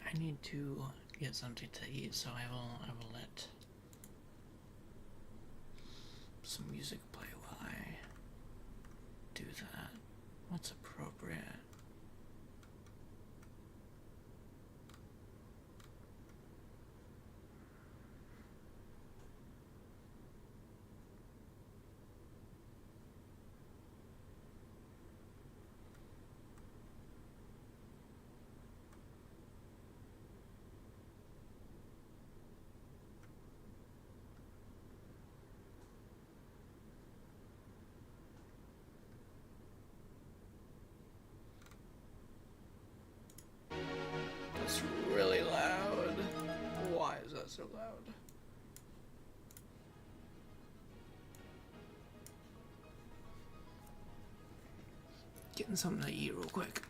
I need to get something to eat, so I will let some music play while I do that. What's appropriate? That's really loud. Why is that so loud? Getting something to eat real quick.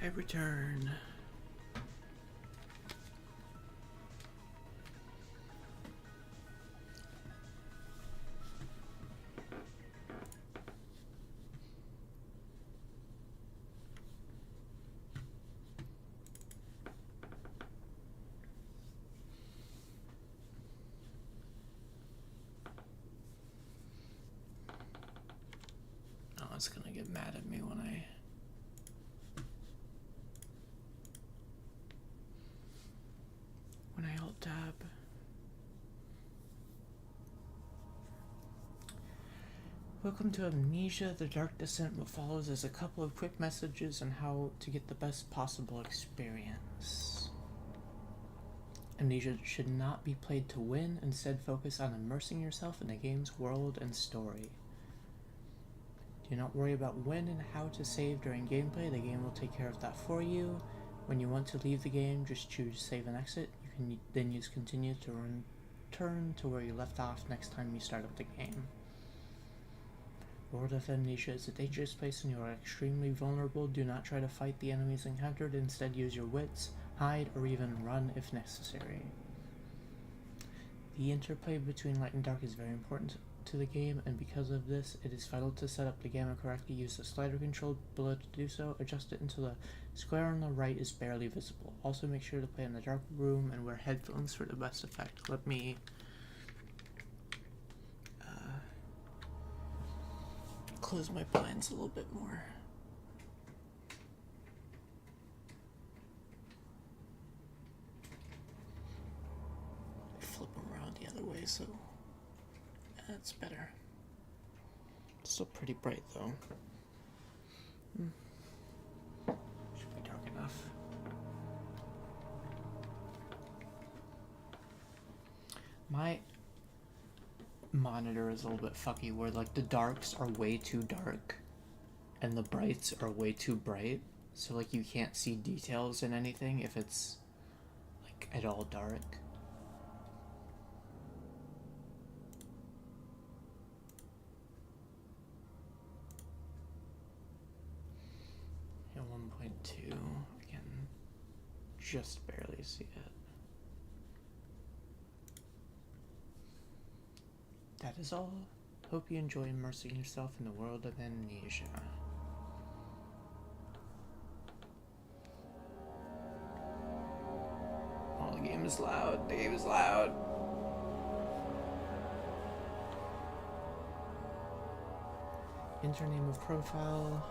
I return. Oh, it's gonna get mad at me when I alt tab. Welcome to Amnesia, the Dark Descent. What follows is a couple of quick messages on how to get the best possible experience. Amnesia should not be played to win, instead focus on immersing yourself in the game's world and story. Do not worry about when and how to save during gameplay, the game will take care of that for you. When you want to leave the game, just choose save and exit. You can then use continue to return to where you left off next time you start up the game. World of Amnesia is a dangerous place and you are extremely vulnerable. Do not try to fight the enemies encountered. Instead, use your wits, hide, or even run if necessary. The interplay between light and dark is very important to the game, and because of this, it is vital to set up the gamma correctly. Use the slider control below to do so. Adjust it until the square on the right is barely visible. Also, make sure to play in the dark room and wear headphones for the best effect. Let me close my blinds a little bit more. Flip them around the other way, so that's better. Still pretty bright though. Should be dark enough. My monitor is a little bit fucky where like the darks are way too dark and the brights are way too bright, so like you can't see details in anything if it's like at all dark. And 1.2 I can just barely see it. That is all. Hope you enjoy immersing yourself in the world of amnesia. Oh, the game is loud. The game is loud. Enter name of profile.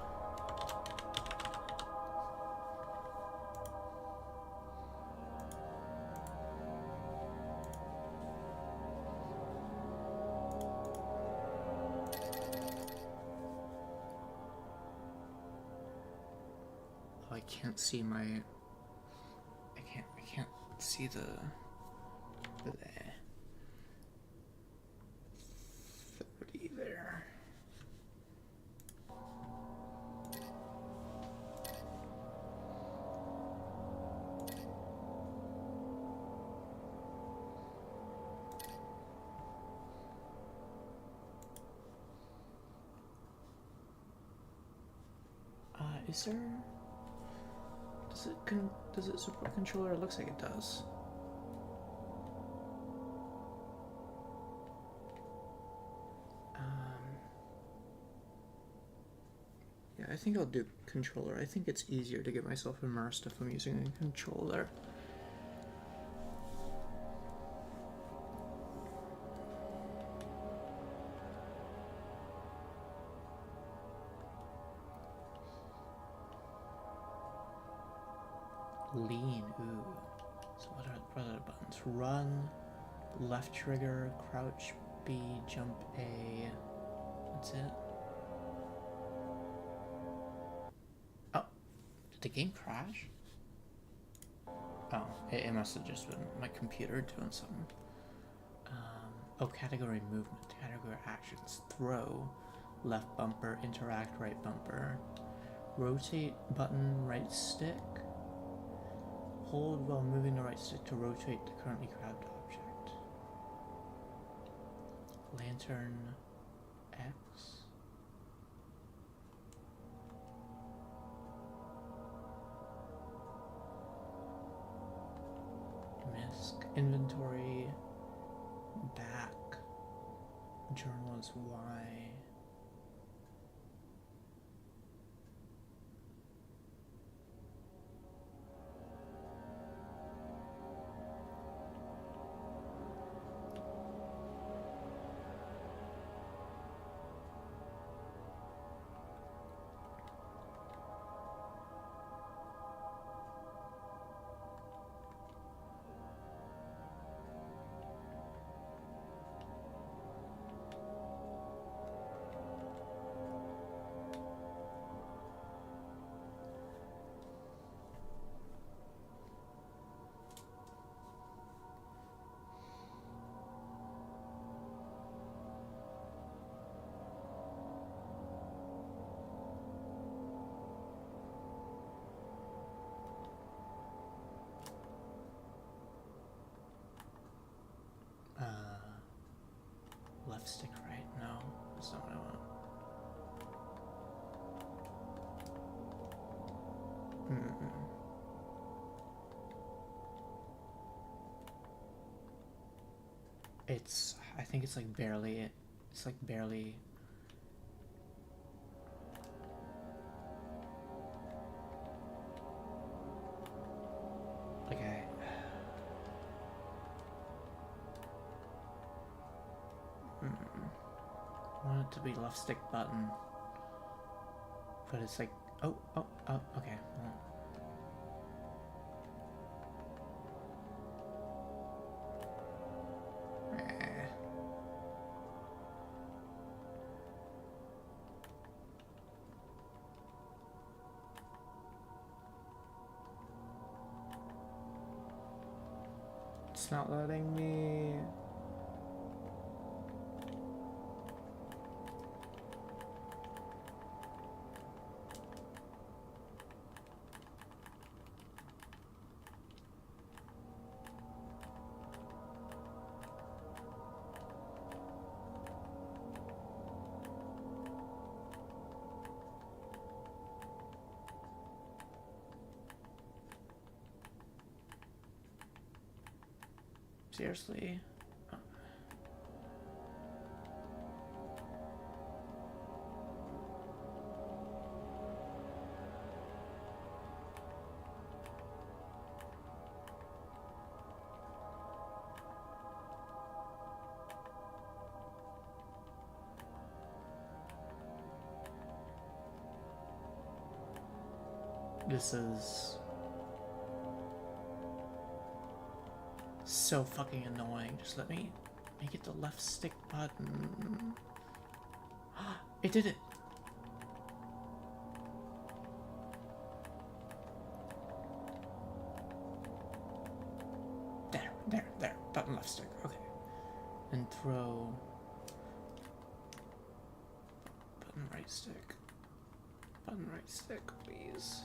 I can't see my. I can't see the 30 there. Is there? Does it support controller? It looks like it does. Yeah, I think I'll do controller. I think it's easier to get myself immersed if I'm using a controller. Lean, ooh. So what are the buttons? Run, left trigger, crouch B, jump A. That's it. Oh, did the game crash? Oh, it must have just been my computer doing something. Oh, category movement, category actions. Throw, left bumper, interact, right bumper. Rotate button, right stick. Hold while moving the right stick to rotate the currently grabbed object. Lantern X. Misc. Inventory. Back. Journal is Y. I think it's like barely, it's like barely. Okay. I want it to be left stick button. But it's like, oh, okay. Well. It's not letting me. Seriously? This is so fucking annoying. Just let me make it the left stick button. It did it. There. Button left stick. Okay. And throw. Button right stick. Button right stick, please.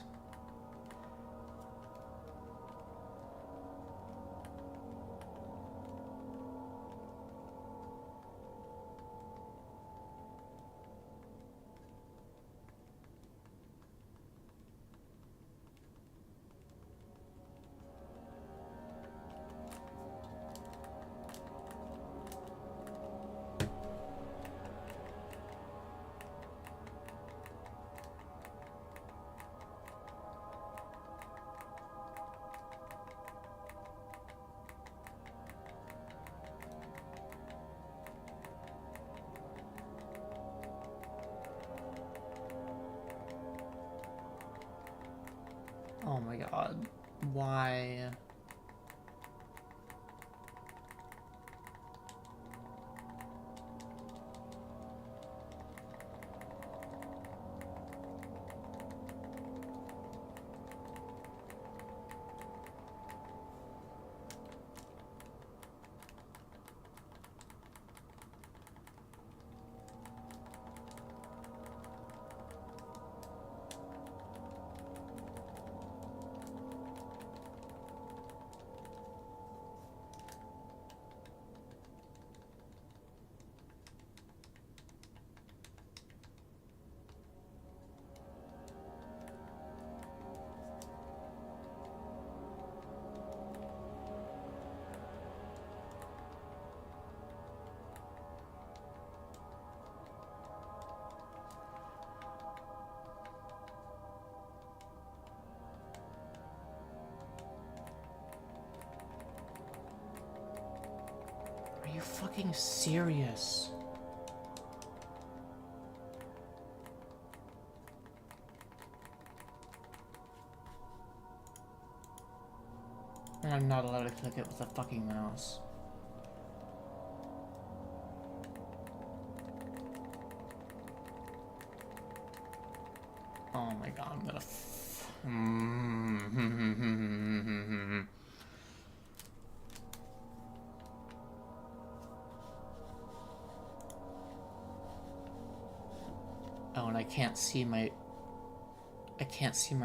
Oh my god. Why? Are you fucking serious? And I'm not allowed to click it with a fucking mouse. Oh my god, I'm gonna Oh, and I can't see my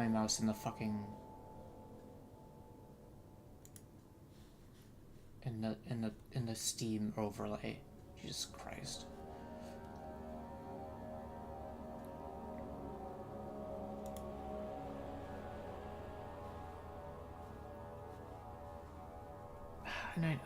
mouse in the fucking in the Steam overlay. Jesus Christ. And I,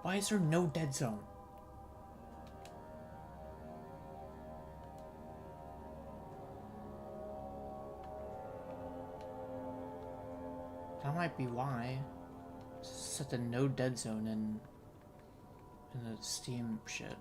why is there no dead zone? That might be why. Set the no dead zone in the Steam shit.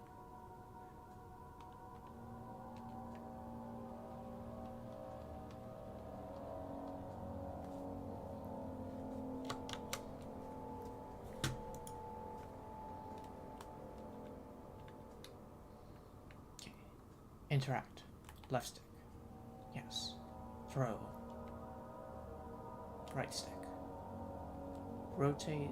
Okay. Interact. Left stick. Yes. Throw. Right stick. Rotate.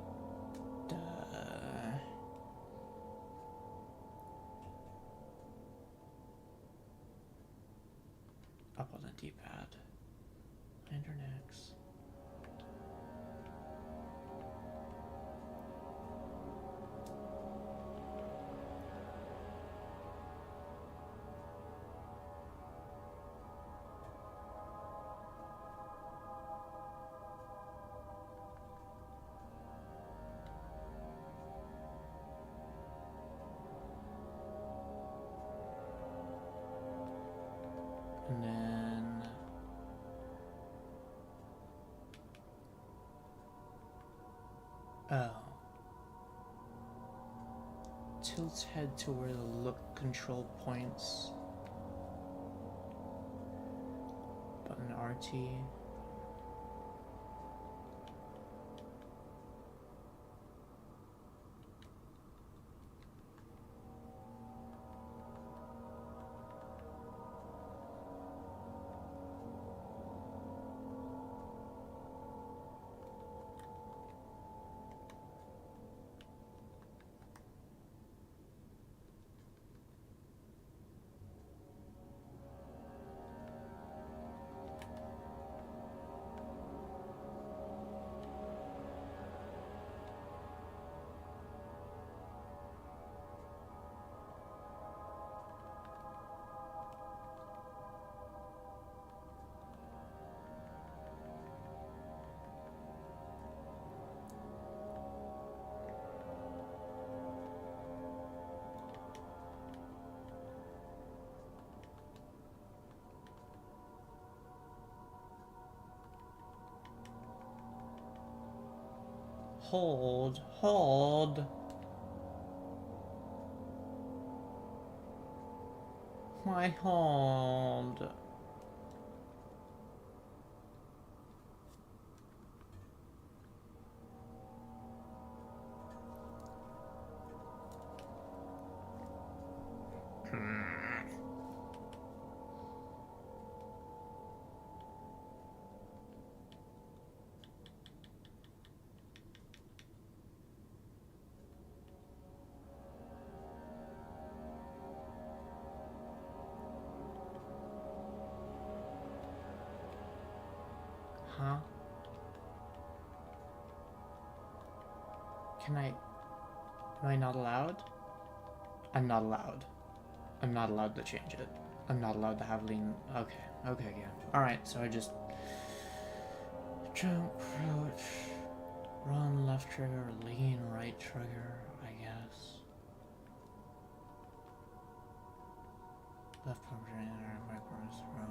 Up on the D-pad. And her next. And then tilts head to where the look control points. Button RT. Hold. My hold. Huh? Am I not allowed? I'm not allowed. I'm not allowed to change it. I'm not allowed to have lean. Okay, yeah. Alright, so I just Jump, crouch, run left trigger, lean right trigger, I guess. Left bumper and right bumper throw.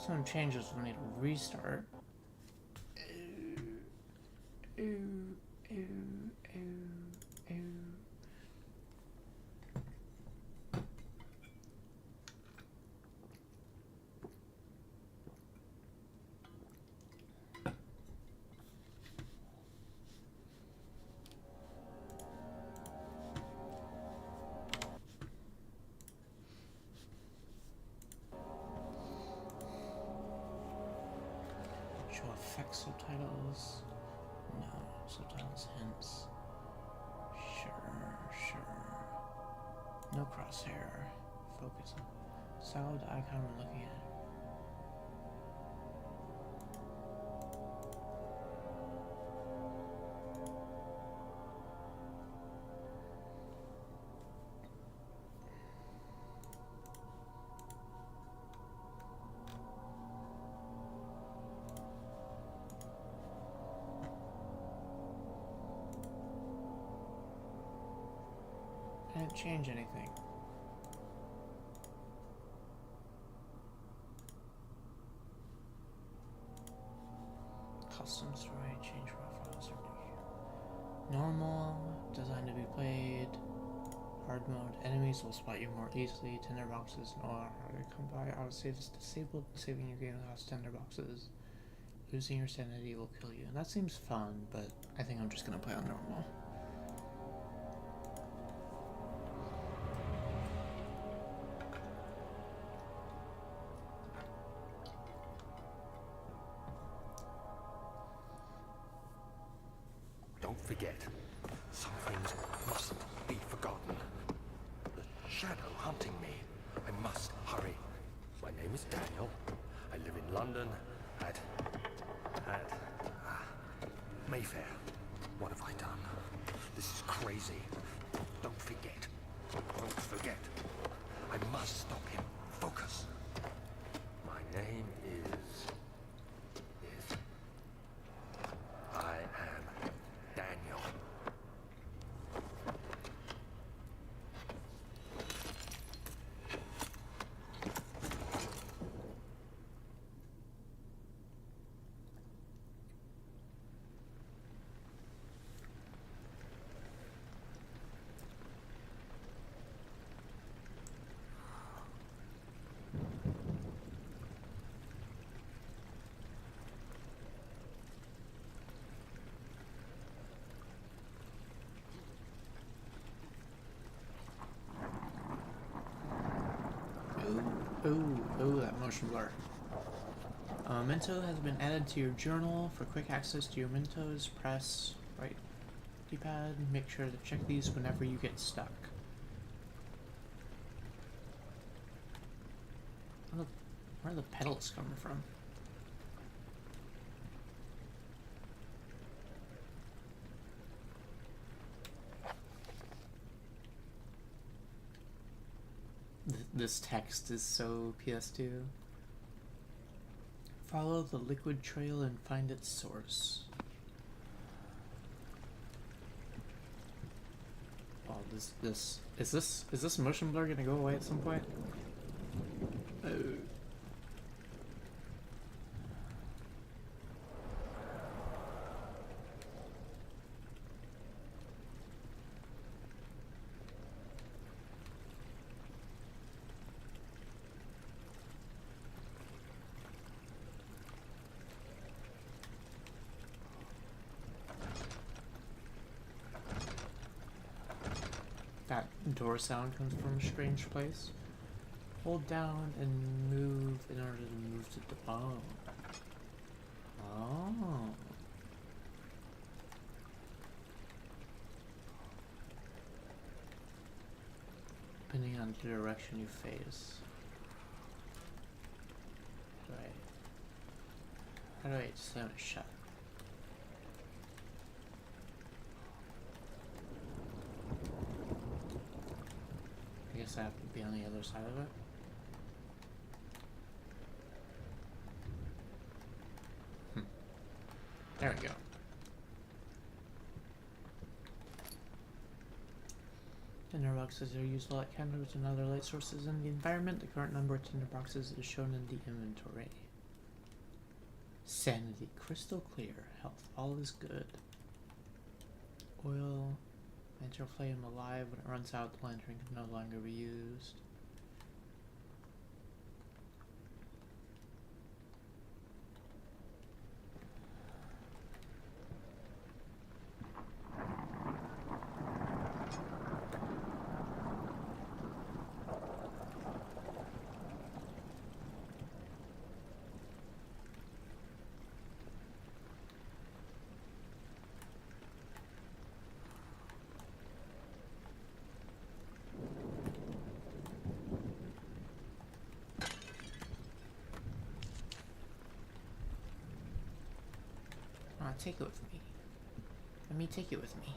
Some changes will need a restart. Show effect subtitles. No, subtitles hints. Sure. No crosshair. Focus on solid icon we're looking at. I didn't change anything. Custom story, change profiles. Normal, designed to be played. Hard mode, enemies will spot you more easily. Tinderboxes no longer harder to come by. Autosave is disabled. Saving your game without tinderboxes. Losing your sanity will kill you. And that seems fun, but I think I'm just gonna play on normal. Don't forget, some things mustn't be forgotten. The shadow hunting me. I must hurry. My name is Daniel. I live in London at Mayfair. What have I done? This is crazy. Don't forget. Don't forget. I must stop him. Focus. My name is I am Daniel. Ooh, that motion blur. A memento has been added to your journal. For quick access to your mementos, press right D-pad. Make sure to check these whenever you get stuck. Where are the pedals coming from? This text is so PS2. Follow the liquid trail and find its source. Oh, is this motion blur gonna go away at some point? Oh. door sound comes from a strange place. Hold down and move in order to move to the bone. Oh. Depending on the direction you face. How do I slam it shut? I guess I have to be on the other side of it. There we go. Tinderboxes are used to light candles and other light sources in the environment. The current number of tinderboxes is shown in the inventory. Sanity, crystal clear, health, all is good. Oil, lantern flame alive. When it runs out, the lantern can no longer be used. Take it with me. Let me take it with me.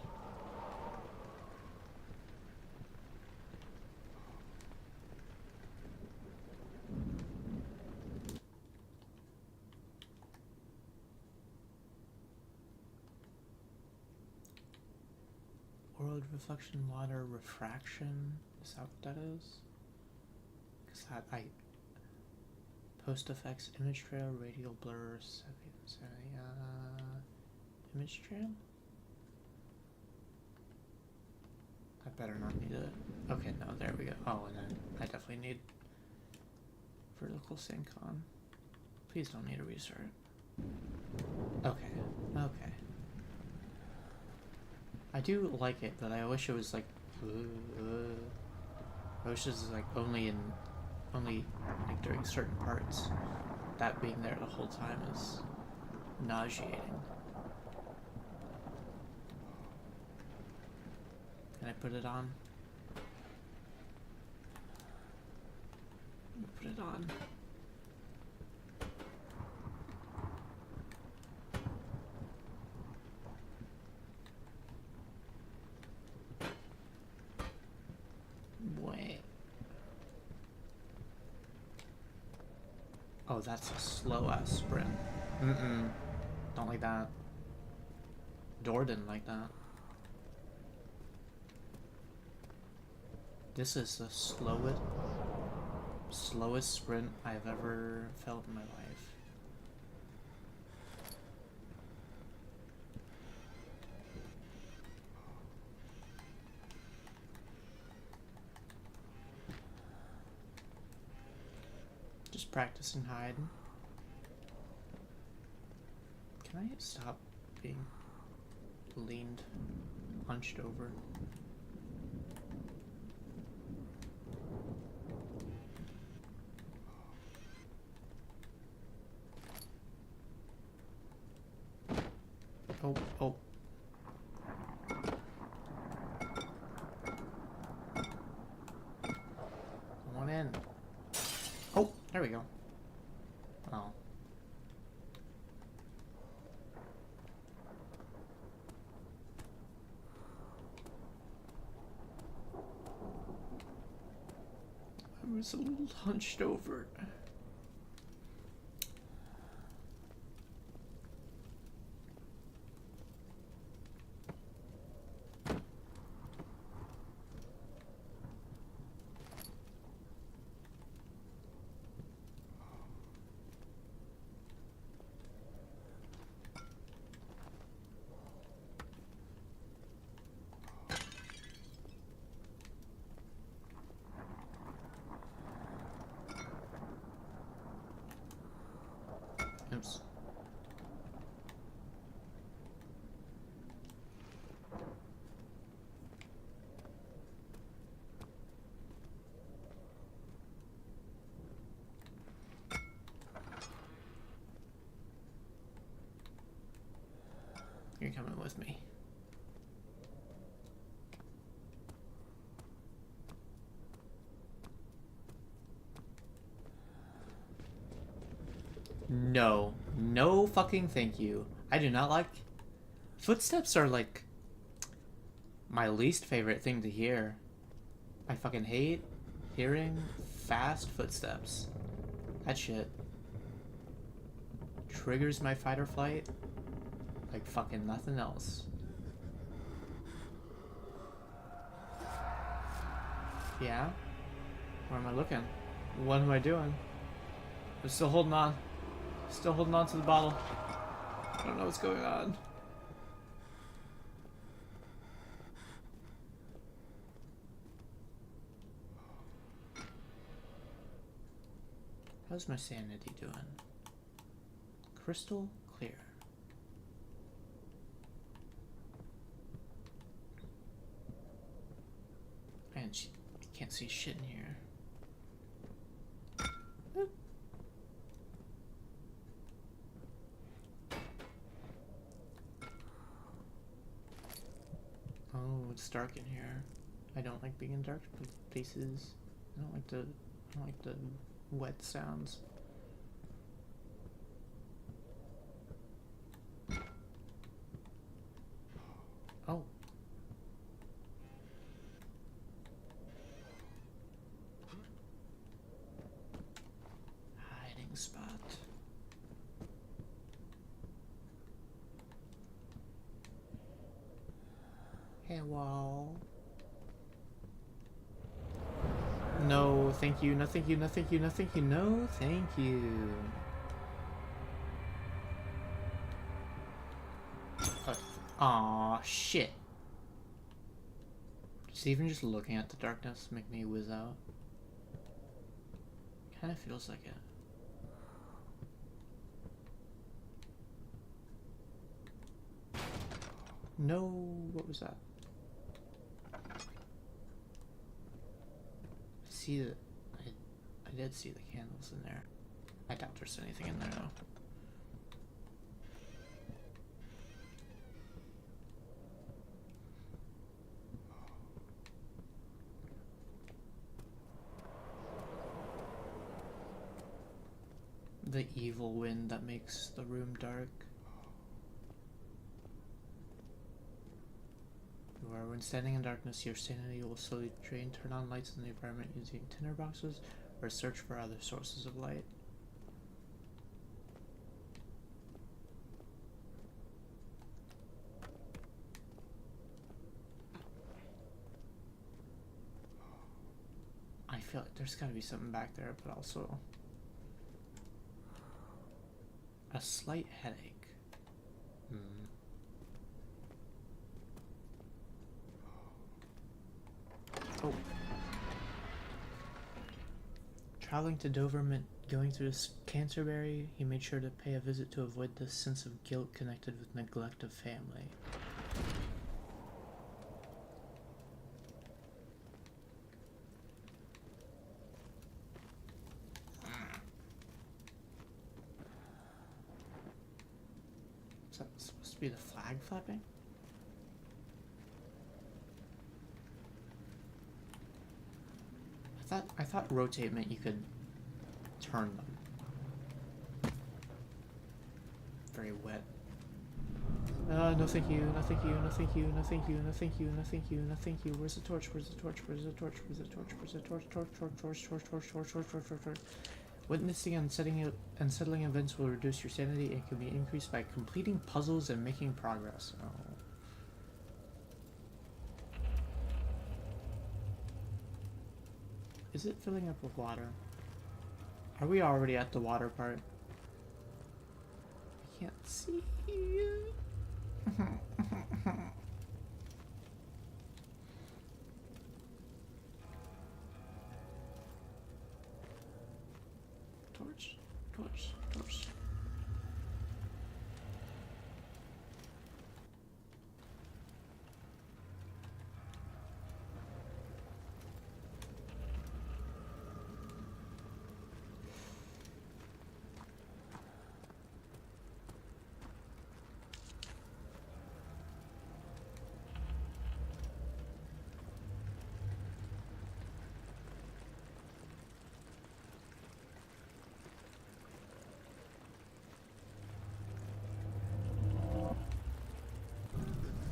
World reflection, water refraction. Is that what that is? Because I post effects, image trail, radial blur, image trail? I better not need it. Okay, no, there we go. Oh, and then I definitely need vertical sync on. Please don't need a restart. Okay, okay. I do like it, but I wish it was like, I wish it was like only like during certain parts. That being there the whole time is nauseating. Can I put it on? Put it on. Wait. Oh, that's a slow ass sprint. Don't like that. Door didn't like that. This is the slowest sprint I've ever felt in my life. Just practice and hide. Can I stop being leaned, hunched over? Oh. One in. Oh, there we go. Oh. I was a little hunched over. You're coming with me. No. No fucking thank you. I do not like... Footsteps are like... my least favorite thing to hear. I fucking hate hearing fast footsteps. That shit triggers my fight or flight like fucking nothing else. Yeah? Where am I looking? What am I doing? I'm still holding on. Still holding on to the bottle. I don't know what's going on. How's my sanity doing? Crystal clear. Man, she can't see shit in here. Oh, it's dark in here. I don't like being in dark places. I don't like the wet sounds. Oh. Hiding spot. Hey, wall. No, thank you. No, thank you. No, thank you. No, thank you. No, thank you. Aw, shit. Does even just looking at the darkness make me whiz out? Kinda feels like it. No, what was that? See the... I did see the candles in there. I doubt there's anything in there though. The evil wind that makes the room dark. When standing in darkness, your sanity will slowly drain. Turn on lights in the environment using tinder boxes or search for other sources of light. I feel like there's gotta be something back there, but also a slight headache. Oh. Traveling to Dover meant going through Canterbury. He made sure to pay a visit to avoid the sense of guilt connected with neglect of family. Is that supposed to be the flag flapping? I thought rotate meant you could turn them. Very wet. No thank you, no thank you, no thank you, no thank you, no thank you, no thank you, no thank you. Where's the torch? Where's the torch? Where's the torch? Where's the torch? Where's the torch? Torch. Witnessing and unsettling events will reduce your sanity and can be increased by completing puzzles and making progress. Oh. Is it filling up with water? Are we already at the water part? I can't see. Torch.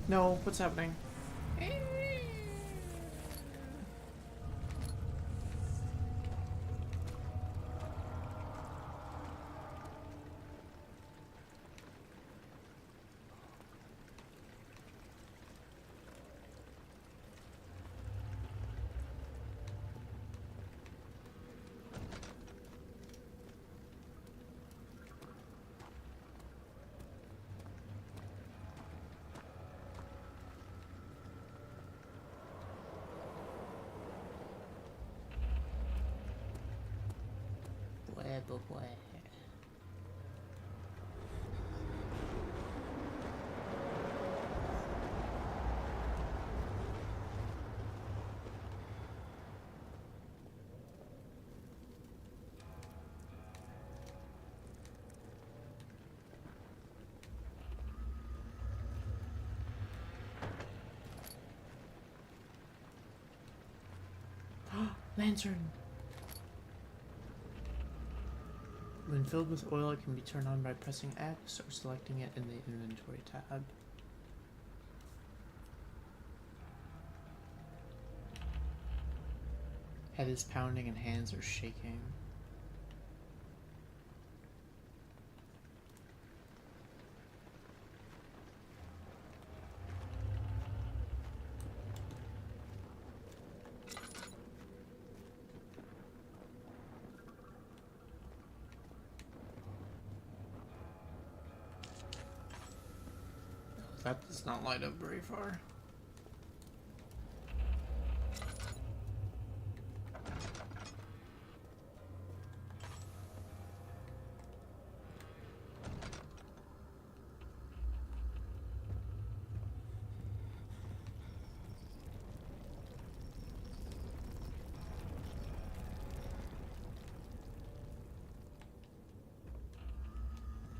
No, what's happening? Boy. Lantern! When filled with oil, it can be turned on by pressing X or selecting it in the inventory tab. Head is pounding and hands are shaking. That does not light up very far.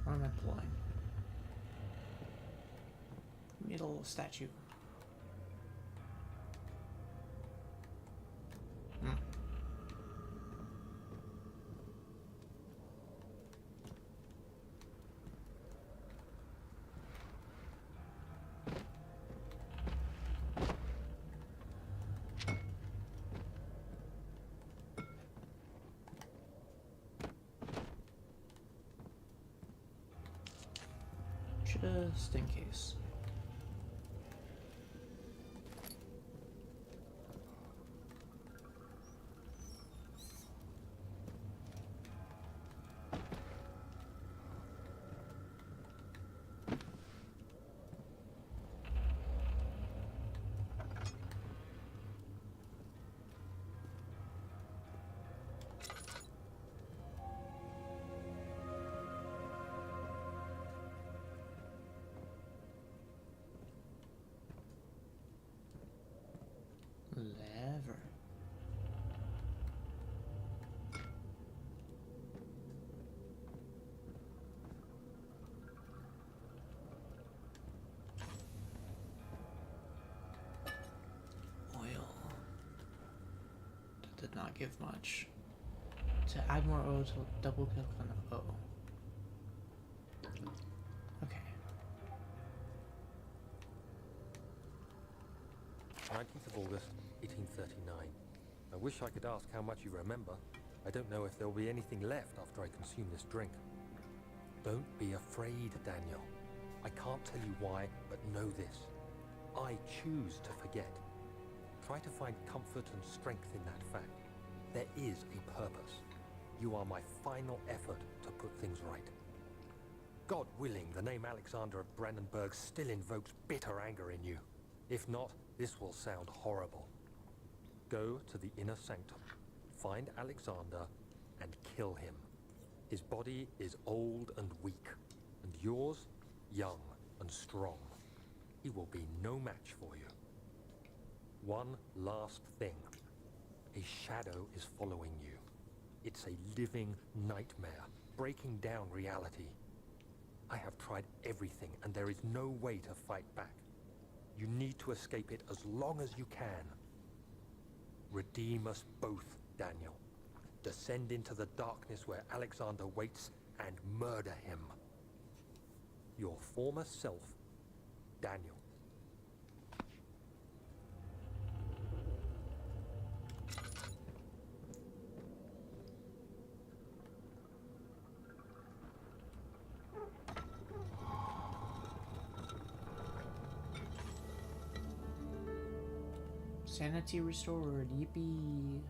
What am I pulling? Need a little statue. Just in case. Lever. Oil. That did not give much. To add more oil, to double click on O. Okay. 19th of August, 1839. I wish I could ask how much you remember. I don't know if there'll be anything left after I consume this drink. Don't be afraid, Daniel. I can't tell you why, but know this. I choose to forget. Try to find comfort and strength in that fact. There is a purpose. You are my final effort to put things right. God willing, the name Alexander of Brandenburg still invokes bitter anger in you. If not, this will sound horrible. Go to the inner sanctum, find Alexander, and kill him. His body is old and weak, and yours, young and strong. He will be no match for you. One last thing. A shadow is following you. It's a living nightmare, breaking down reality. I have tried everything, and there is no way to fight back. You need to escape it as long as you can. Redeem us both, Daniel. Descend into the darkness where Alexander waits and murder him. Your former self, Daniel. Sanity restored. Yippee.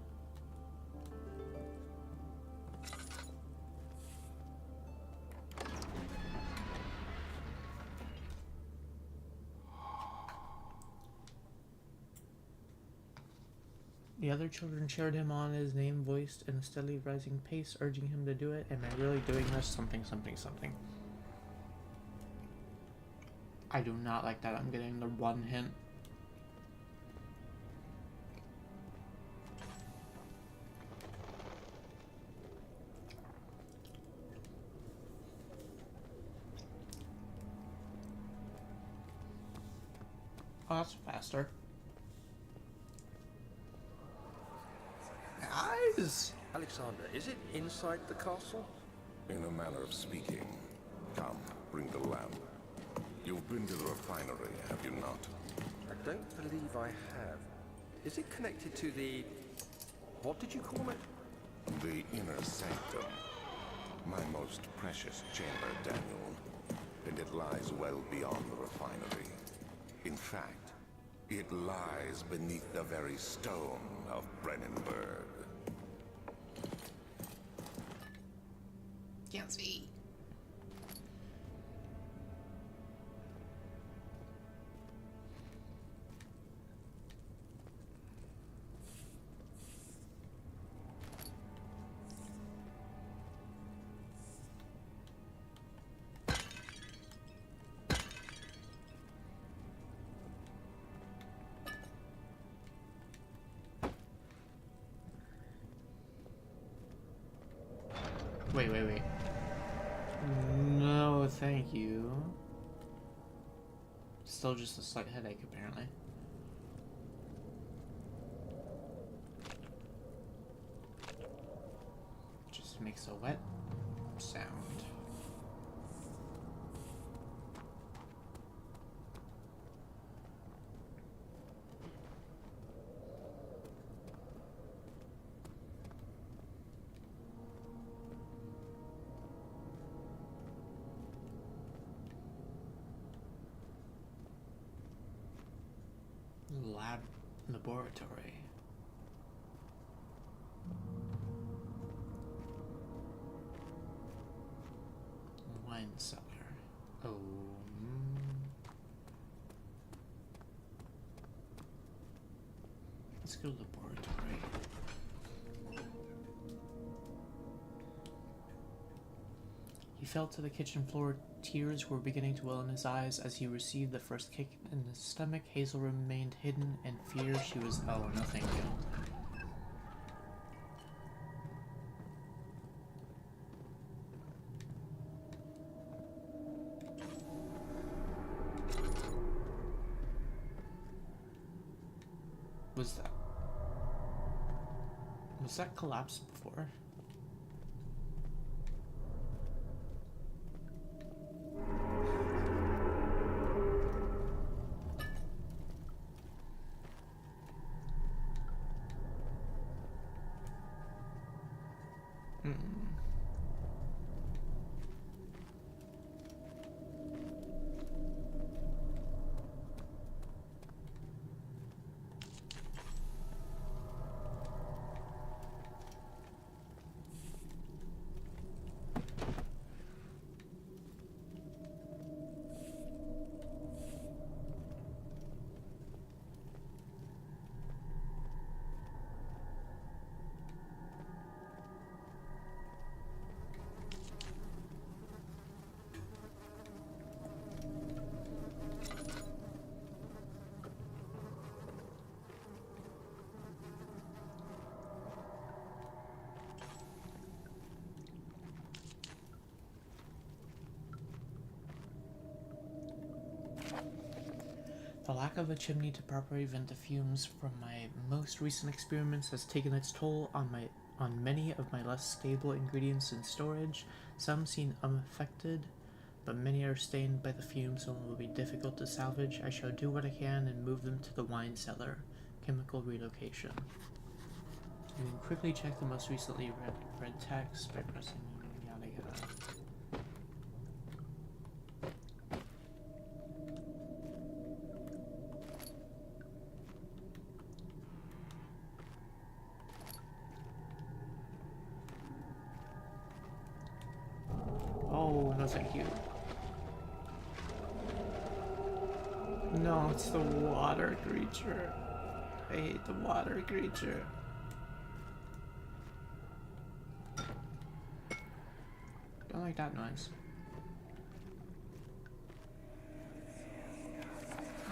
The other children cheered him on, his name voiced in a steadily rising pace, urging him to do it. Am I really doing this? Something, something, something. I do not like that. I'm getting the one hint. Oh, that's faster. Guys! Alexander, is it inside the castle? In a manner of speaking. Come, bring the lamp. You've been to the refinery, have you not? I don't believe I have. Is it connected to the... what did you call it? The inner sanctum. My most precious chamber, Daniel. And it lies well beyond the refinery. In fact, it lies beneath the very stone of Brennenburg. Can't see. Wait. No, thank you. Still just a slight headache, apparently. Just makes a wet sound. Lab laboratory. Wine cellar. Oh. Let's go to laboratory. He fell to the kitchen floor. Tears were beginning to well in his eyes as he received the first kick in his stomach. Hazel remained hidden in fear. She was... oh, no thank you. Was that collapsed before? The lack of a chimney to properly vent the fumes from my most recent experiments has taken its toll on many of my less stable ingredients in storage. Some seem unaffected, but many are stained by the fumes and will be difficult to salvage. I shall do what I can and move them to the wine cellar. Chemical relocation. You can quickly check the most recently read text by pressing yada yada. No, no thank you. No, it's the water creature. I hate the water creature. Don't like that noise.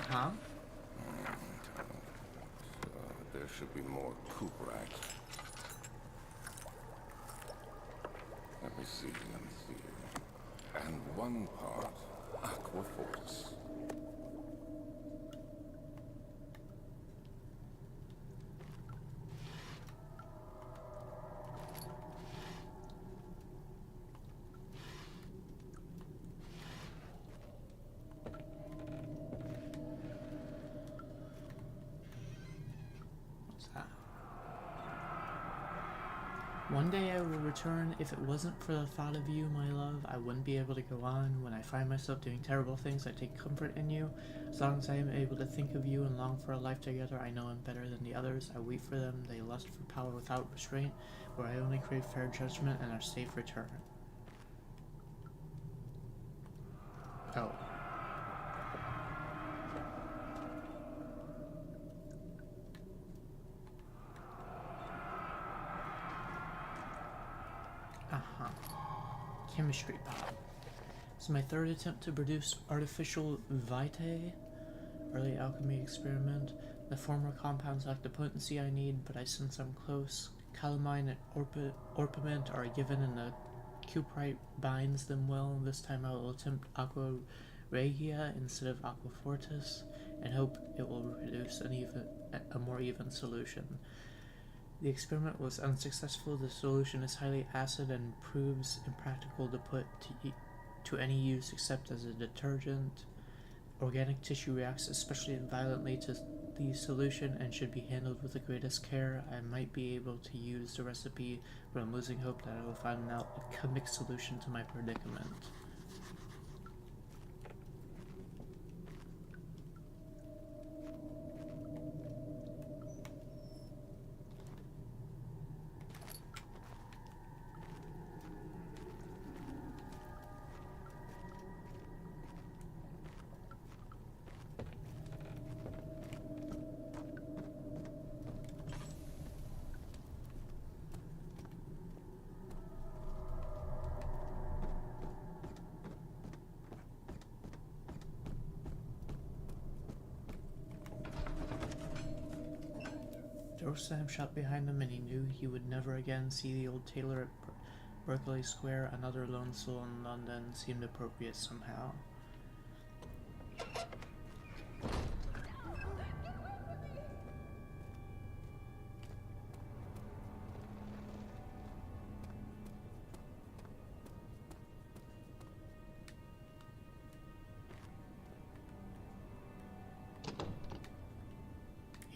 Huh? There should be more coop racks. Let me see. And one part aquafortis. One day I will return. If it wasn't for the thought of you, my love, I wouldn't be able to go on. When I find myself doing terrible things, I take comfort in you. As long as I am able to think of you and long for a life together, I know I'm better than the others. I wait for them. They lust for power without restraint, where I only crave fair judgment and a safe return. Oh. Chemistry pod. This is my third attempt to produce artificial vitae. Early alchemy experiment. The former compounds lack the potency I need, but I sense I'm close. Calamine and orpiment are given and the cuprite binds them well. This time I will attempt aqua regia instead of aqua fortis and hope it will produce a more even solution. The experiment was unsuccessful. The solution is highly acid and proves impractical to put to any use except as a detergent. Organic tissue reacts especially violently to the solution and should be handled with the greatest care. I might be able to use the recipe, but I'm losing hope that I will find an alchemic solution to my predicament. Sam shut behind him, and he knew he would never again see the old tailor at Berkeley Square. Another lone soul in London seemed appropriate somehow.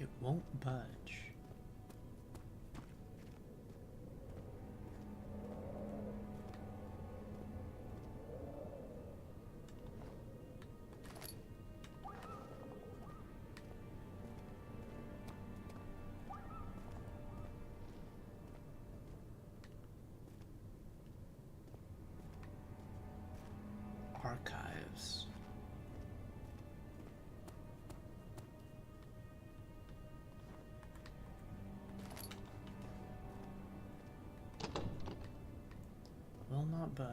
It won't budge. Archives. Will not budge.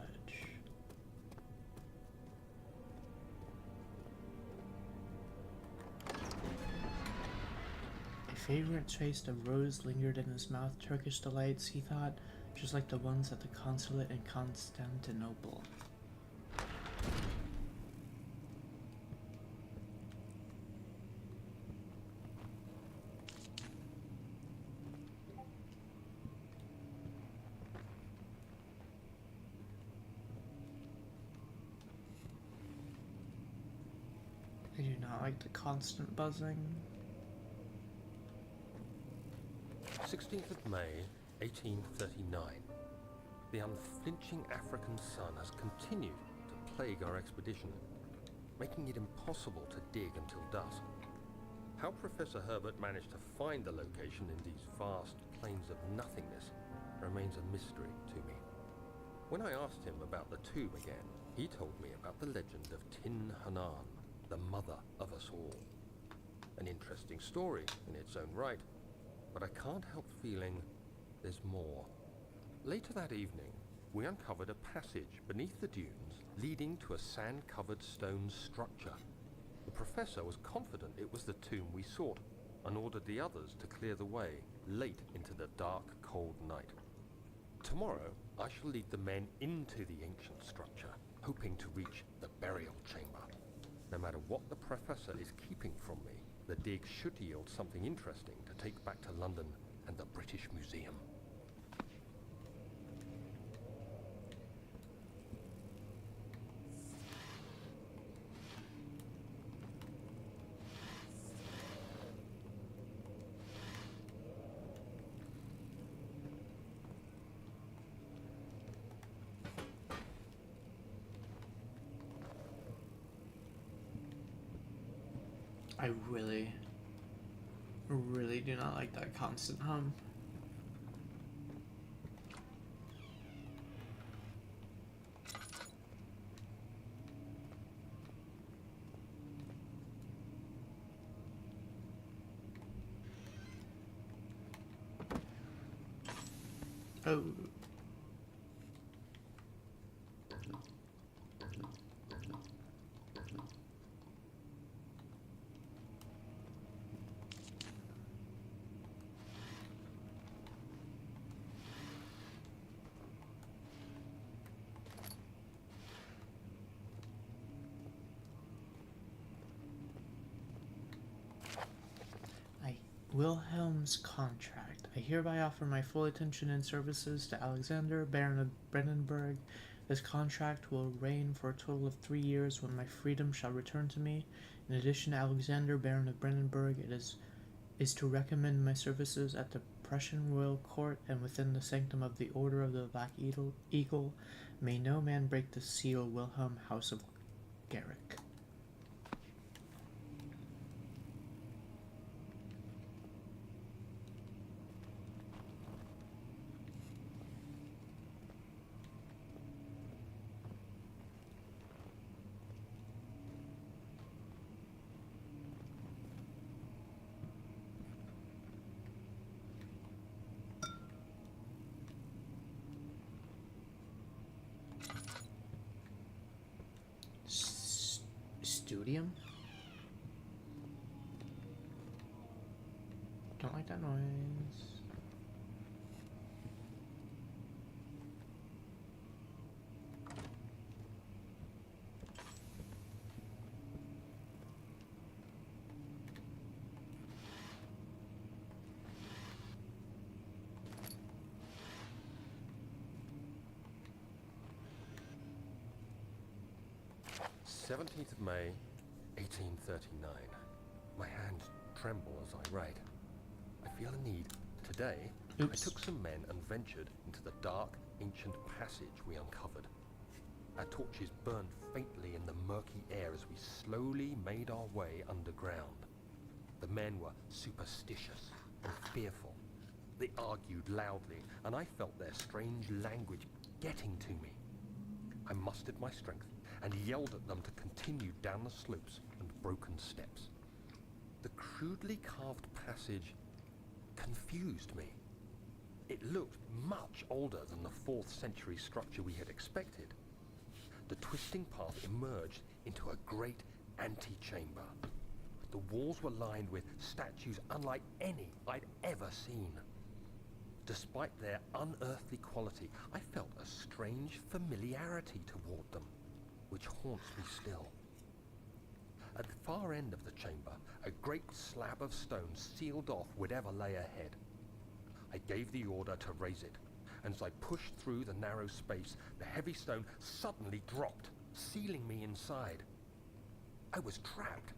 A favorite taste of rose lingered in his mouth. Turkish delights, he thought, just like the ones at the consulate in Constantinople. I do not like the constant buzzing. 16th of May, 1839. The unflinching African sun has continued to plague our expedition, making it impossible to dig until dusk. How Professor Herbert managed to find the location in these vast plains of nothingness remains a mystery to me. When I asked him about the tomb again, he told me about the legend of Tin Hanan, the mother of us all. An interesting story in its own right, but I can't help feeling there's more. Later that evening, we uncovered a passage beneath the dunes leading to a sand-covered stone structure. The professor was confident it was the tomb we sought and ordered the others to clear the way late into the dark, cold night. Tomorrow, I shall lead the men into the ancient structure, hoping to reach the burial chamber. No matter what the professor is keeping from me, the dig should yield something interesting to take back to London and the British Museum. I really do not like that constant hum. Oh. Wilhelm's contract. I hereby offer my full attention and services to Alexander, Baron of Brandenburg. This contract will reign for a total of 3 years when my freedom shall return to me. In addition, Alexander, Baron of Brandenburg, is to recommend my services at the Prussian royal court and within the sanctum of the Order of the Black Eagle. May no man break the seal. Wilhelm, House of Garrick. Studium? Don't like that noise. "17th of May, 1839. My hands tremble as I write. I feel a need. Today, I took some men and ventured into the dark, ancient passage we uncovered. Our torches burned faintly in the murky air as we slowly made our way underground. The men were superstitious and fearful. They argued loudly, and I felt their strange language getting to me. I mustered my strength and yelled at them to continue down the slopes and broken steps. The crudely carved passage confused me. It looked much older than the 4th century structure we had expected. The twisting path emerged into a great antechamber. The walls were lined with statues unlike any I'd ever seen. Despite their unearthly quality, I felt a strange familiarity toward them, which haunts me still. At the far end of the chamber, a great slab of stone sealed off whatever lay ahead. I gave the order to raise it, and as I pushed through the narrow space, the heavy stone suddenly dropped, sealing me inside. I was trapped.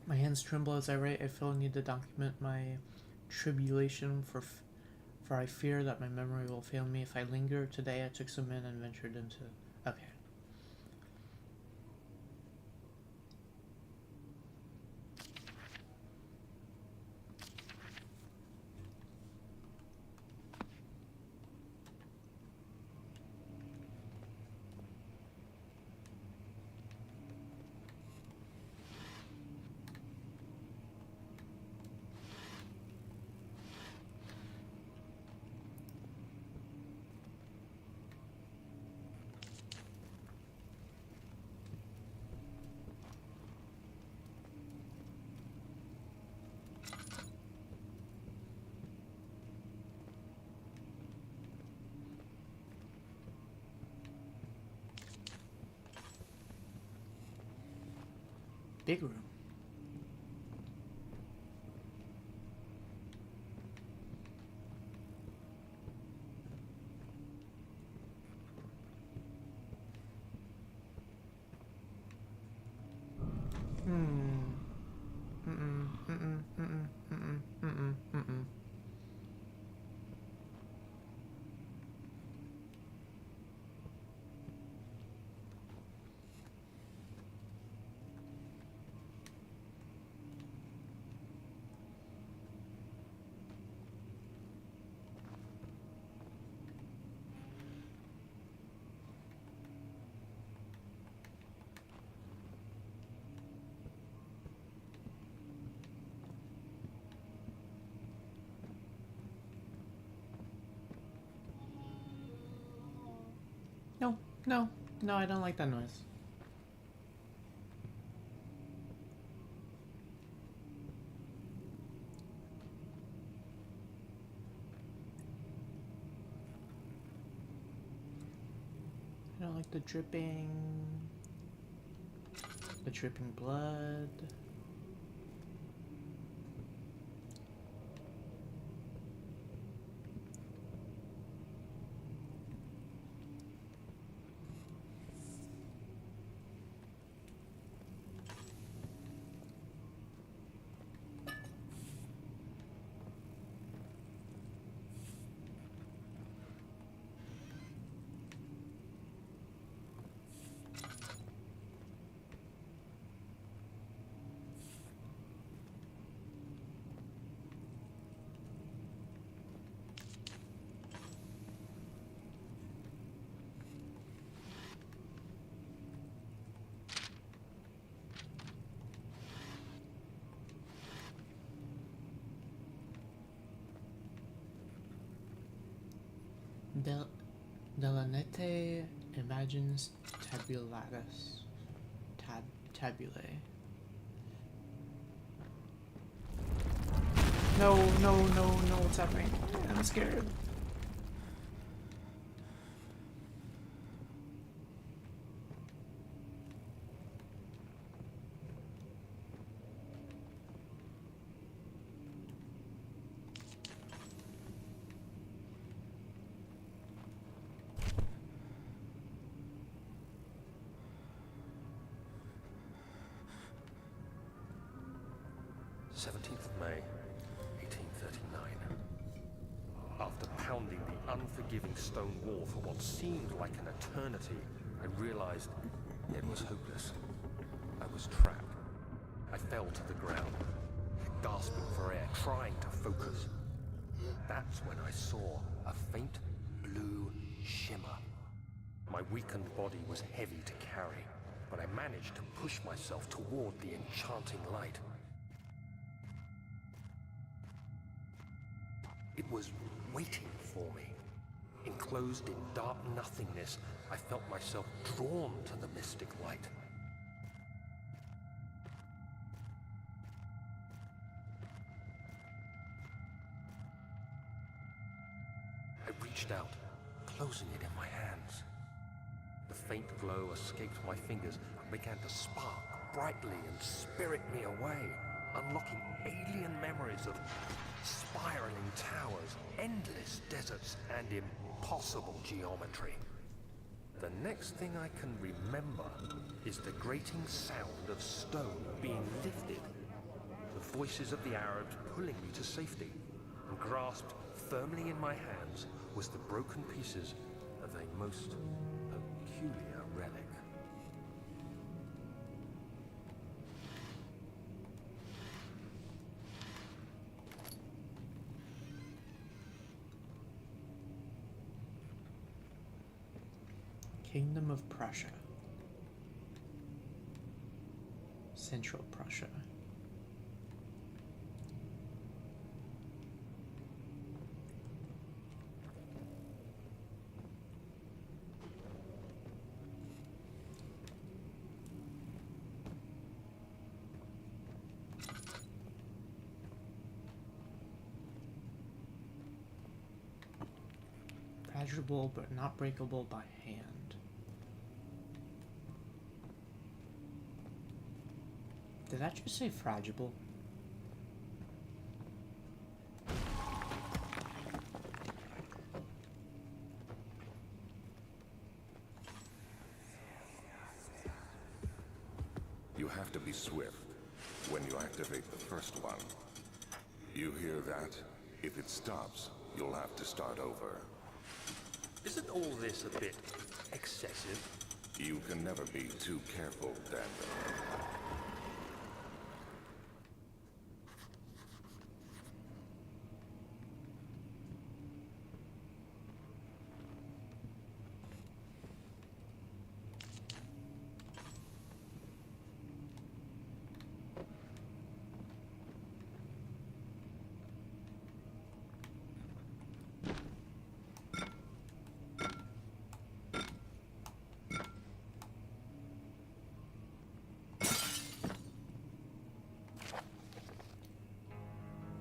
My hands tremble as I write. I feel a need to document my tribulation For I fear that my memory will fail me if I linger. Today I took some in and ventured into... Okay. Big room. No, I don't like that noise. I don't like the dripping blood. Delanete imagines tabulatus. Tabulae. No, what's happening? I'm scared. May 1839. After pounding the unforgiving stone wall for what seemed like an eternity, I realized it was hopeless. I was trapped. I fell to the ground, gasping for air, trying to focus. That's when I saw a faint blue shimmer. My weakened body was heavy to carry, but I managed to push myself toward the enchanting light. It was waiting for me. Enclosed in dark nothingness, I felt myself drawn to the mystic light. I reached out, closing it in my hands. The faint glow escaped my fingers and began to spark brightly and spirit me away, unlocking alien memories of spiraling towers, endless deserts, and impossible geometry. The next thing I can remember is the grating sound of stone being lifted, the voices of the Arabs pulling me to safety, and grasped firmly in my hands was the broken pieces of a most peculiar relic. Kingdom of Prussia. Central Prussia. Fragile but not breakable by hand. Did that just say fragile? You have to be swift when you activate the first one. You hear that? If it stops, you'll have to start over. Isn't all this a bit excessive? You can never be too careful, Daniel.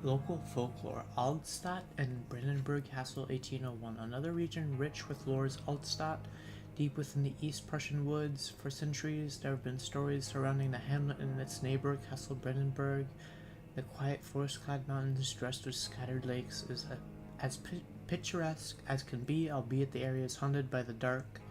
Local folklore. Aldstadt and Brandenburg Castle 1801. Another region rich with lores. Aldstadt, deep within the East Prussian woods. For centuries, there have been stories surrounding the hamlet and its neighbor, Castle Brandenburg. The quiet forest-clad mountains dressed with scattered lakes is as picturesque as can be, albeit the area is haunted by the dark.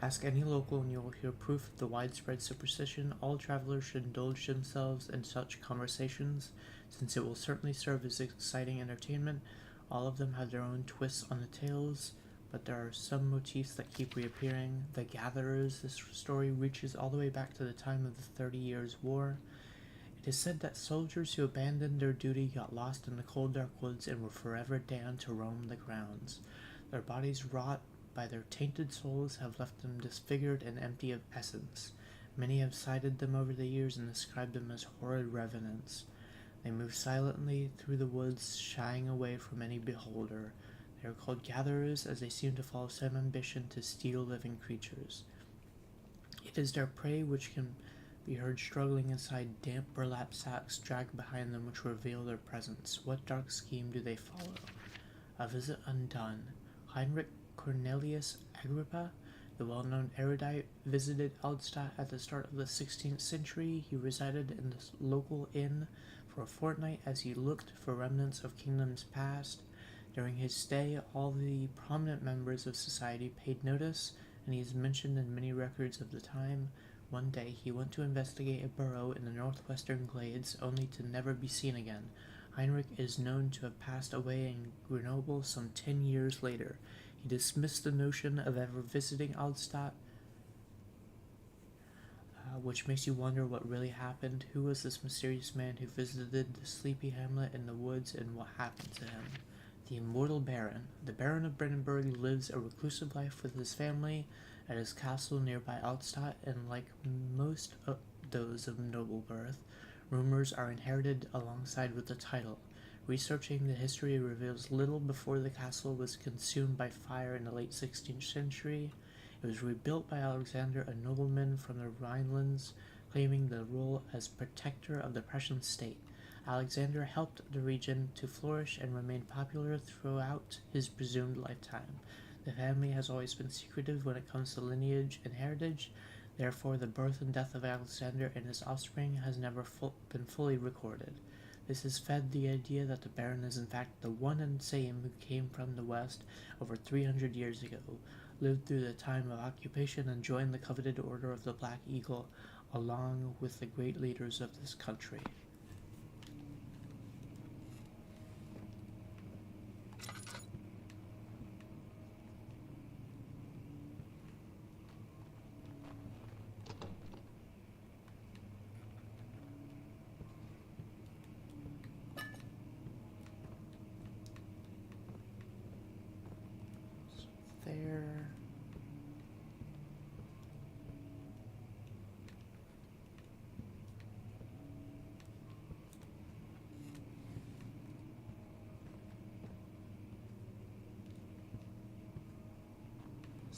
Ask any local and you will hear proof of the widespread superstition. All travelers should indulge themselves in such conversations, since it will certainly serve as exciting entertainment. All of them have their own twists on the tales, but there are some motifs that keep reappearing. The Gatherers. This story reaches all the way back to the time of the 30 Years' War. It is said that soldiers who abandoned their duty got lost in the cold dark woods and were forever damned to roam the grounds. Their bodies, wrought by their tainted souls, have left them disfigured and empty of essence. Many have cited them over the years and described them as horrid revenants. They move silently through the woods, shying away from any beholder. They are called gatherers, as they seem to follow some ambition to steal living creatures. It is their prey which can be heard struggling inside damp burlap sacks dragged behind them, which reveal their presence. What dark scheme do they follow? A visit undone. Heinrich Cornelius Agrippa, the well-known erudite, visited Aldstadt at the start of the 16th century. He resided in this local inn for a fortnight as he looked for remnants of kingdoms past. During his stay, all the prominent members of society paid notice, and he is mentioned in many records of the time. One day, he went to investigate a burrow in the northwestern glades, only to never be seen again. Heinrich is known to have passed away in Grenoble some 10 years later. He dismissed the notion of ever visiting Aldstadt, which makes you wonder what really happened. Who was this mysterious man who visited the sleepy hamlet in the woods, and what happened to him? The immortal Baron. The Baron of Brandenburg lives a reclusive life with his family at his castle nearby Aldstadt, and like most of those of noble birth, rumors are inherited alongside with the title. Researching the history reveals little before the castle was consumed by fire in the late 16th century. It was rebuilt by Alexander, a nobleman from the Rhinelands, claiming the role as protector of the Prussian state. Alexander helped the region to flourish and remain popular throughout his presumed lifetime. The family has always been secretive when it comes to lineage and heritage. Therefore, the birth and death of Alexander and his offspring has never been fully recorded. This has fed the idea that the Baron is in fact the one and same who came from the west over 300 years ago, lived through the time of occupation, and joined the coveted Order of the Black Eagle, along with the great leaders of this country.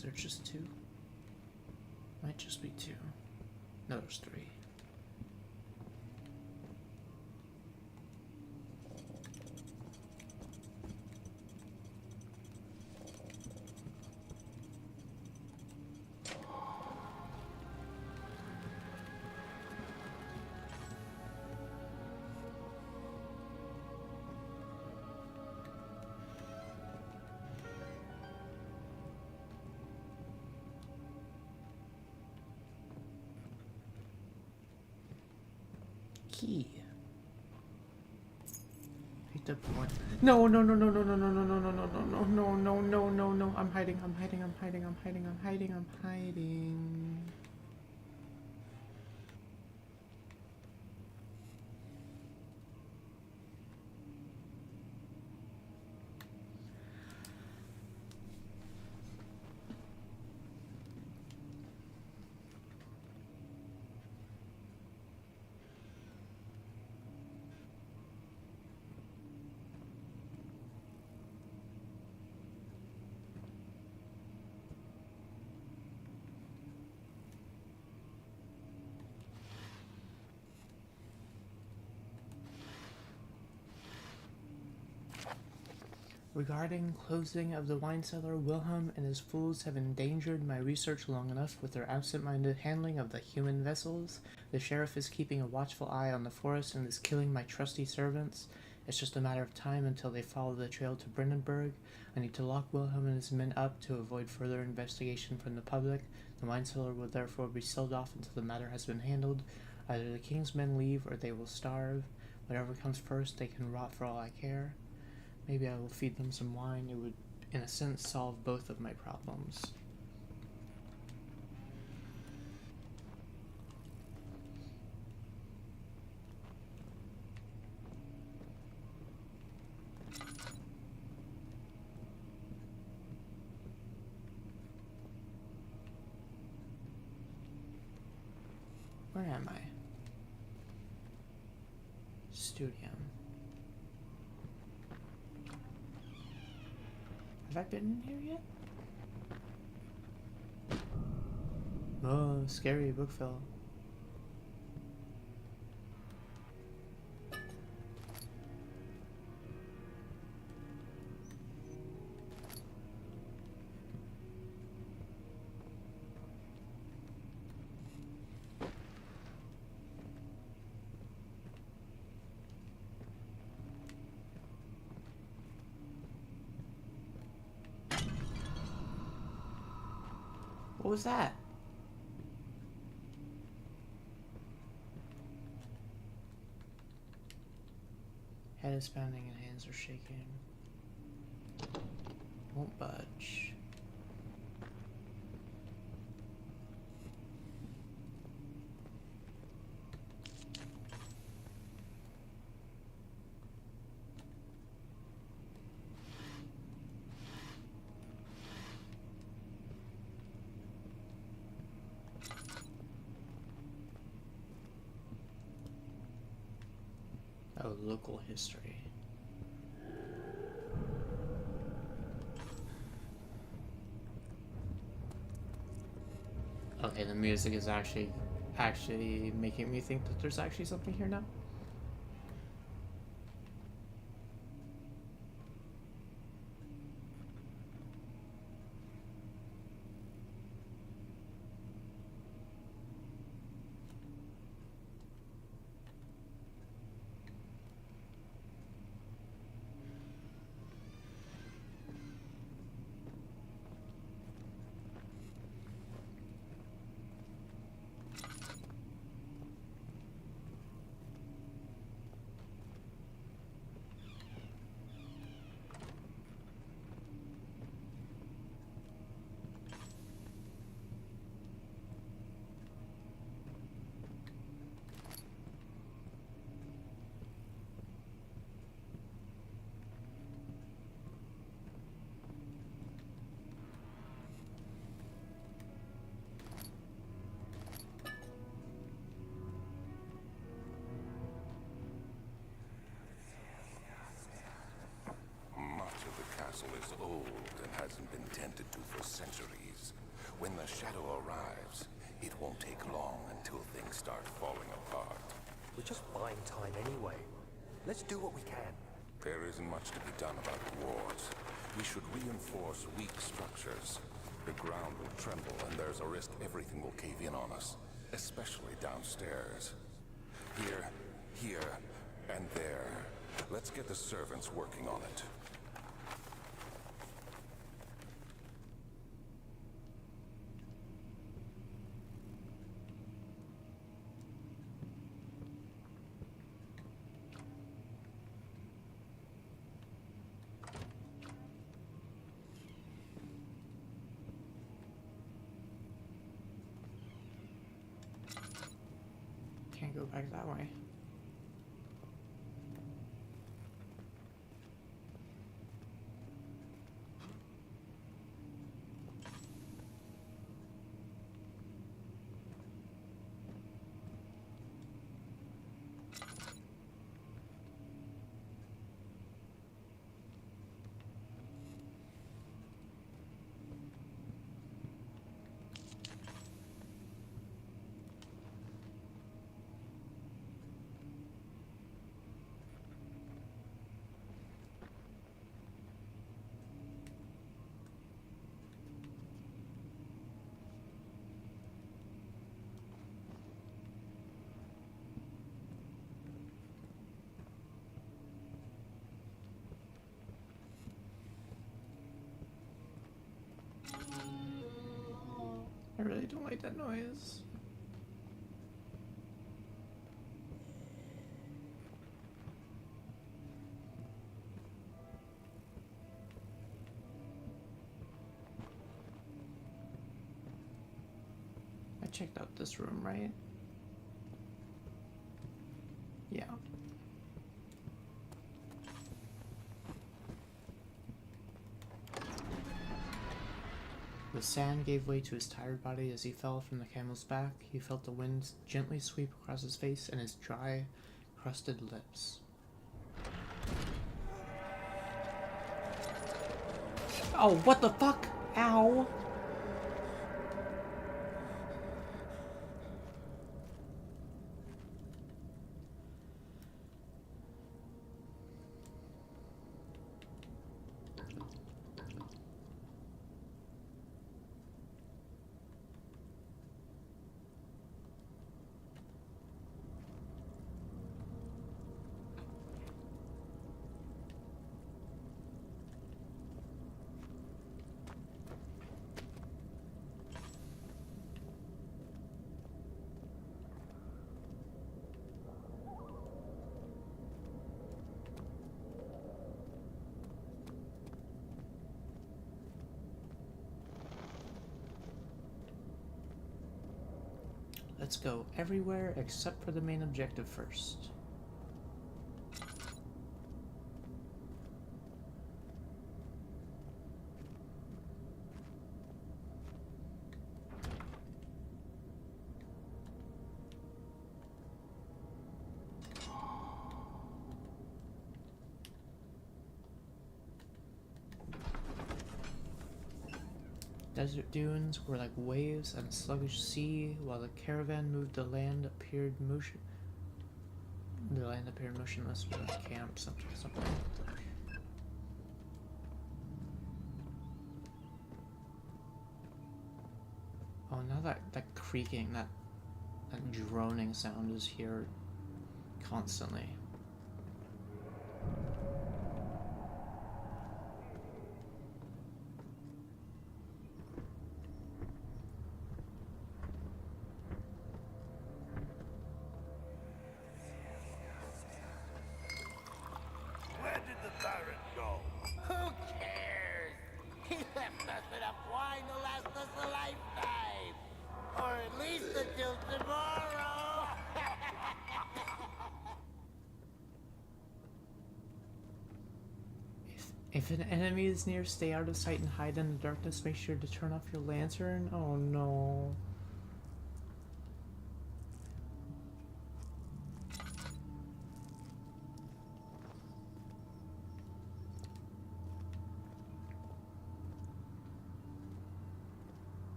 Is there just 2? Might just be 2. No, there's 3. Key. Picked up one. No, no, no, no, no, no, no, no, no, no, no, no, no, no, no, no, no. I'm hiding, I'm hiding, I'm hiding, I'm hiding, I'm hiding, I'm hiding. Regarding closing of the wine cellar, Wilhelm and his fools have endangered my research long enough with their absent-minded handling of the human vessels. The sheriff is keeping a watchful eye on the forest and is killing my trusty servants. It's just a matter of time until they follow the trail to Brandenburg. I need to lock Wilhelm and his men up to avoid further investigation from the public. The wine cellar will therefore be sealed off until the matter has been handled. Either the king's men leave or they will starve. Whatever comes first, they can rot for all I care. Maybe I will feed them some wine. It would, in a sense, solve both of my problems. Where am I? Studium. Have I been in here yet? Oh, scary book fell. What was that? Head is pounding and hands are shaking. Won't budge. Oh, local history. Okay, the music is actually making me think that there's actually something here now. castle is old and hasn't been tended to for centuries. When the shadow arrives, it won't take long until things start falling apart. We're just buying time anyway. Let's do what we can. There isn't much to be done about the walls. We should reinforce weak structures. The ground will tremble, and there's a risk everything will cave in on us, especially downstairs. Here, and there. Let's get the servants working on it. Can't go back that way. I really don't like that noise. I checked out this room, right? Yeah. The sand gave way to his tired body as he fell from the camel's back. He felt the wind gently sweep across his face and his dry, crusted lips. Oh, what the fuck? Ow! Let's go everywhere except for the main objective first. Desert dunes were like waves and a sluggish sea, while the caravan moved. The land appeared motionless with a camp, something. Oh, now that creaking, that droning sound is here constantly. If an enemy is near, stay out of sight and hide in the darkness. Make sure to turn off your lantern. Oh no.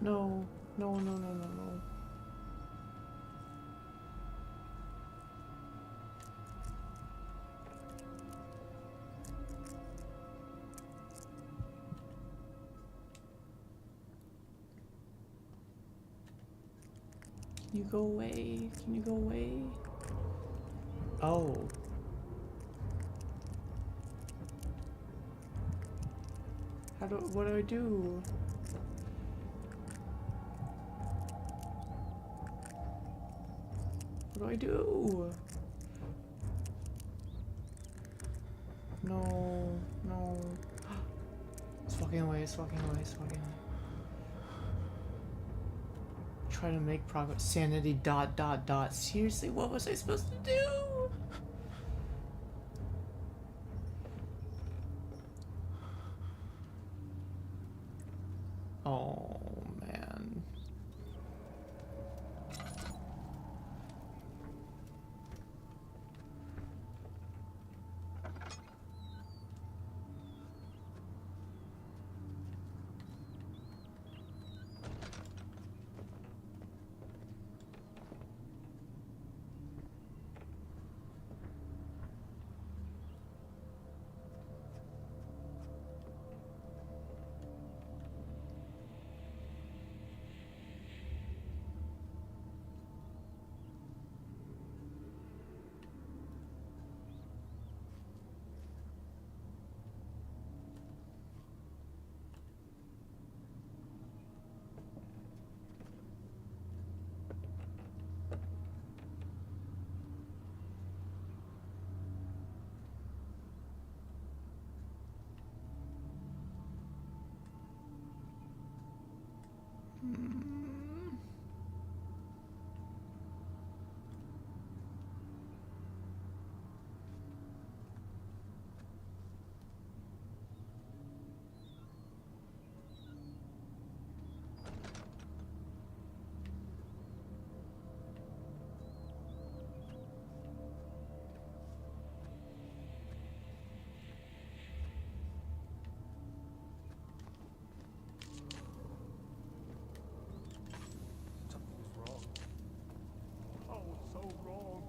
No, no, no, no, no, no. Can you go away? Can you go away? Oh. What do I do? What do I do? No, no. It's walking away, it's walking away, it's walking away. Try to make progress. Sanity dot dot dot. Seriously, what was I supposed to do? Oh, man. Something's wrong. Oh, so wrong.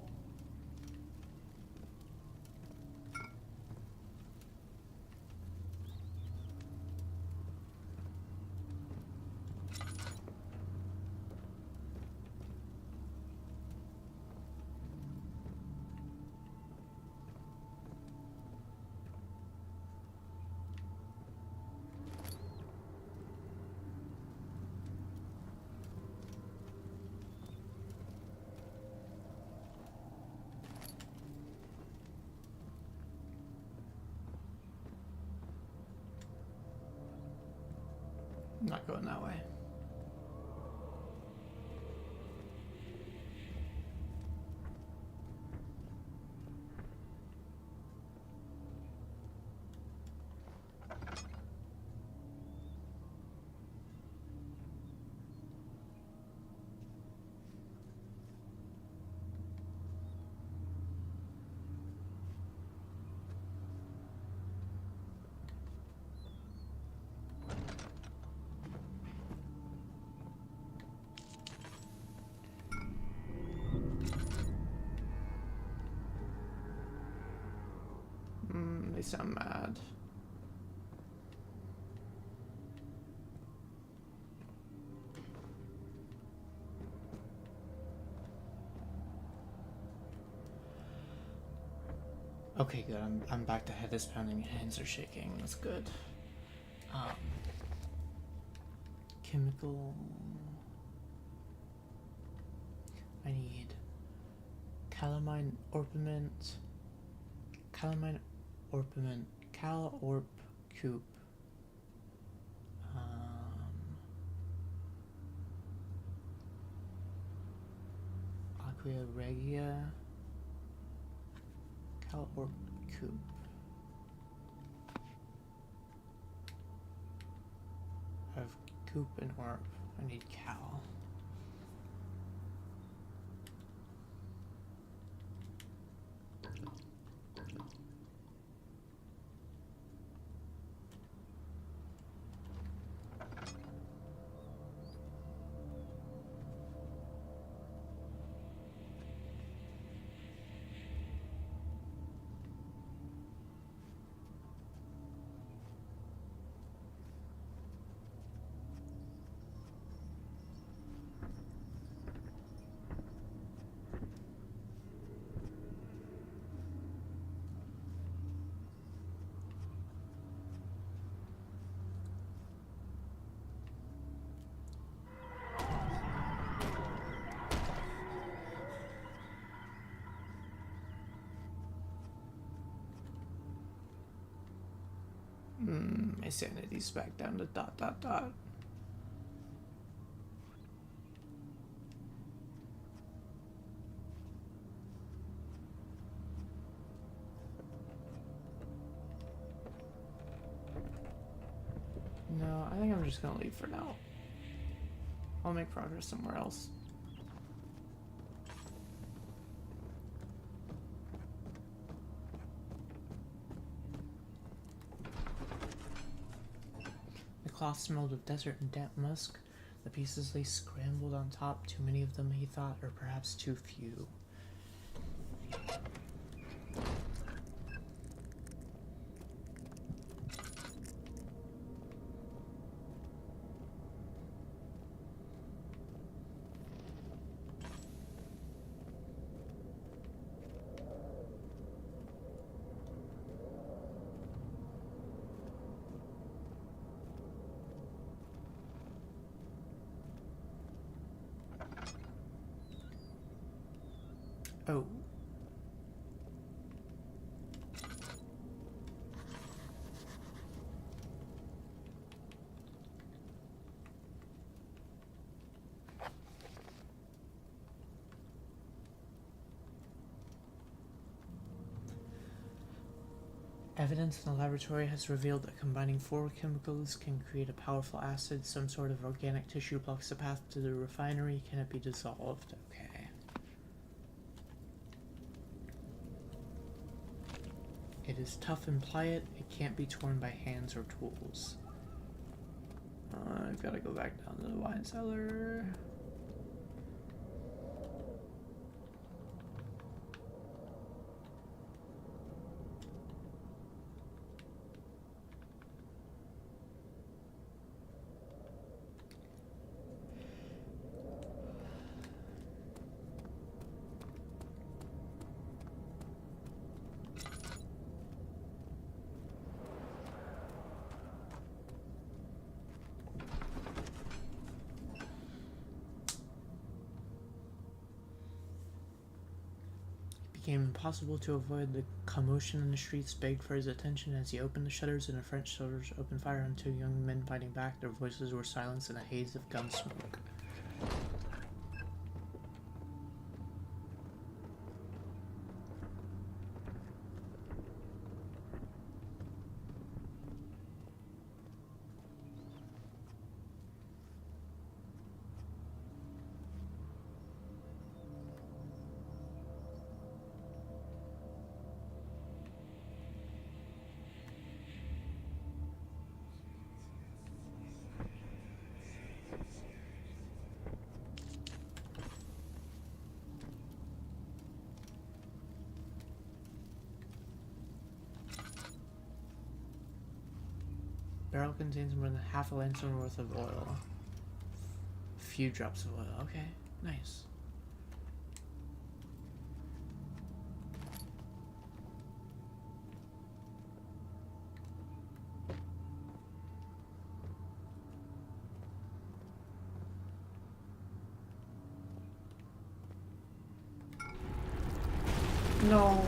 I'm not going that way. They sound mad. Okay, good. I'm back to head is pounding, hands are shaking. That's good. Chemical. I need calamine orpiment. Calamine orpiment. Cal orp coop. Aqua regia. Cal orp coop. I have coop and orp. I need cal. my sanity's back down to ... No, I think I'm just gonna leave for now. I'll make progress somewhere else. The cloth smelled of desert and damp musk. The pieces lay scrambled on top, too many of them, he thought, or perhaps too few. Oh. Evidence in the laboratory has revealed that combining 4 chemicals can create a powerful acid. Some sort of organic tissue blocks the path to the refinery. Can it be dissolved? Okay. It is tough and pliant. It can't be torn by hands or tools. I've got to go back down to the wine cellar. It became impossible to avoid the commotion in the streets begged for his attention as he opened the shutters and the French soldiers opened fire on 2 young men fighting back. Their voices were silenced in a haze of gun smoke. Barrel contains more than half a lantern worth of oil. A few drops of oil. Okay, nice. No.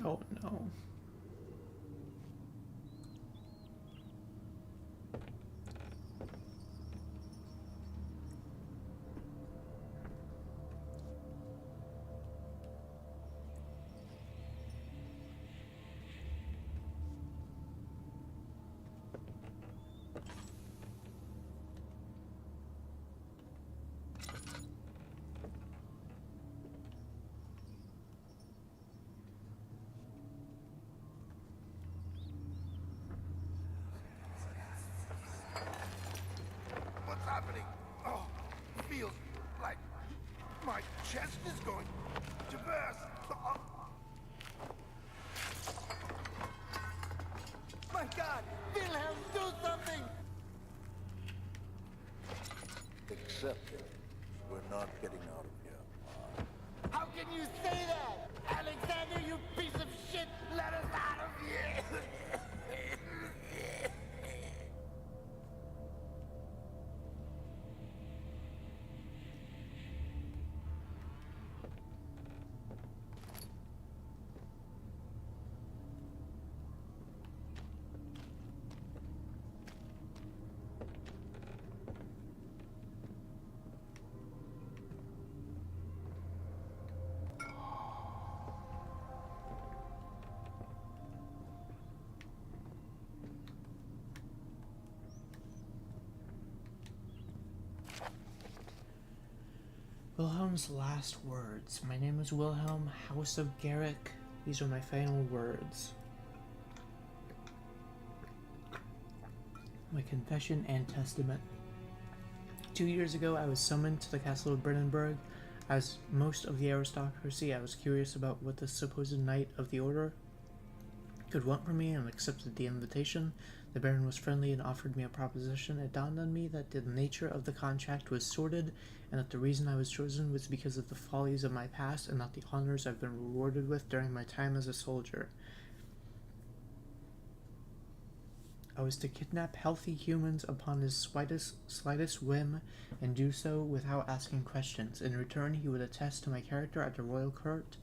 Oh no. What's happening? Oh, feels like my chest is going to burst. My God! Wilhelm, do something! Accept it. We're not getting out of here. How can you say that? Alexander, you piece of shit! Let us out of here! Wilhelm's last words. My name is Wilhelm, House of Garrick. These are my final words. My confession and testament. 2 years ago, I was summoned to the castle of Brandenburg. As most of the aristocracy, I was curious about what the supposed knight of the order could want from me and accepted the invitation. The Baron was friendly and offered me a proposition. It dawned on me that the nature of the contract was sordid, and that the reason I was chosen was because of the follies of my past and not the honors I've been rewarded with during my time as a soldier. I was to kidnap healthy humans upon his slightest whim, and do so without asking questions. In return, he would attest to my character at the royal court,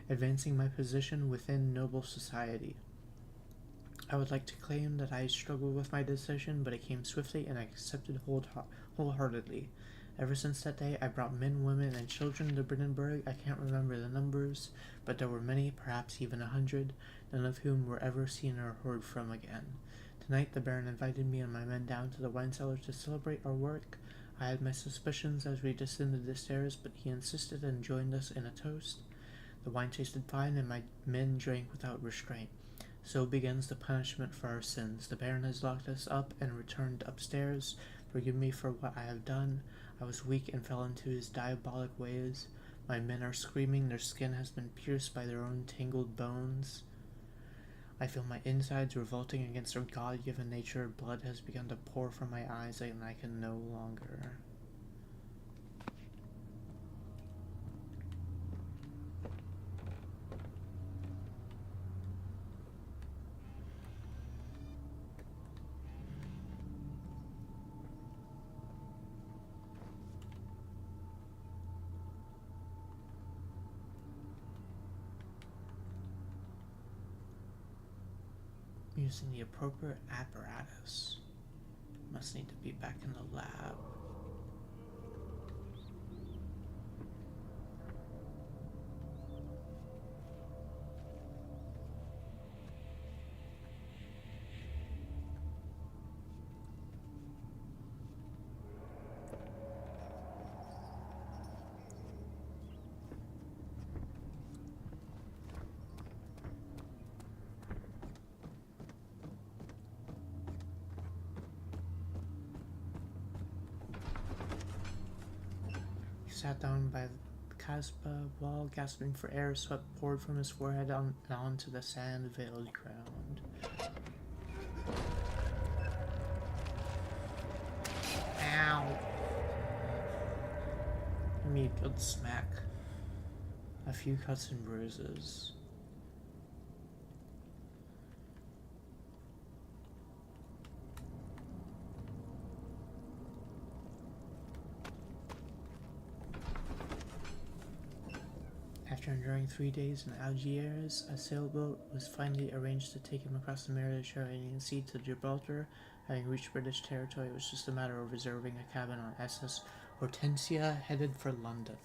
advancing my position within noble society. I would like to claim that I struggled with my decision, but it came swiftly and I accepted wholeheartedly. Ever since that day, I brought men, women, and children to Brandenburg. I can't remember the numbers, but there were many, perhaps even 100, none of whom were ever seen or heard from again. Tonight, the Baron invited me and my men down to the wine cellar to celebrate our work. I had my suspicions as we descended the stairs, but he insisted and joined us in a toast. The wine tasted fine, and my men drank without restraint. So begins the punishment for our sins. The Baron has locked us up and returned upstairs. Forgive me for what I have done. I was weak and fell into his diabolic ways. My men are screaming. Their skin has been pierced by their own tangled bones. I feel my insides revolting against their God-given nature. Blood has begun to pour from my eyes, and I can no longer. Using the appropriate apparatus. Must need to be back in the lab. Sat down by the Casbah wall, gasping for air. Sweat poured from his forehead onto the sand-veiled ground. Ow! Give me a good smack. A few cuts and bruises. After enduring 3 days in Algiers, a sailboat was finally arranged to take him across the Mediterranean Sea to Gibraltar. Having reached British territory, it was just a matter of reserving a cabin on SS Hortensia, headed for London.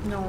No.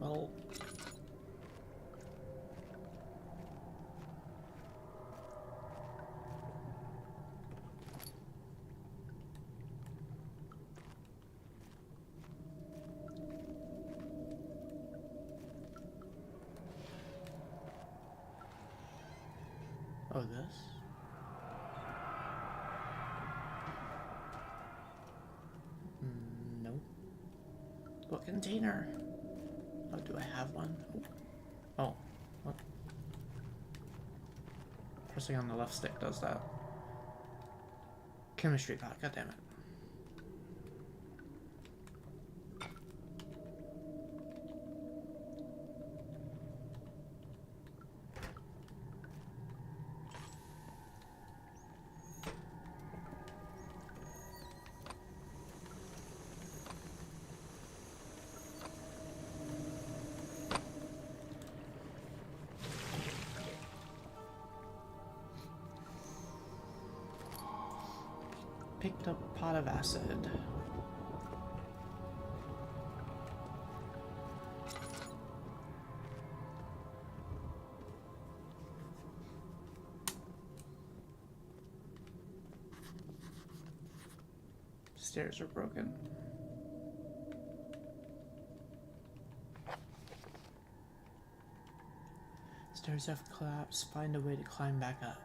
Well, oh, this? No. What container? Oh, do I have one? Oh, what? Pressing on the left stick does that. Chemistry pot, goddammit. Picked up a pot of acid. Stairs are broken. Stairs have collapsed. Find a way to climb back up.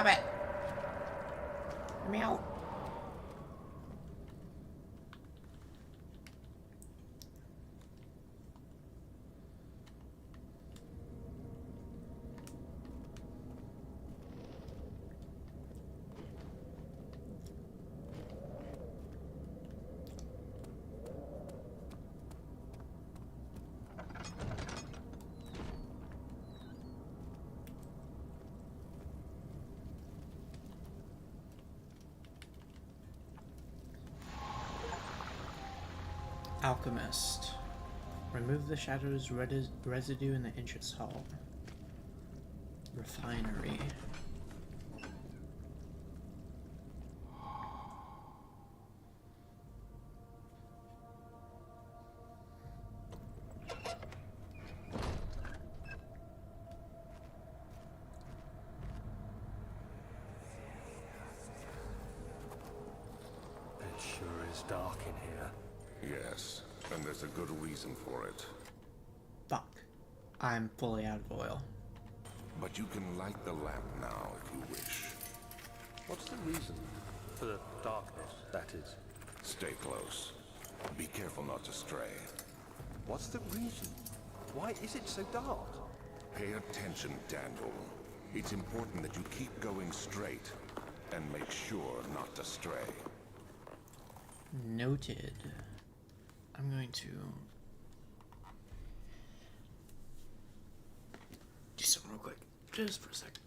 Stop it! Let me out. Alchemist. Remove the shadow's residue in the entrance hall. Refinery. It sure is dark in here. Yes, and there's a good reason for it. Fuck. I'm fully out of oil. But you can light the lamp now if you wish. What's the reason for the darkness, that is? Stay close. Be careful not to stray. What's the reason? Why is it so dark? Pay attention, Daniel. It's important that you keep going straight and make sure not to stray. Noted. I'm going to do something real quick, just for a second.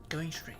Going straight.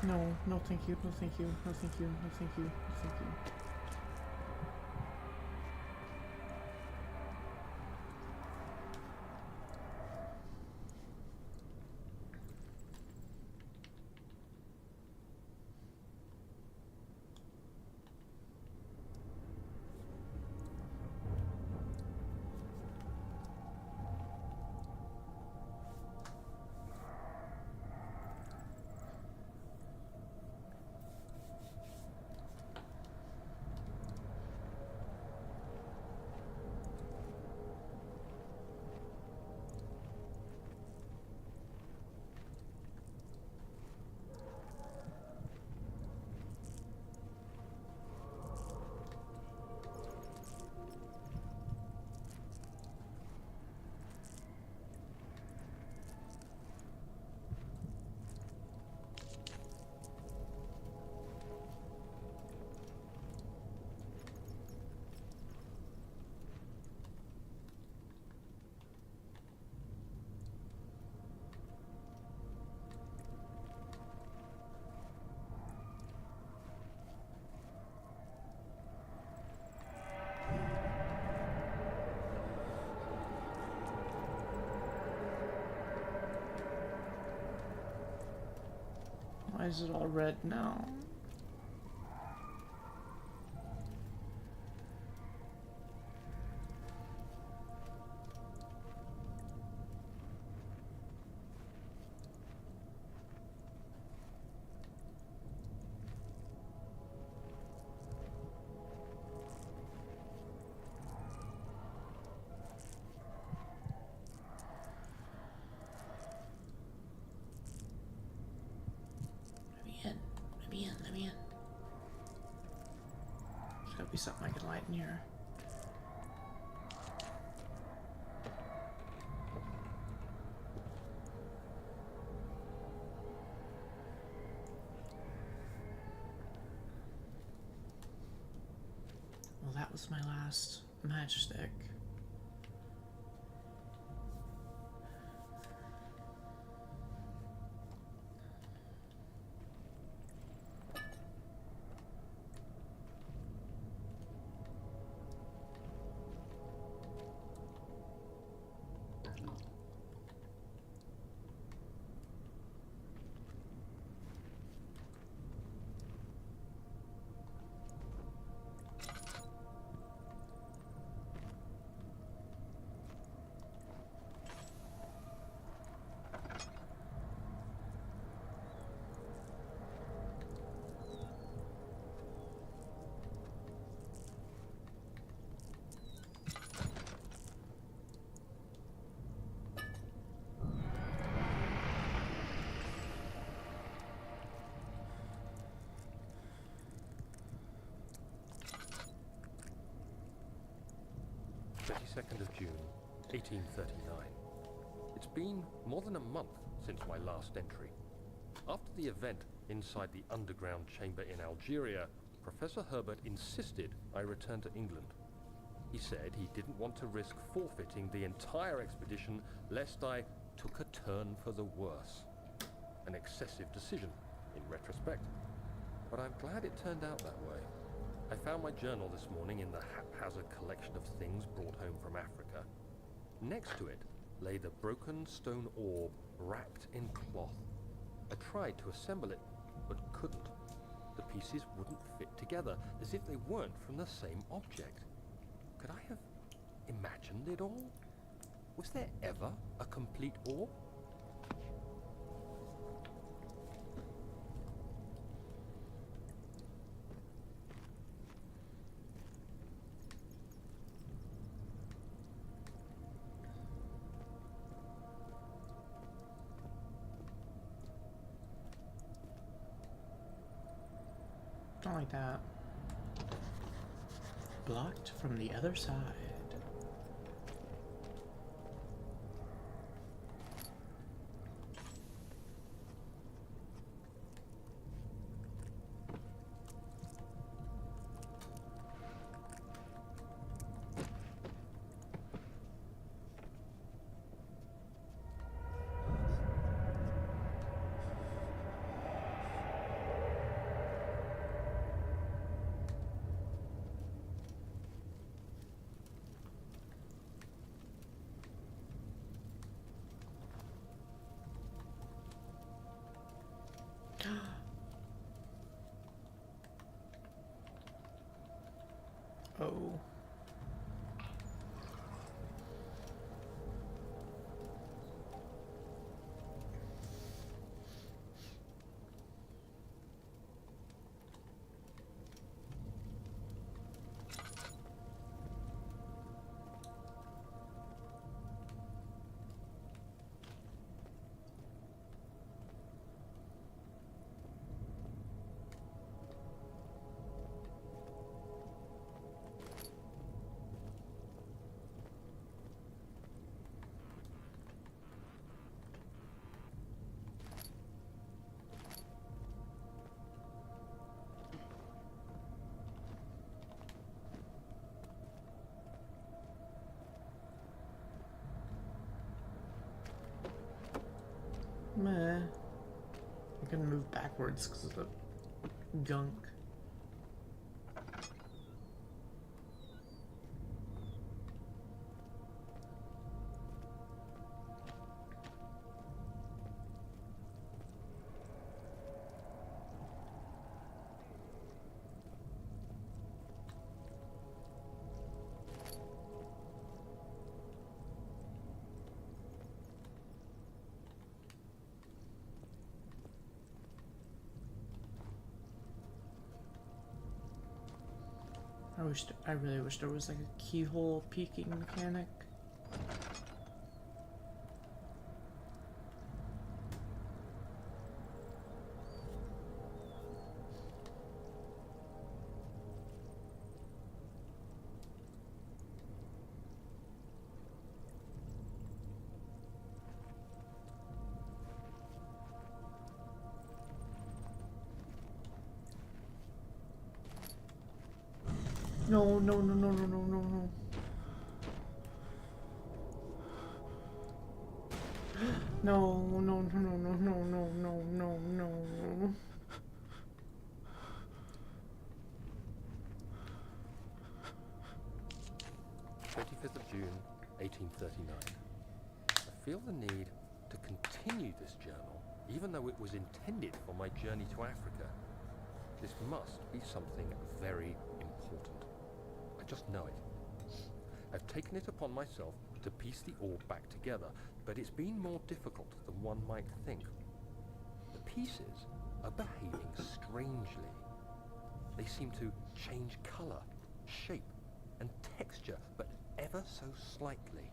No, no thank you, no thank you, no thank you, no thank you, no thank you. Why is it all red now? There's gotta be something I can light in here. Well, that was my last matchstick. Of June, 1839. It's been more than a month since my last entry. After the event inside the underground chamber in Algeria, Professor Herbert insisted I return to England. He said he didn't want to risk forfeiting the entire expedition lest I took a turn for the worse. An excessive decision, in retrospect. But I'm glad it turned out that way. I found my journal this morning in the haphazard collection of things brought home from Africa. Next to it lay the broken stone orb wrapped in cloth. I tried to assemble it, but couldn't. The pieces wouldn't fit together, as if they weren't from the same object. Could I have imagined it all? Was there ever a complete orb? Don't like that. Blocked from the other side. Oh. Meh. I can move backwards because of the gunk. I really wish there was like a keyhole peeking mechanic. No, no, no, no, no, no, no, no. No, no, no, no, no, no, no, no, no, no. 25th of June, 1839. I feel the need to continue this journal, even though it was intended for my journey to Africa. This must be something very important. I just know it. I've taken it upon myself to piece the orb back together, but it's been more difficult than one might think. The pieces are behaving strangely. They seem to change color, shape, and texture, but ever so slightly.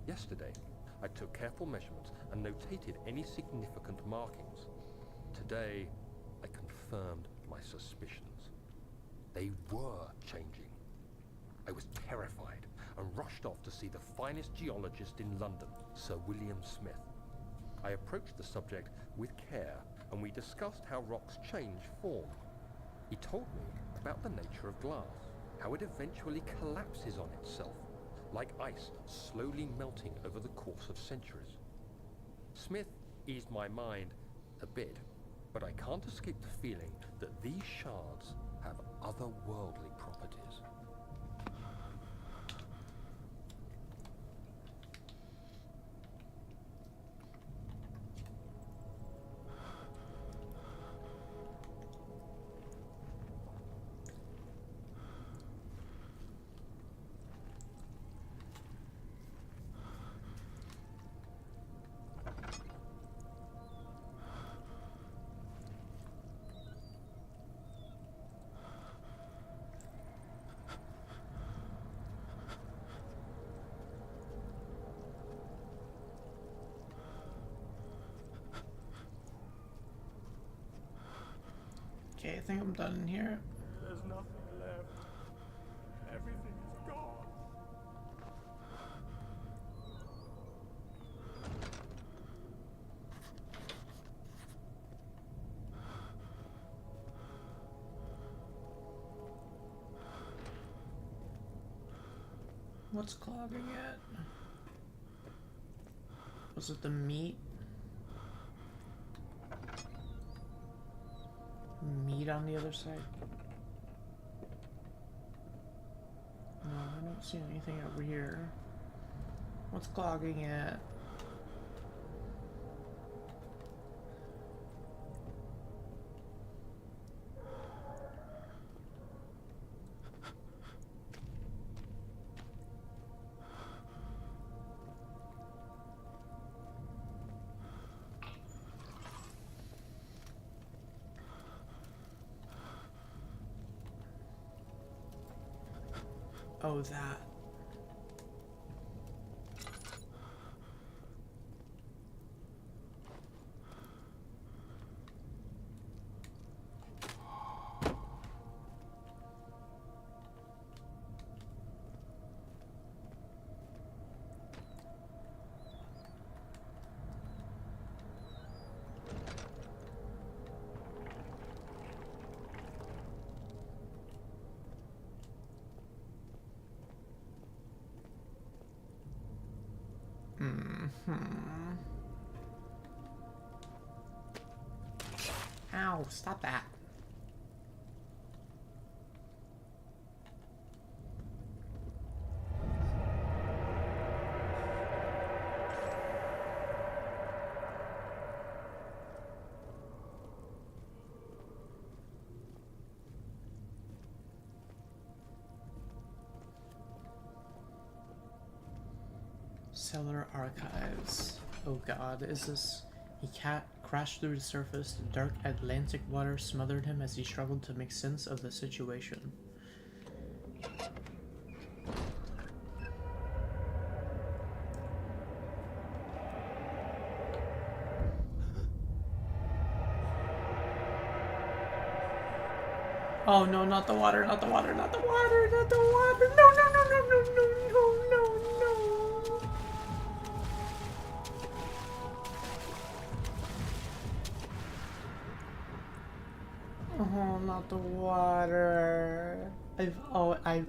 Yesterday, I took careful measurements and notated any significant markings. Today, I confirmed my suspicions. They were changing. I was terrified and rushed off to see the finest geologist in London, Sir William Smith. I approached the subject with care, and we discussed how rocks change form. He told me about the nature of glass, how it eventually collapses on itself, like ice slowly melting over the course of centuries. Smith eased my mind a bit, but I can't escape the feeling that these shards have otherworldly properties. Okay, I think I'm done in here. There's nothing left. Everything is gone. What's clogging it? Was it the meat? Meat on the other side? No, I don't see anything over here. What's clogging it? Oh, that. Ow, stop that. Cellar archives. Oh god, is this... He crashed through the surface. The dark Atlantic water smothered him as he struggled to make sense of the situation. Oh no, not the water, not the water, not the water, not the water. No, no, no, no, no, no, no, no, no. Oh, not the water. I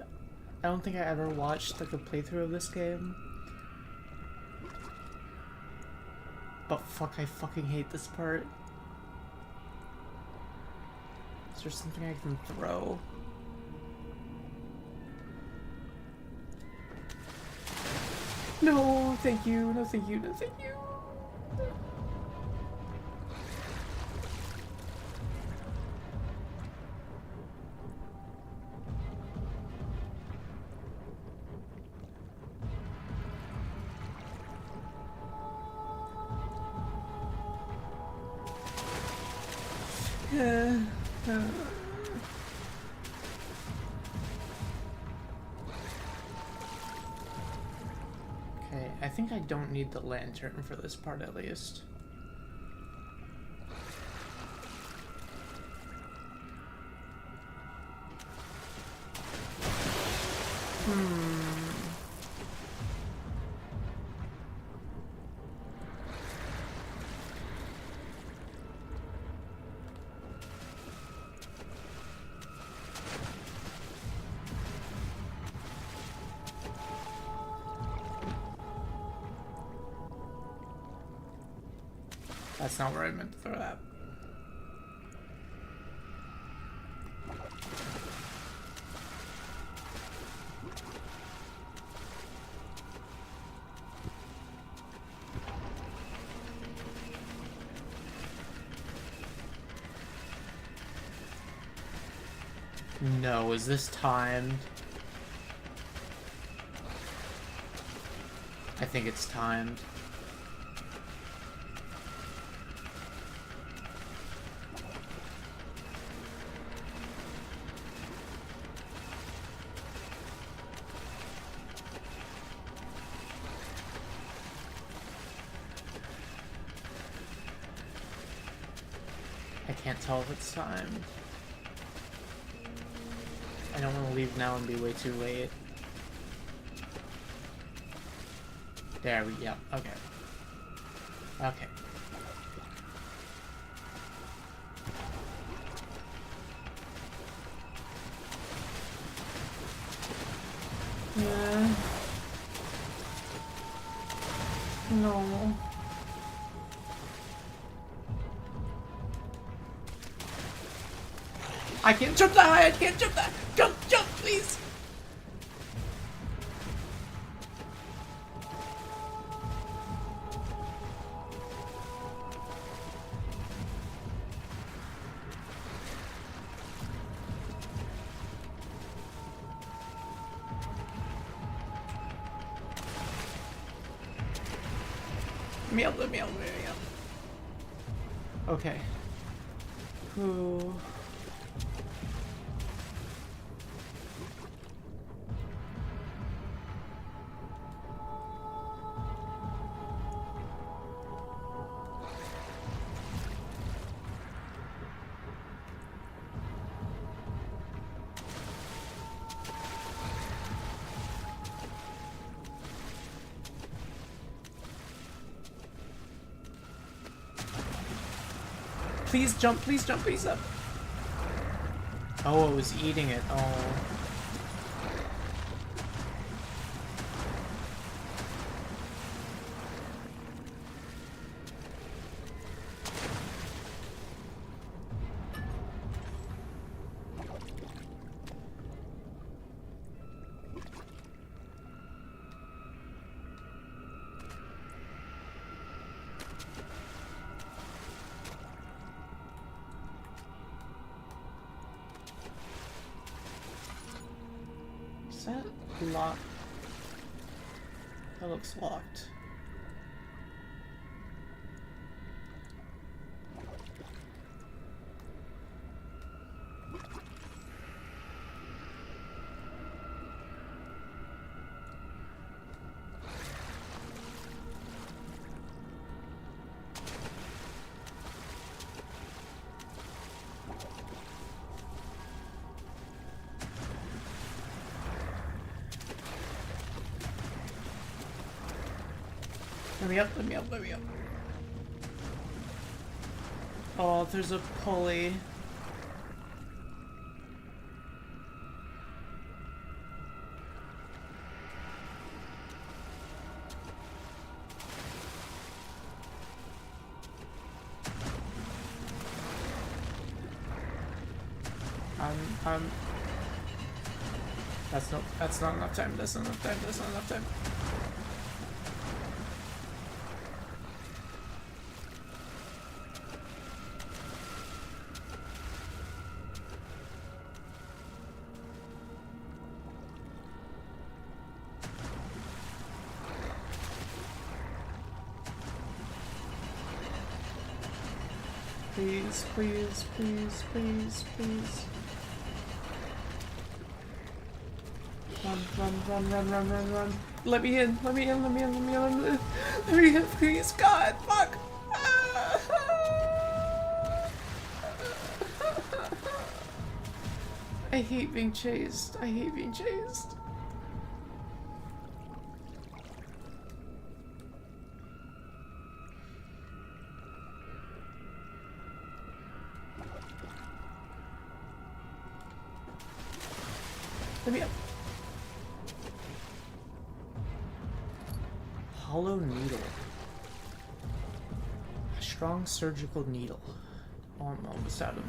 don't think I ever watched like a playthrough of this game. But fuck, I fucking hate this part. Is there something I can throw? No, thank you, no thank you, no thank you. Okay, I think I don't need the lantern for this part at least. That's not where I meant to throw that. No, is this timed? I think it's timed. I can't tell if it's timed. I don't want to leave now and be way too late. There we go. Okay. Okay. Yeah. No. I can't jump that high! I can't jump that! Jump! Jump, please! Let me out. Okay. Ooh. Please jump, please up. Oh, it was eating it. Oh. Is that locked? That looks locked. Let me up. Oh, there's a pulley. That's not enough time. That's not enough time. That's not enough time. Please, please, please, please, please. Run. Let me in, let me in, let me in, let me in, let me in, please. God, fuck. I hate being chased. I hate being chased. Let me up. Hollow needle. A strong surgical needle. Oh, I'm almost out of.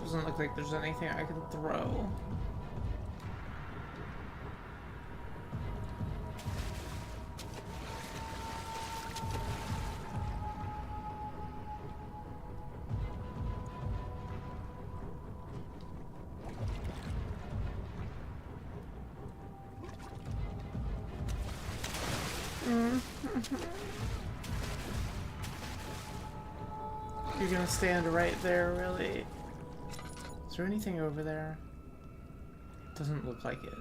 Doesn't look like there's anything I can throw. You're gonna stand right there, really? Is there anything over there? Doesn't look like it.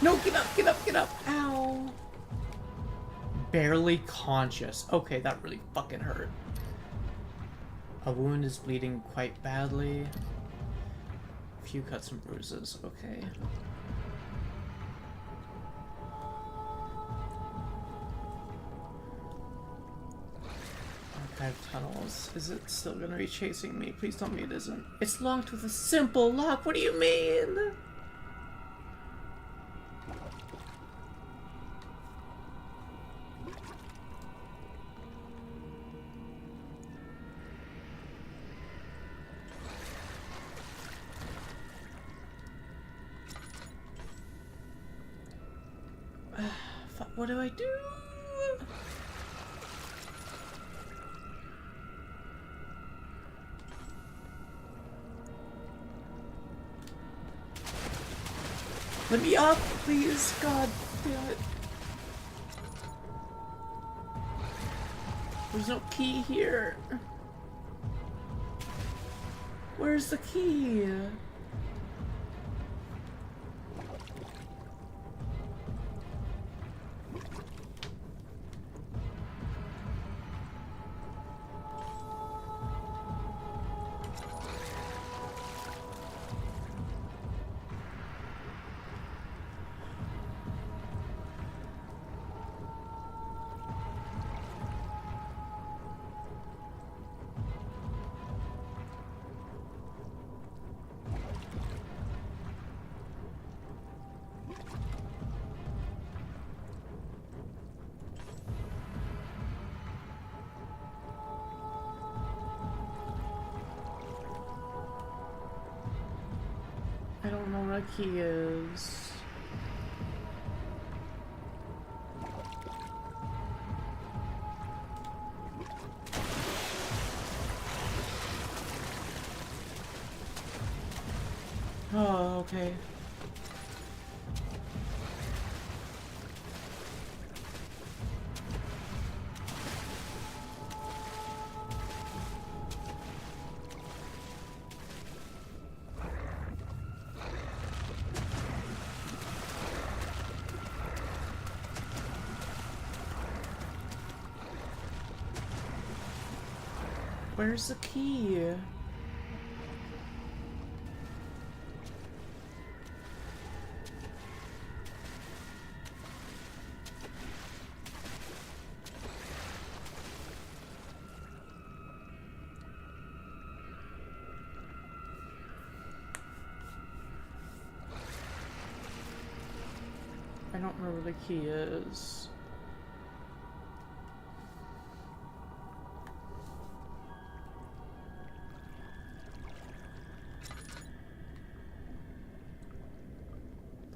No, get up, get up, get up! Ow! Barely conscious. Okay, that really fucking hurt. A wound is bleeding quite badly. A few cuts and bruises. Okay. Archive tunnels. Is it still gonna be chasing me? Please tell me it isn't. It's locked with a simple lock. What do you mean? What do I do? Let me up, please. God damn it. There's no key here. Where's the key? I don't know where the key is. Oh, okay. Where's the key? I don't know where the key is.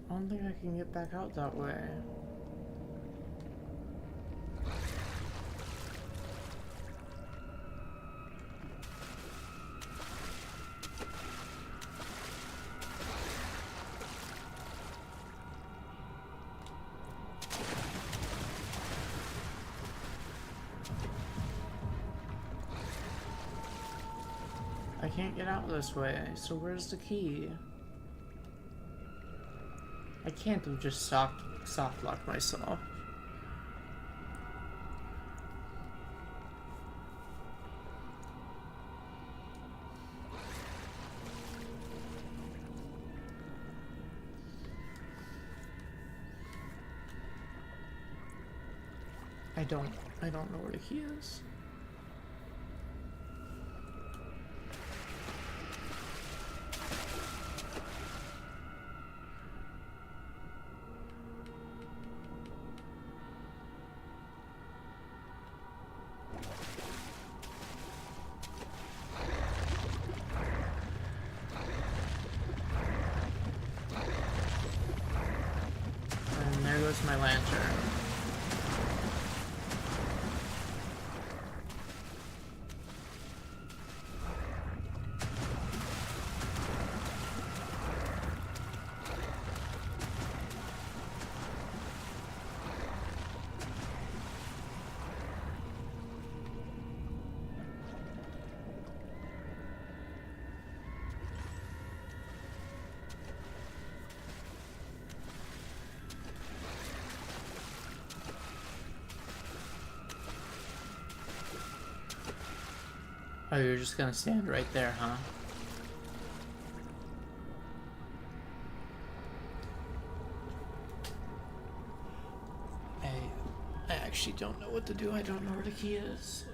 I don't think I can get back out that way. I can't get out this way, so where's the key? I can't have just soft locked myself. I don't know where the key is. And there goes my lantern. Oh, you're just gonna stand right there, huh? I actually don't know what to do. I don't know where the key is.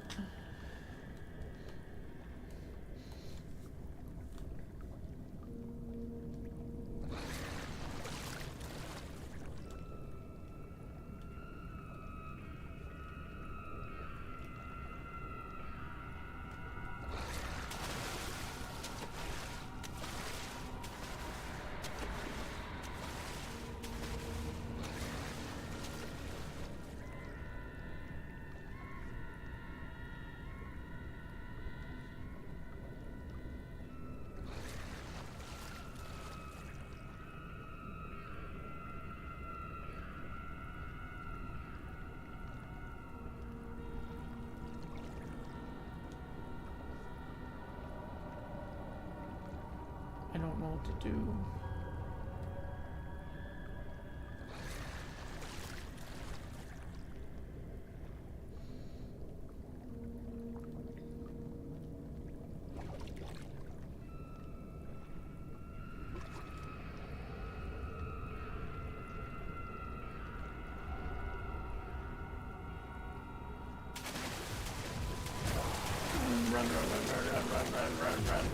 I don't know what to do.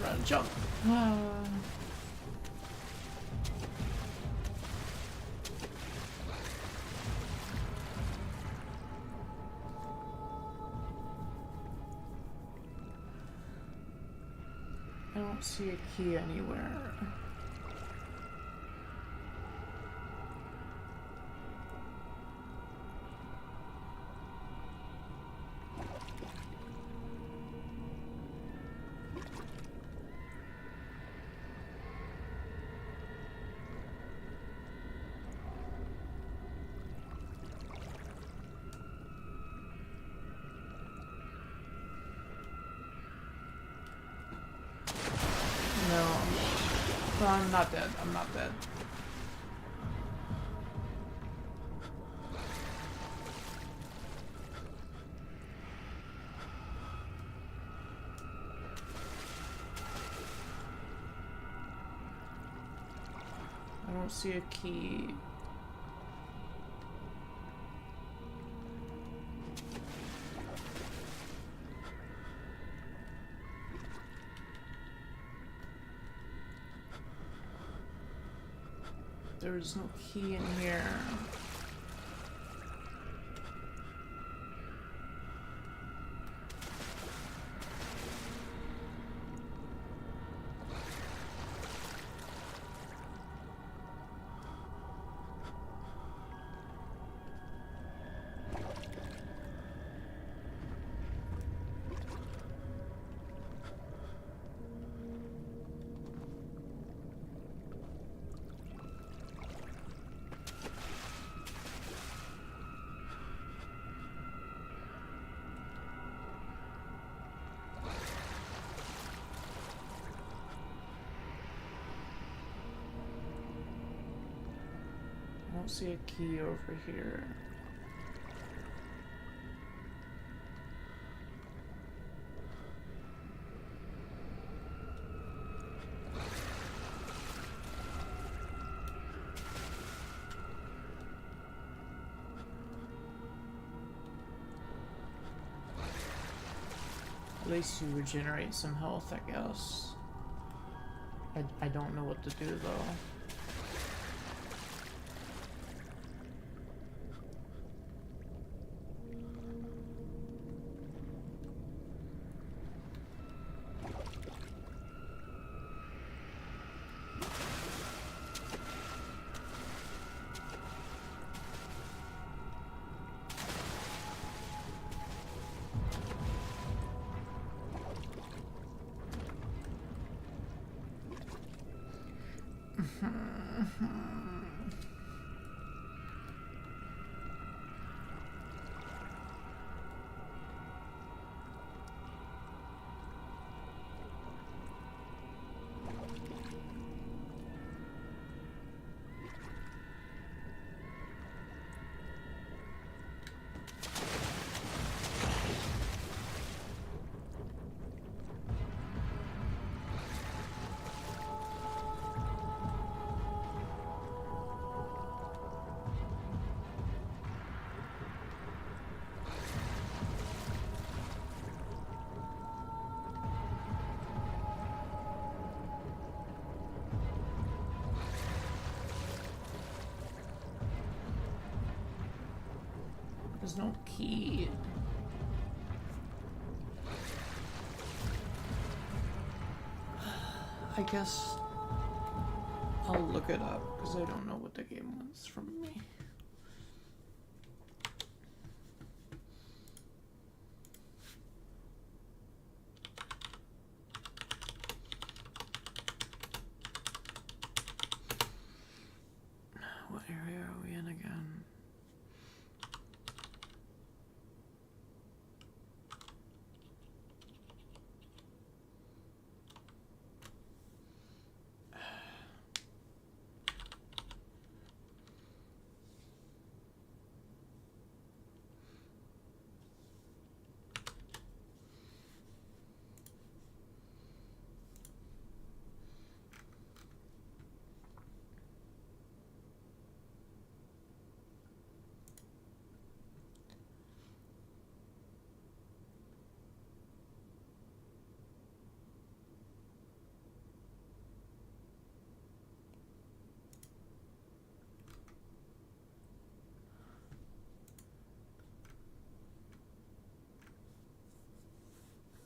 Run, jump. I don't see a key anywhere. No, I'm not dead. I'm not dead. don't see a key. There's no key in here. I don't see a key over here. At least you regenerate some health, I guess. I don't know what to do though. There's no key. I guess I'll look it up because I don't know what the game wants from me. What area are we in again?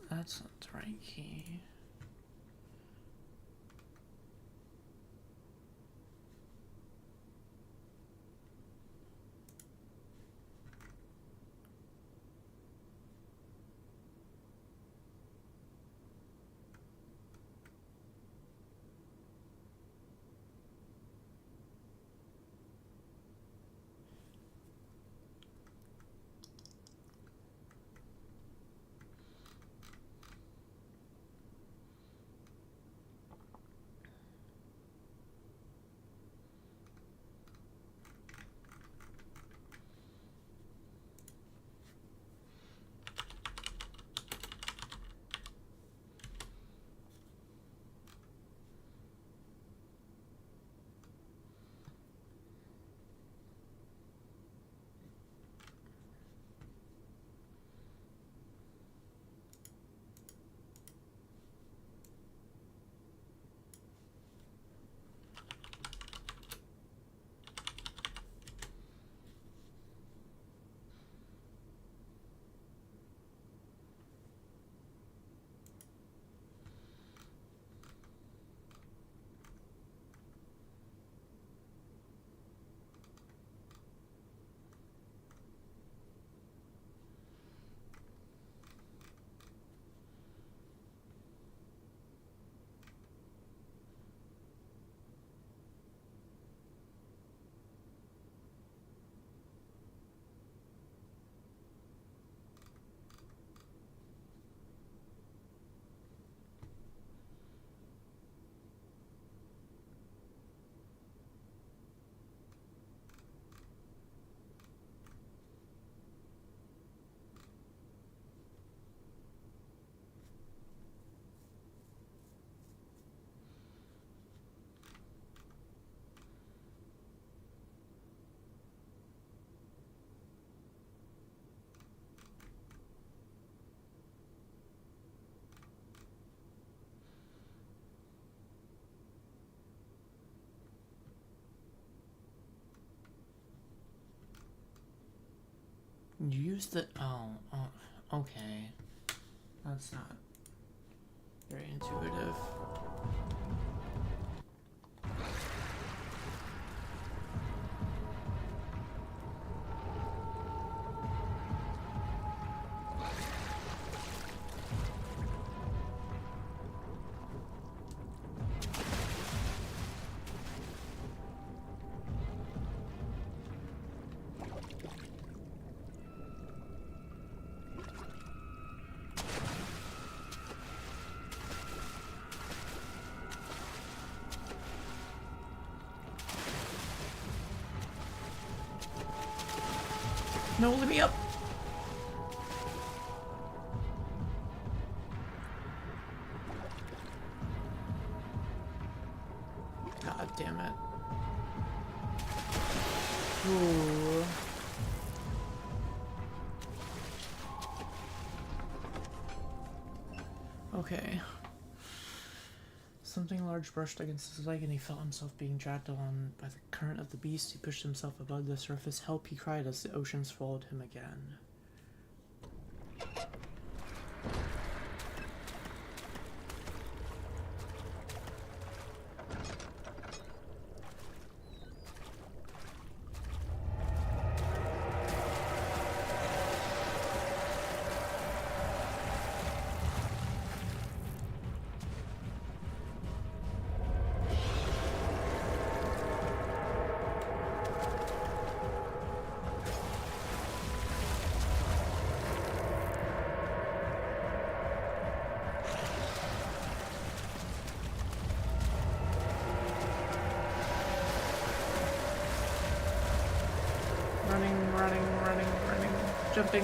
That's not the right key. Use the okay. That's not very intuitive. No, let me up! God damn it. Ooh. Okay. Something large brushed against his leg and he felt himself being dragged along by the current of the beast. He pushed himself above the surface. Help, he cried as the ocean swallowed him again. Running. Jumping.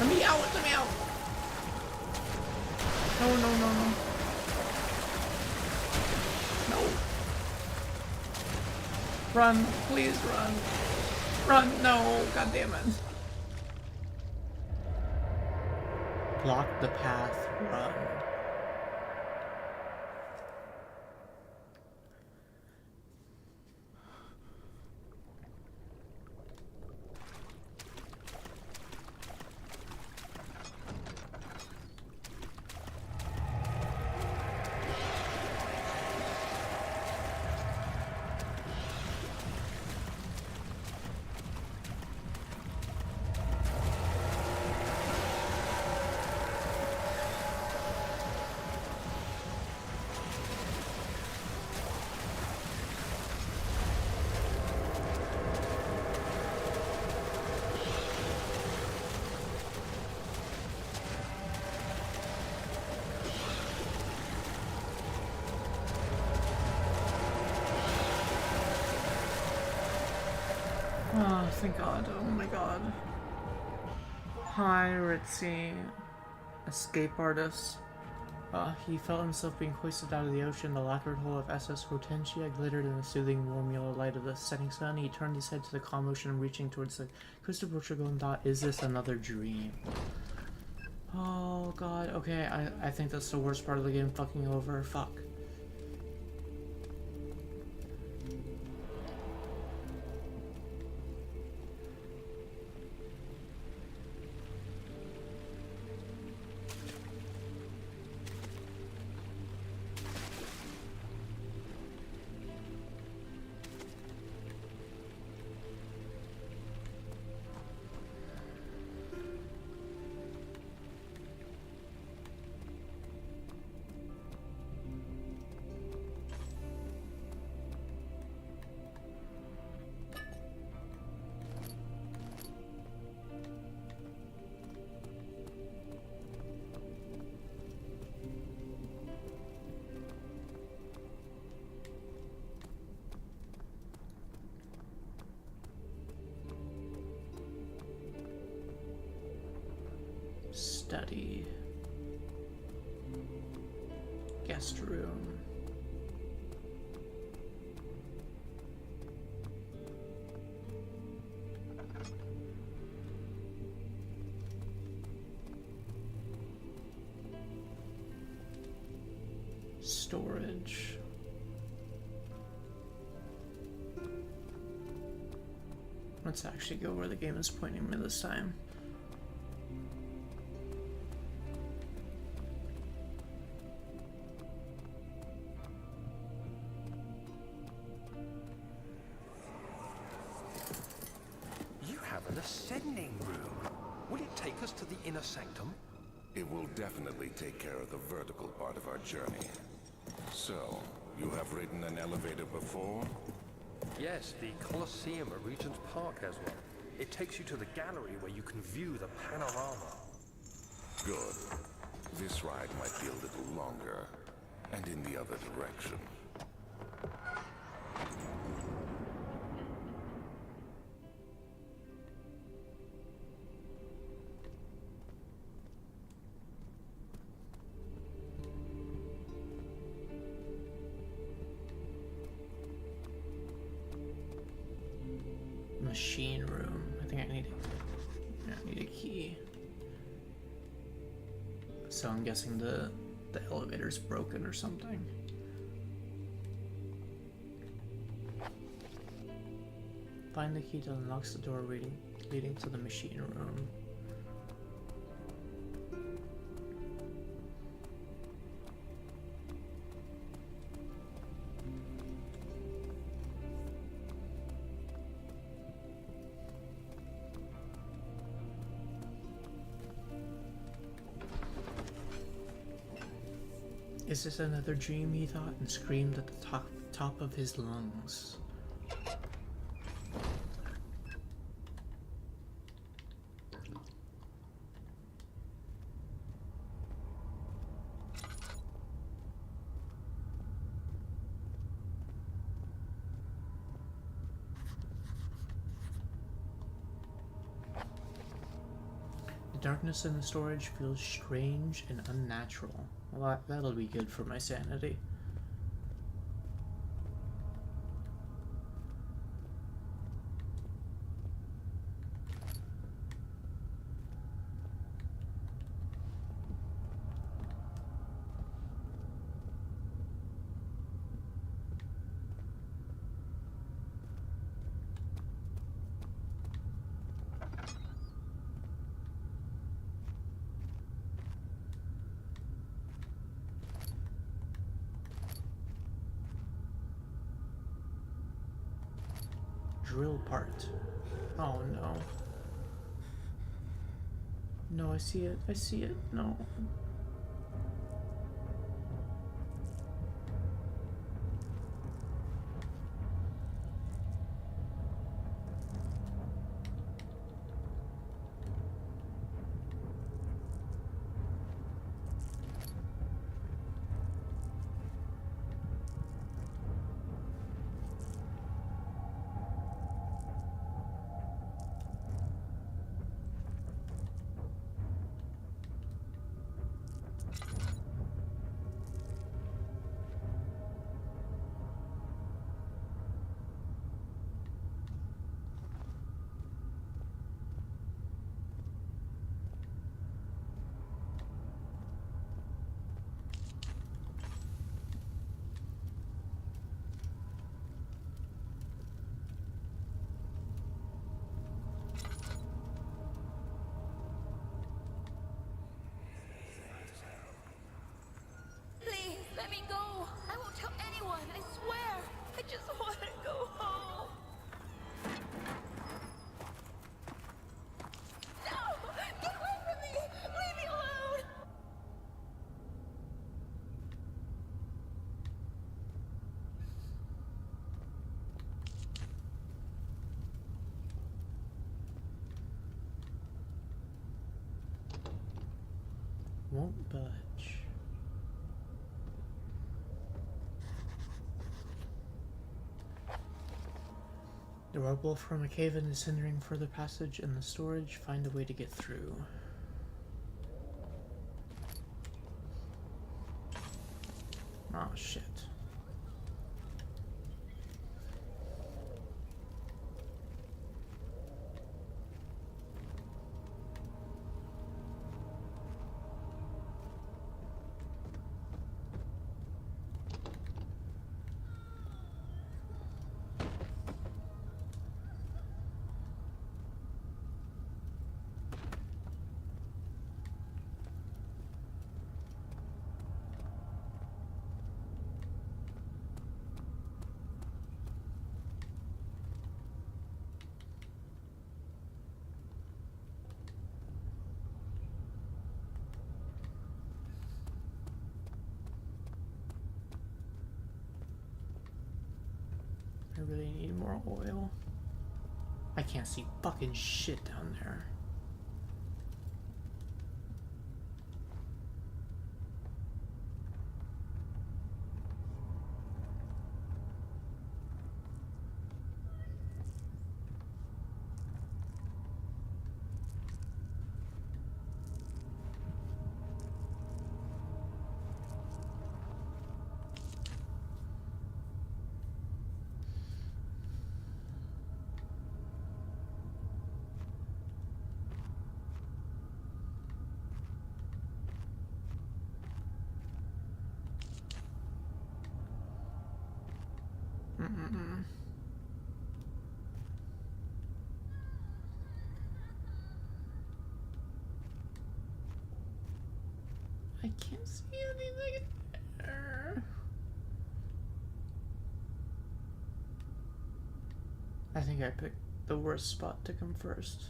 Let me out! No. No. Run, please run. Run, no, god damn it. Block the path, run. Oh, thank God. Oh my God. Hi, Ritzy. Escape artist. He felt himself being hoisted out of the ocean. The lacquered hull of SS Hortensia glittered in the soothing warm yellow light of the setting sun. He turned his head to the calm ocean, reaching towards the coast of Portugal and thought, is this another dream? Oh God, okay, I think that's the worst part of the game fucking over. Fuck. Study. Guest room. Storage. Let's actually go where the game is pointing me this time. You have an ascending room. Will it take us to the inner sanctum? It will definitely take care of the vertical part of our journey. So, you have ridden an elevator before? Yes, the Colosseum at Regent's Park has one. It takes you to the gallery where you can view the panorama. Good. This ride might be a little longer, and in the other direction. Machine room. I think I need a key. So I'm guessing the elevator's broken or something. Find the key that unlocks the door leading to the machine room. Is this another dream, he thought, and screamed at the top of his lungs. The darkness in the storage feels strange and unnatural. Well, that'll be good for my sanity. Drill part. Oh no. No, I see it. I see it. No. Let me go! I won't tell anyone, I swear! I just want to go home! No! Get away from me! Leave me alone! Won't budge. The rubble from a cave-in is hindering further passage in the storage. Find a way to get through. Oh shit. I really need more oil. I can't see fucking shit down there. I can't see anything there. I think I picked the worst spot to come first.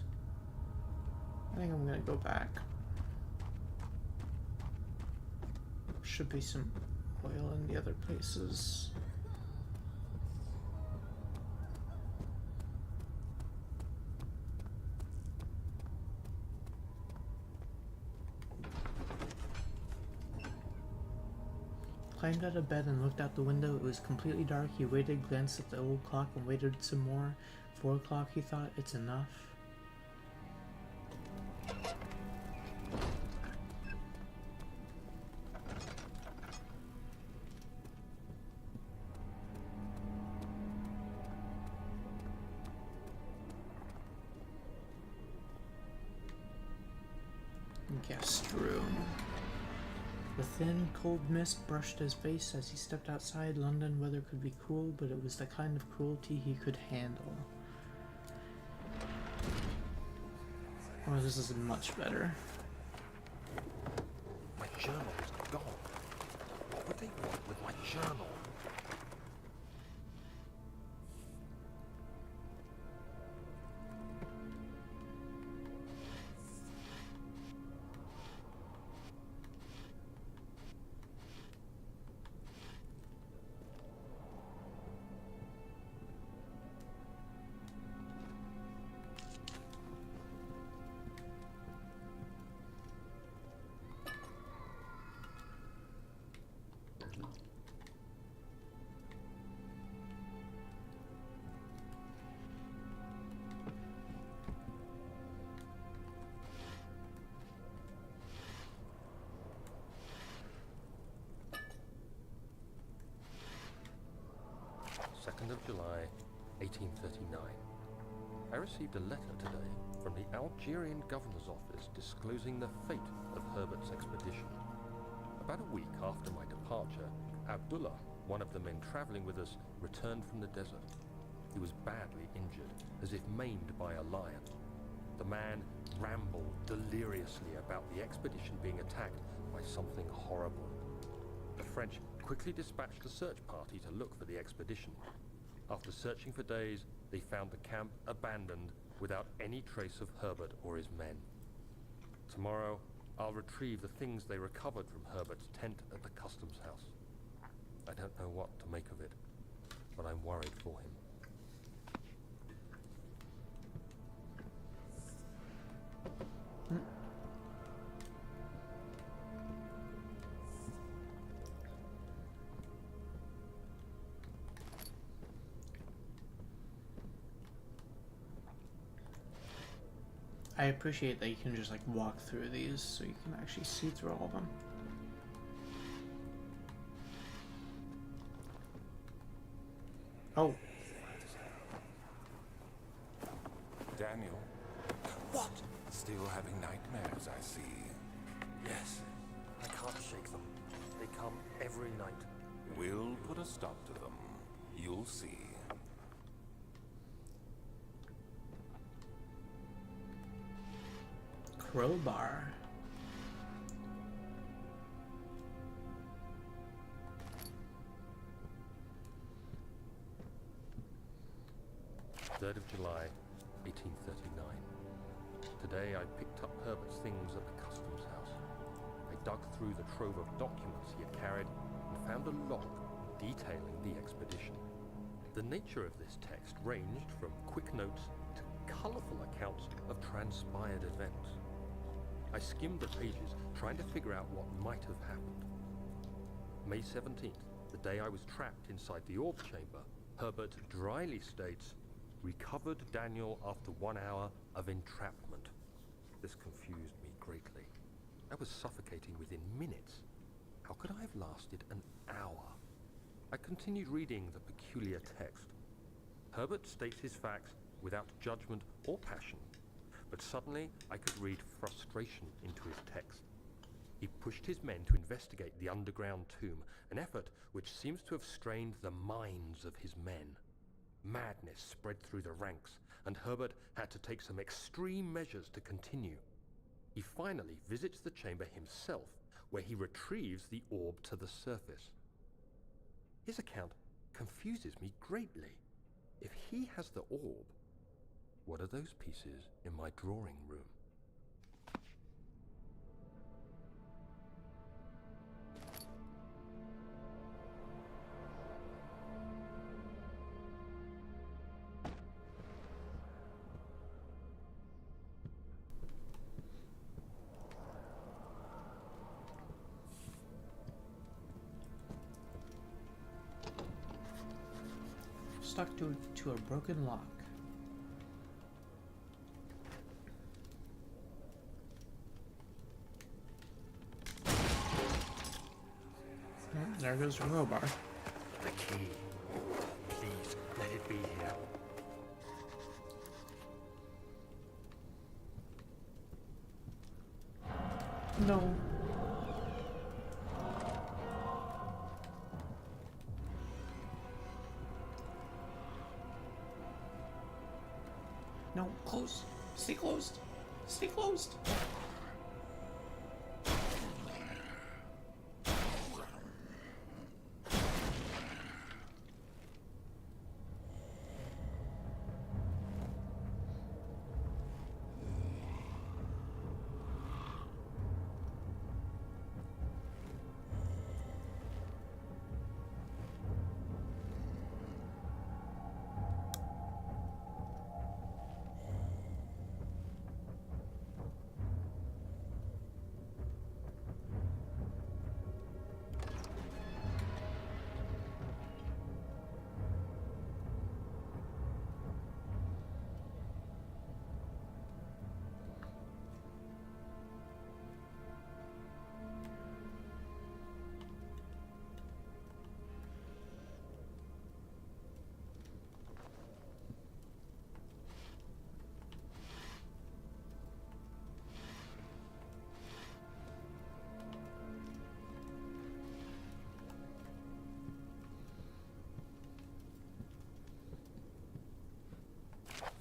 I think I'm gonna go back. Should be some oil in the other places. Climbed out of bed and looked out the window. It was completely dark. He waited, glanced at the old clock, and waited some more. 4 o'clock, he thought. It's enough. Guest room. The thin, cold mist brushed his face as he stepped outside. London weather could be cruel, but it was the kind of cruelty he could handle. Oh, this is much better. My journal is gone. What would they want with my journal? Of July, 1839. I received a letter today from the Algerian governor's office disclosing the fate of Herbert's expedition. About a week after my departure, Abdullah, one of the men traveling with us, returned from the desert. He was badly injured, as if maimed by a lion. The man rambled deliriously about the expedition being attacked by something horrible. The French quickly dispatched a search party to look for the expedition. After searching for days, they found the camp abandoned without any trace of Herbert or his men. Tomorrow, I'll retrieve the things they recovered from Herbert's tent at the customs house. I don't know what to make of it, but I'm worried for him. I appreciate that you can just like walk through these so you can actually see through all of them. Oh, Daniel, What? still having nightmares, I see. Yes. I can't shake them. They come every night. We'll put a stop to them. You'll see. crowbar. 3rd of July, 1839. Today I picked up Herbert's things at the customs house. I dug through the trove of documents he had carried and found a log detailing the expedition. The nature of this text ranged from quick notes to colourful accounts of transpired events. I skimmed the pages, trying to figure out what might have happened. May 17th, the day I was trapped inside the orb chamber, Herbert dryly states, "Recovered Daniel after 1 hour of entrapment." This confused me greatly. I was suffocating within minutes. How could I have lasted an hour? I continued reading the peculiar text. Herbert states his facts without judgment or passion, but suddenly I could read frustration into his text. He pushed his men to investigate the underground tomb, an effort which seems to have strained the minds of his men. Madness spread through the ranks, and Herbert had to take some extreme measures to continue. He finally visits the chamber himself, where he retrieves the orb to the surface. His account confuses me greatly. If he has the orb, what are those pieces in my drawing room? Stuck to a broken lock. There goes the crowbar. The key. Please, let it be here. No. No, close. Stay closed. Stay closed.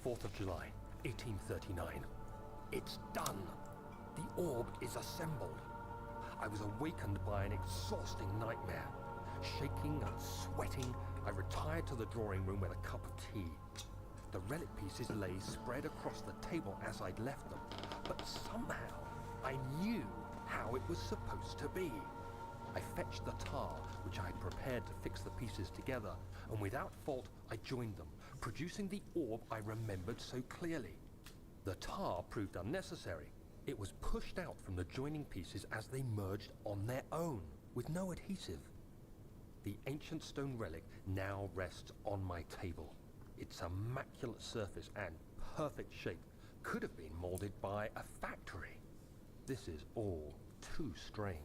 Fourth of July, 1839. It's done. The orb is assembled. I was awakened by an exhausting nightmare. Shaking and sweating, I retired to the drawing room with a cup of tea. The relic pieces lay spread across the table as I'd left them, but somehow I knew how it was supposed to be. I fetched the tar, which I had prepared to fix the pieces together, and without fault I joined them, producing the orb I remembered so clearly. The tar proved unnecessary. It was pushed out from the joining pieces as they merged on their own, with no adhesive. The ancient stone relic now rests on my table. Its immaculate surface and perfect shape could have been molded by a factory. This is all too strange.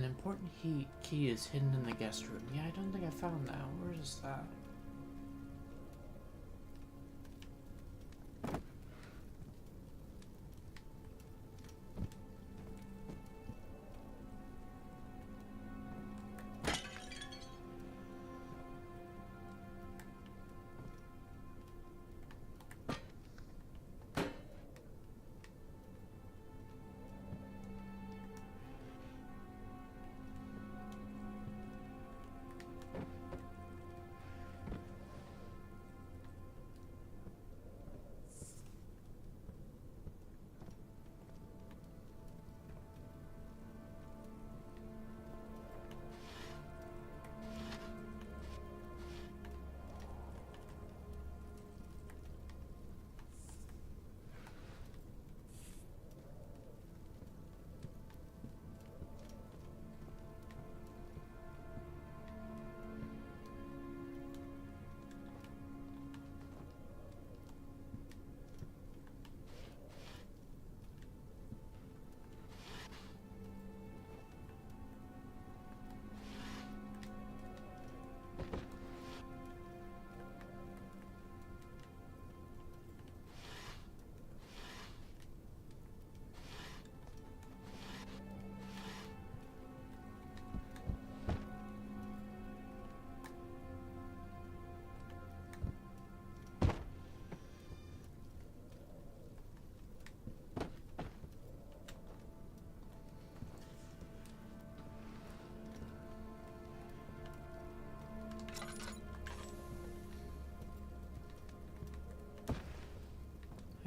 important key is hidden in the guest room. Yeah, I don't think I found that. Where is that?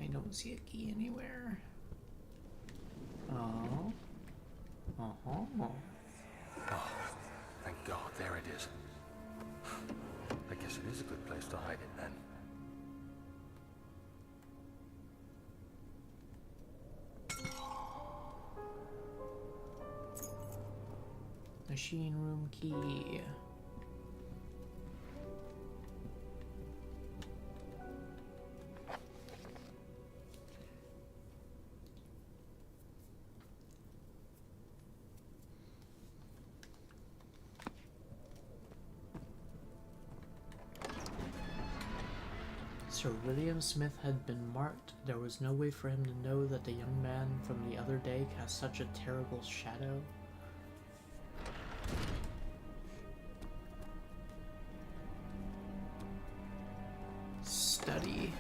I don't see a key anywhere. Oh. Oh. Oh, thank God, there it is. I guess it is a good place to hide it then. Machine room key. Sir William Smith had been marked. There was no way for him to know that the young man from the other day cast such a terrible shadow. Study.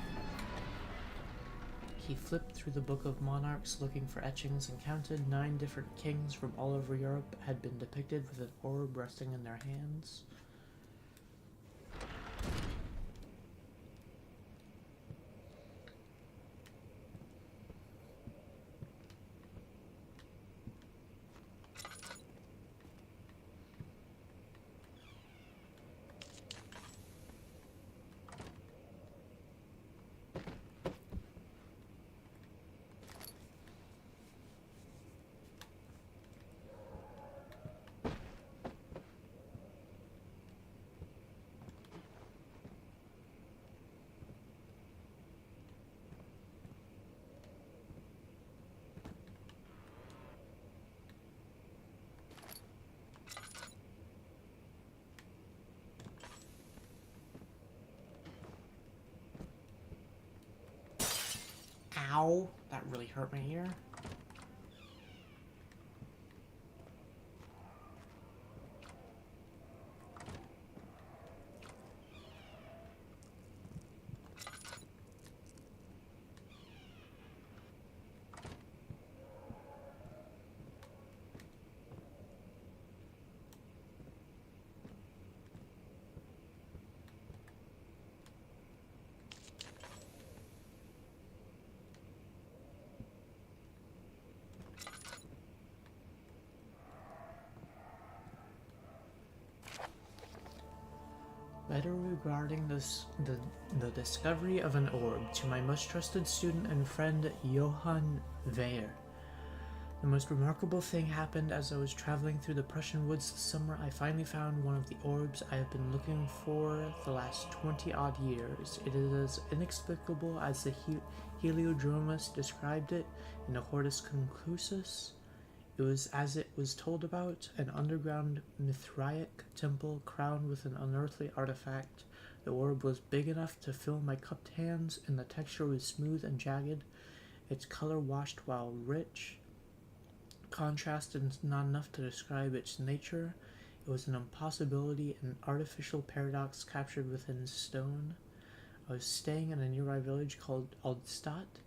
He flipped through the Book of Monarchs looking for etchings and counted 9 different kings from all over Europe had been depicted with an orb resting in their hands. Ow! That really hurt my ear. Letter regarding the discovery of an orb to my most trusted student and friend Johann Weyer. The most remarkable thing happened as I was traveling through the Prussian woods this summer. I finally found one of the orbs I have been looking for the last 20-odd years. It is as inexplicable as the Heliodromus described it in the Hortus Conclusus. It was as it was told about, an underground Mithraic temple crowned with an unearthly artifact. The orb was big enough to fill my cupped hands, and the texture was smooth and jagged. Its color washed while rich, contrasted not enough to describe its nature. It was an impossibility, an artificial paradox captured within stone. I was staying in a nearby village called Aldstadt,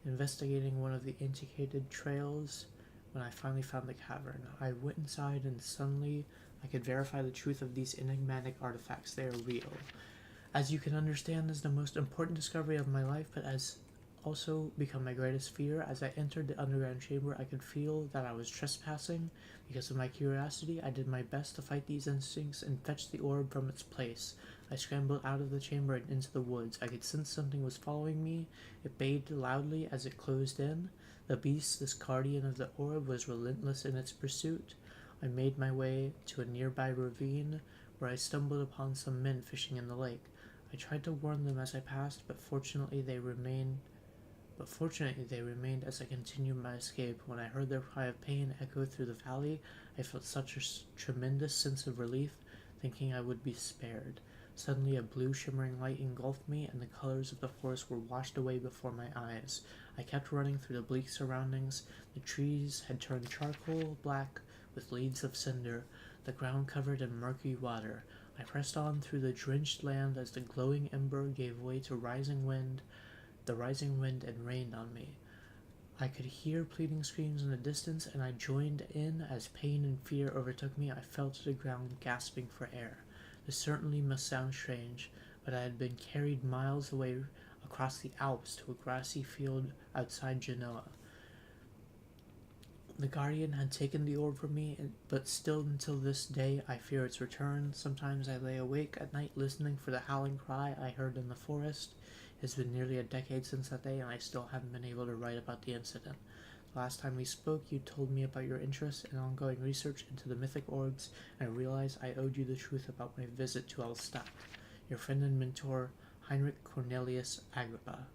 investigating one of the indicated trails when I finally found the cavern. I went inside and suddenly I could verify the truth of these enigmatic artifacts. They are real. As you can understand, this is the most important discovery of my life, but has also become my greatest fear. As I entered the underground chamber, I could feel that I was trespassing. Because of my curiosity, I did my best to fight these instincts and fetch the orb from its place. I scrambled out of the chamber and into the woods. I could sense something was following me. It bayed loudly as it closed in. The beast, this guardian of the orb, was relentless in its pursuit. I made my way to a nearby ravine, where I stumbled upon some men fishing in the lake. I tried to warn them as I passed, but fortunately they remained as I continued my escape. When I heard their cry of pain echo through the valley, I felt such a tremendous sense of relief, thinking I would be spared. Suddenly a blue shimmering light engulfed me, and the colors of the forest were washed away before my eyes. I kept running through the bleak surroundings. The trees had turned charcoal black with leaves of cinder, the ground covered in murky water. I pressed on through the drenched land as the glowing ember gave way to rising wind. The rising wind and rained on me. I could hear pleading screams in the distance, and I joined in as pain and fear overtook me. I fell to the ground, gasping for air. This certainly must sound strange, but I had been carried miles away across the Alps to a grassy field outside Genoa. The guardian had taken the orb from me, but still until this day I fear its return. Sometimes I lay awake at night listening for the howling cry I heard in the forest. It has been nearly a decade since that day, and I still haven't been able to write about the incident. The last time we spoke, you told me about your interest and ongoing research into the mythic orbs, and I realized I owed you the truth about my visit to Elstadt. Your friend and mentor, Heinrich Cornelius Agrippa.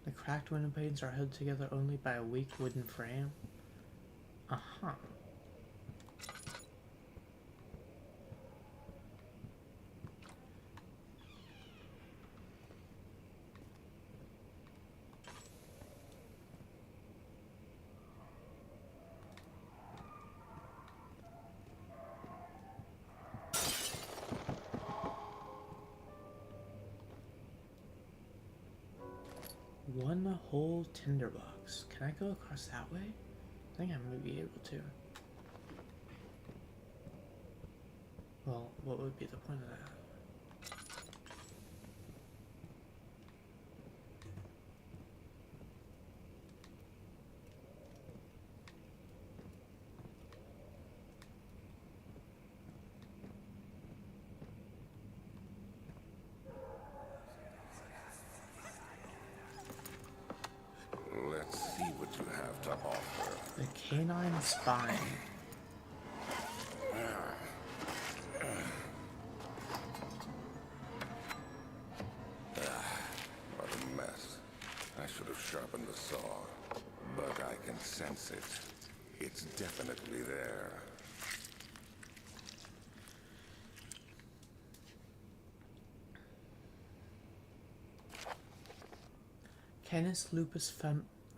The cracked window panes are held together only by a weak wooden frame. Uh-huh. One whole tinderbox. Can I go across that way? I think I may be able to. Well, what would be the point of that? Let's see what you have to offer. The canine spine. What a mess. I should have sharpened the saw. But I can sense it. It's definitely there. Canis lupus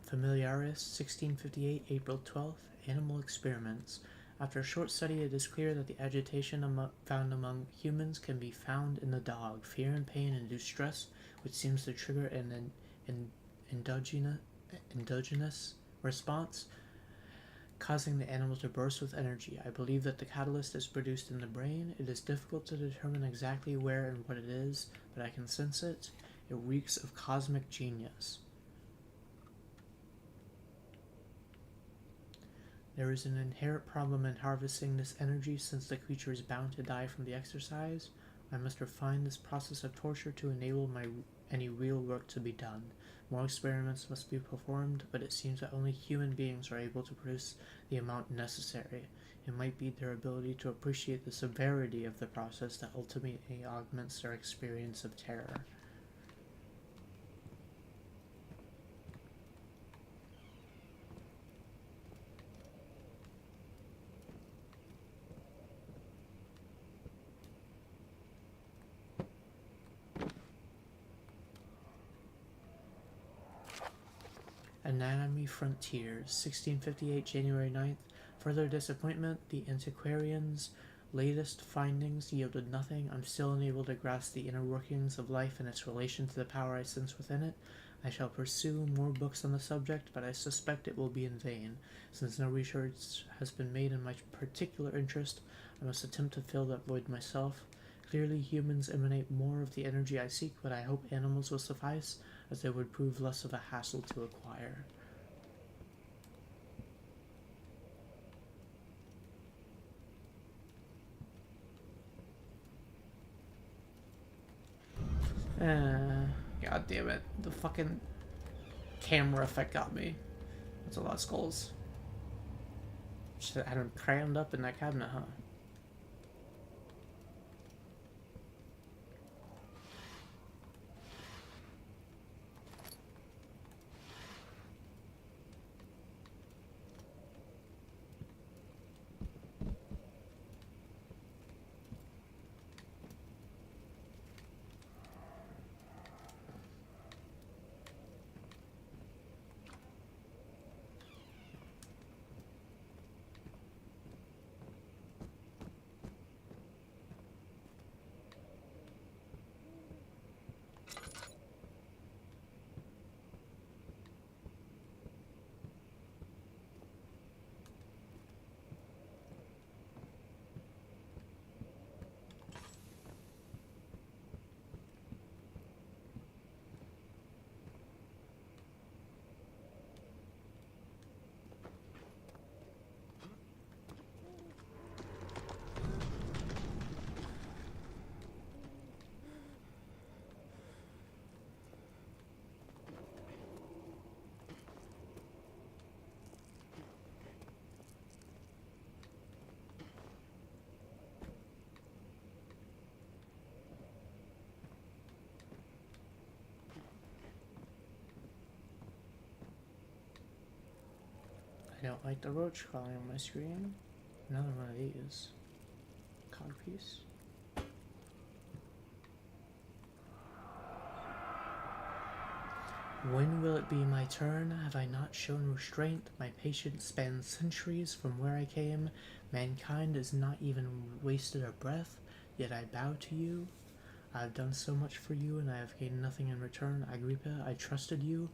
familiaris, 1658, April 12th, Animal Experiments. After a short study, it is clear that the agitation found among humans can be found in the dog. Fear and pain induce stress, which seems to trigger an endogenous response. causing the animal to burst with energy. I believe that the catalyst is produced in the brain. It is difficult to determine exactly where and what it is, but I can sense it. It reeks of cosmic genius. There is an inherent problem in harvesting this energy since the creature is bound to die from the exercise. I must refine this process of torture to enable any real work to be done. More experiments must be performed, but it seems that only human beings are able to produce the amount necessary. It might be their ability to appreciate the severity of the process that ultimately augments their experience of terror. Anatomy Frontiers, 1658, January 9th. Further disappointment, the antiquarian's latest findings yielded nothing. I'm still unable to grasp the inner workings of life and its relation to the power I sense within it. I shall pursue more books on the subject, but I suspect it will be in vain. Since no research has been made in my particular interest, I must attempt to fill that void myself. Clearly, humans emanate more of the energy I seek, but I hope animals will suffice, as they would prove less of a hassle to acquire. God damn it. The fucking camera effect got me. That's a lot of skulls. Shit, I had them crammed up in that cabinet, huh? I don't like the roach crawling on my screen. Another one of these. Codpiece. When will it be my turn? Have I not shown restraint? My patience spans centuries from where I came. Mankind has not even wasted a breath, yet I bow to you. I have done so much for you, and I have gained nothing in return. Agrippa, I trusted you.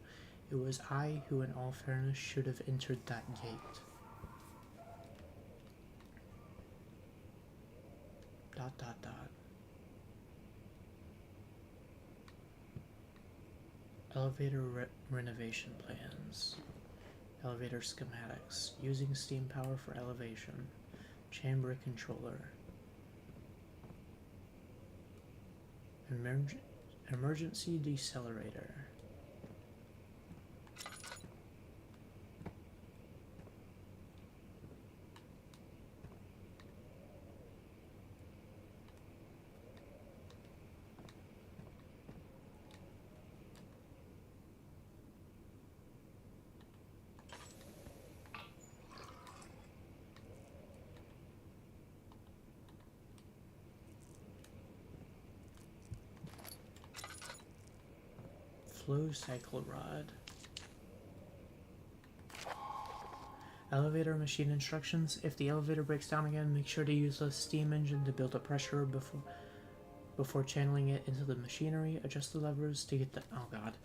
It was I who, in all fairness, should have entered that gate. Dot, dot, dot. Elevator renovation plans. Elevator schematics. Using steam power for elevation. Chamber controller. Emergency decelerator. Flow cycle rod. Elevator machine instructions. If the elevator breaks down again, make sure to use the steam engine to build up pressure before channeling it into the machinery. Adjust the levers to get the... Oh god.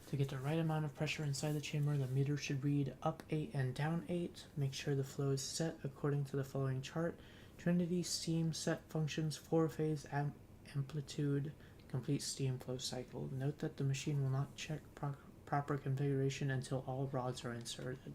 To get the right amount of pressure inside the chamber, the meter should read up 8 and down 8. Make sure the flow is set according to the following chart. Trinity steam set functions 4-phase amplitude, complete steam flow cycle. Note that the machine will not check proper configuration until all rods are inserted.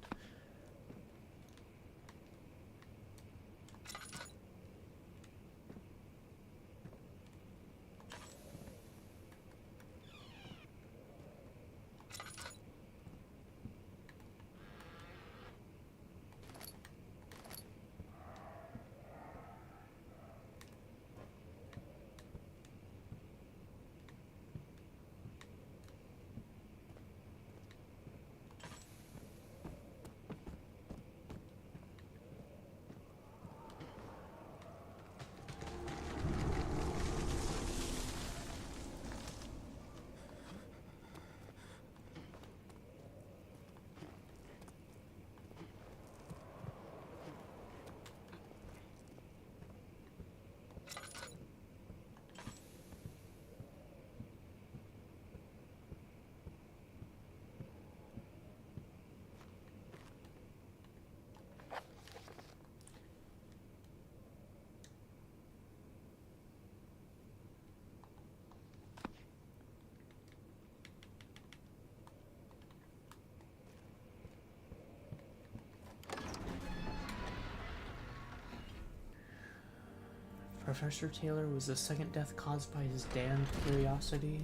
Professor Taylor was the second death caused by his damned curiosity.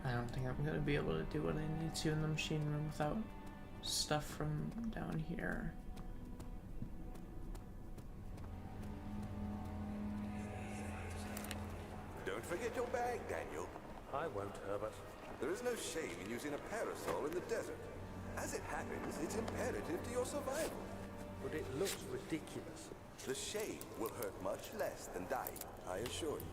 I don't think I'm going to be able to do what I need to in the machine room without stuff from down here. Don't forget your bag, Daniel. I won't, Herbert. There is no shame in using a parasol in the desert. As it happens, it's imperative to your survival. But it looks ridiculous. The shame will hurt much less than dying, I assure you.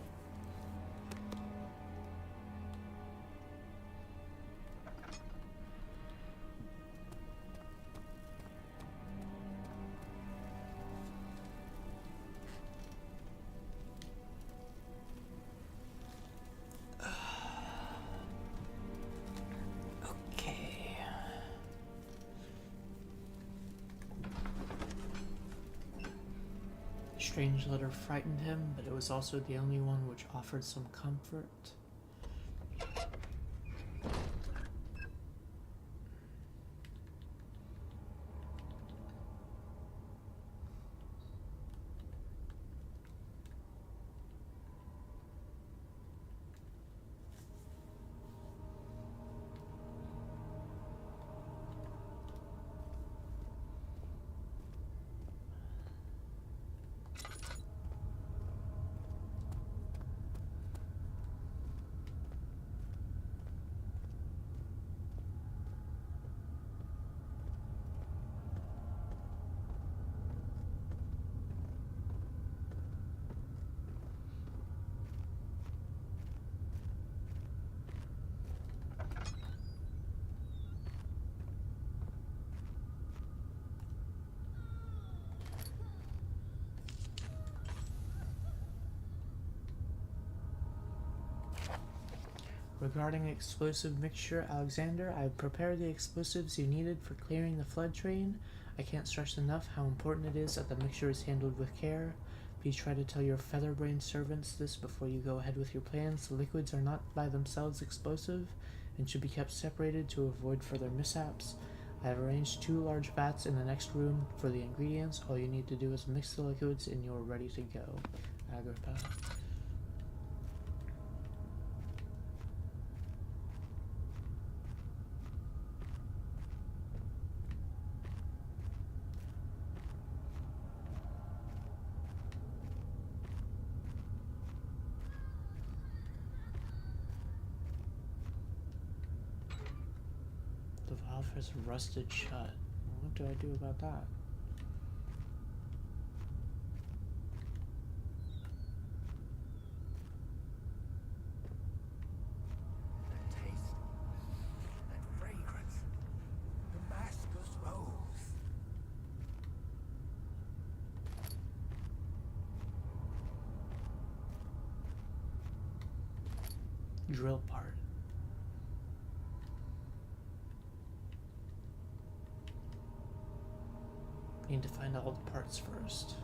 Strange letter frightened him, but it was also the only one which offered some comfort. Regarding explosive mixture, Alexander, I've prepared the explosives you needed for clearing the flood drain. I can't stress enough how important it is that the mixture is handled with care. Please try to tell your featherbrain servants this before you go ahead with your plans. The liquids are not by themselves explosive and should be kept separated to avoid further mishaps. I have arranged 2 large vats in the next room for the ingredients. All you need to do is mix the liquids and you're ready to go. Agrippa. The valve has rusted shut. What do I do about that? drill part. Need to find all the parts first.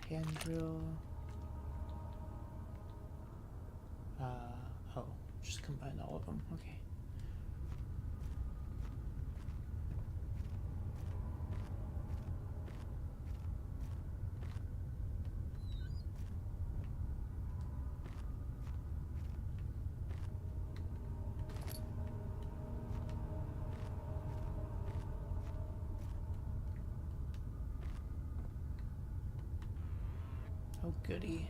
Hand drill. Oh, just combine all of them. Okay. Oh, goody.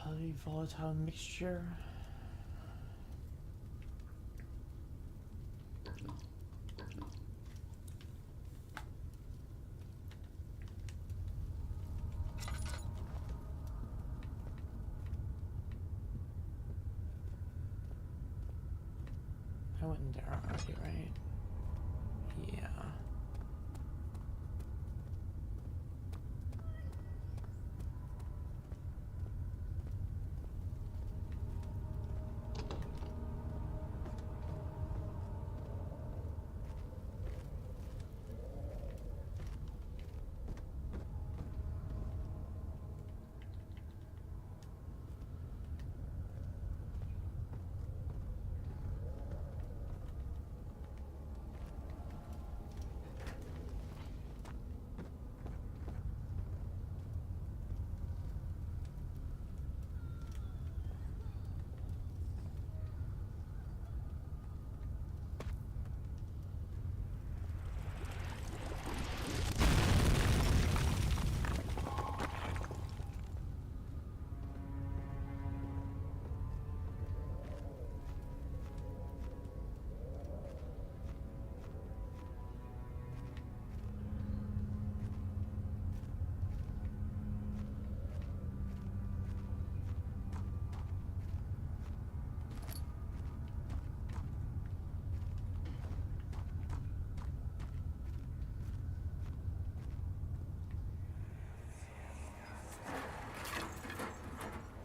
Highly volatile mixture. I went in there already, right? Yeah.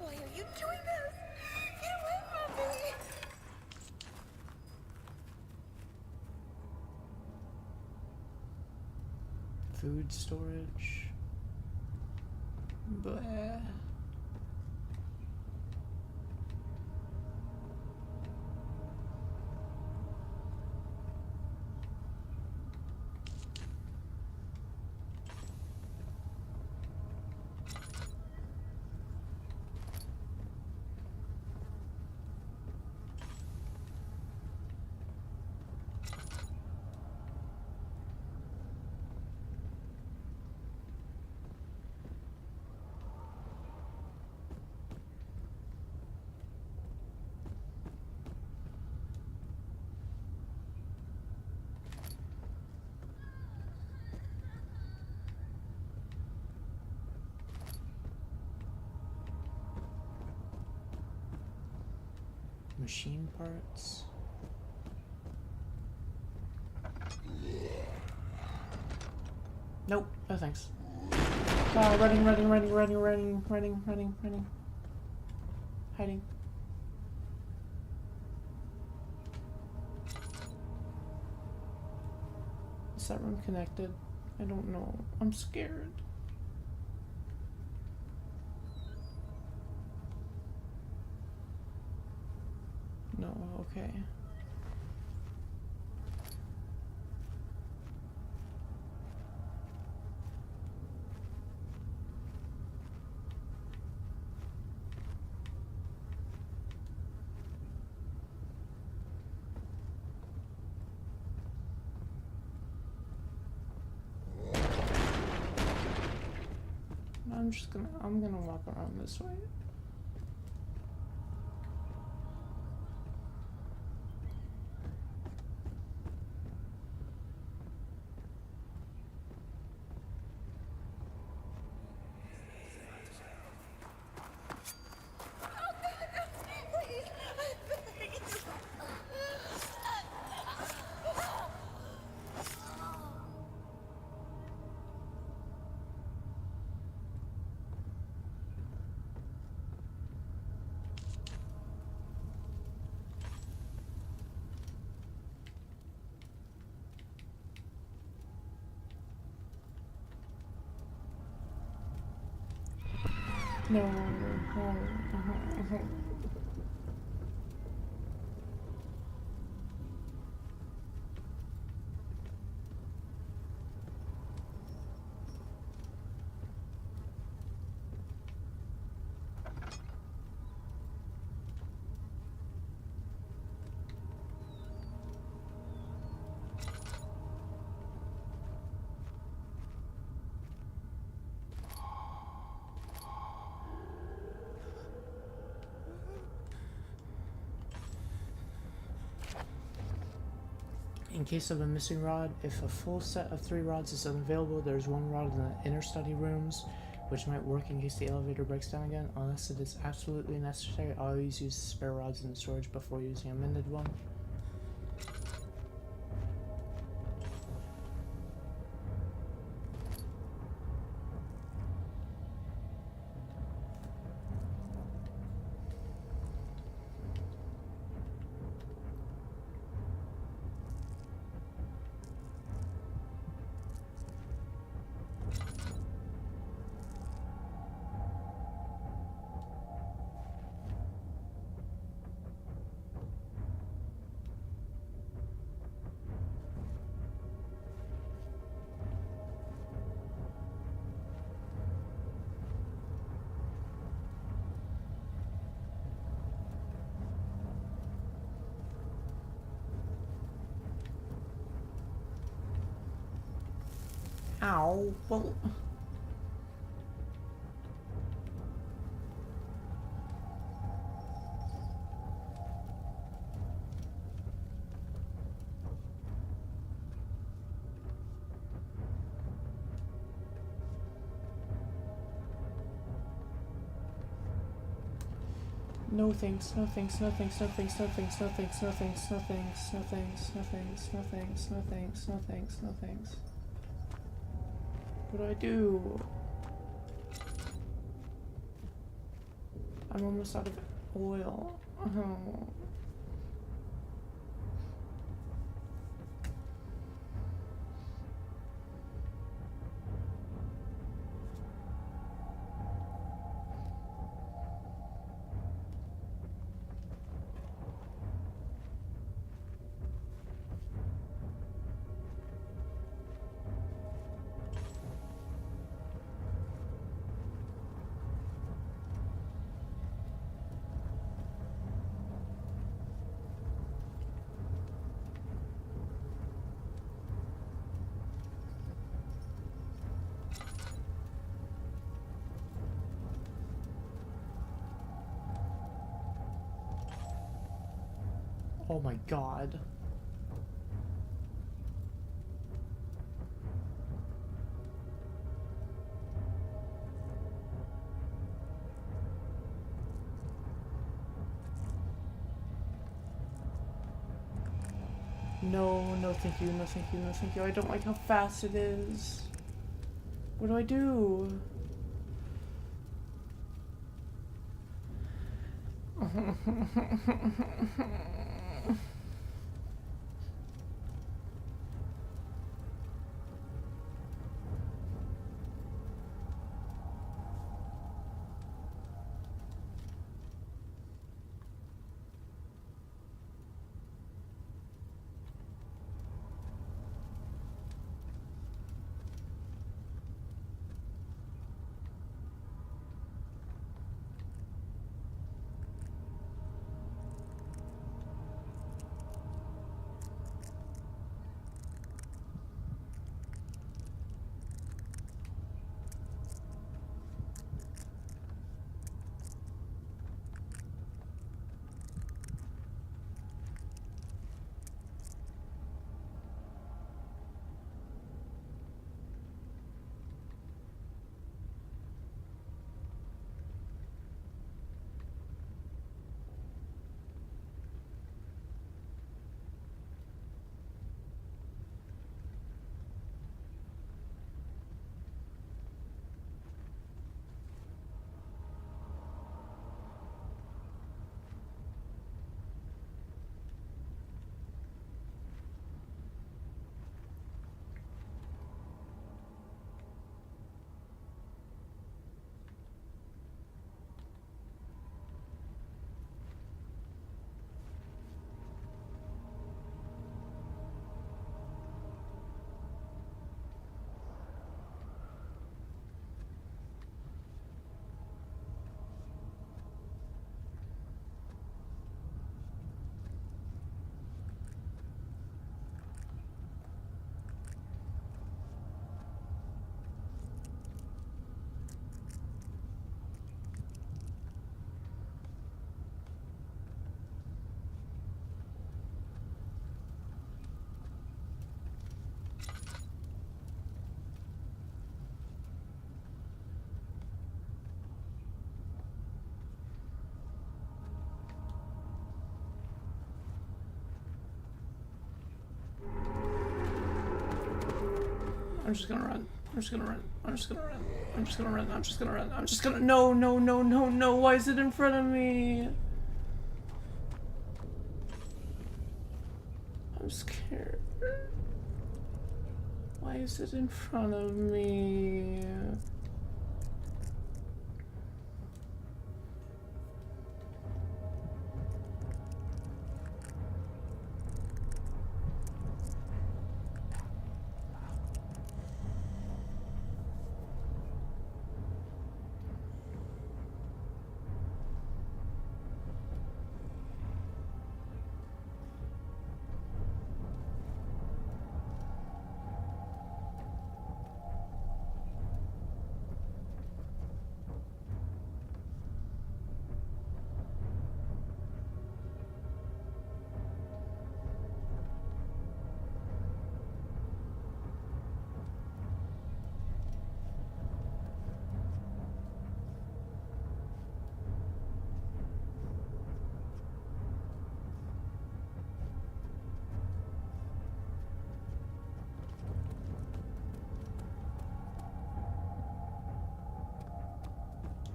Why are you doing this? Get away from me! Food storage. Bleh. Machine parts. Nope, no thanks. Running. Hiding. Is that room connected? I don't know. I'm scared. No, okay. I'm gonna walk around this way. No. In case of a missing rod, if a full set of 3 rods is unavailable, there's 1 rod in the inner study rooms, which might work in case the elevator breaks down again. Unless it is absolutely necessary, I always use spare rods in the storage before using a mended one. Ow, well... No thanks, no thanks, no thanks, no thanks, no thanks, no thanks, no thanks, no thanks, no thanks, no thanks, no thanks, no thanks, no thanks, no thanks. What do I do? I'm almost out of oil. Oh. Oh my god. No, no thank you, no thank you, no thank you. I don't like how fast it is. What do I do? I'm just gonna run. I'm just gonna run. I'm just gonna run. I'm just gonna run. I'm just gonna run. I'm just gonna. No, no, no, no, no. Why is it in front of me? I'm scared. Why is it in front of me?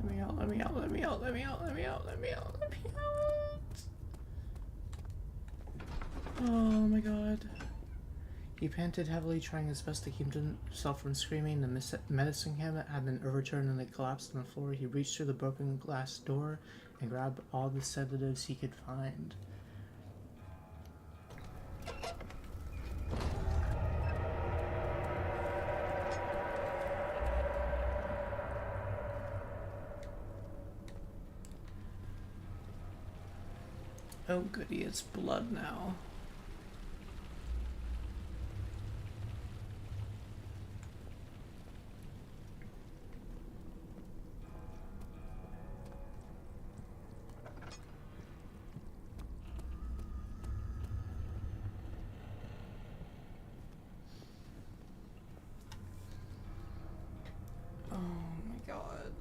Let me out, let me out, let me out, let me out, let me out, let me out, let me out. Oh my god. He panted heavily, trying his best to keep himself from screaming. The medicine cabinet had been overturned and they collapsed on the floor. He reached through the broken glass door and grabbed all the sedatives he could find. Oh goody, it's blood now. Oh my god.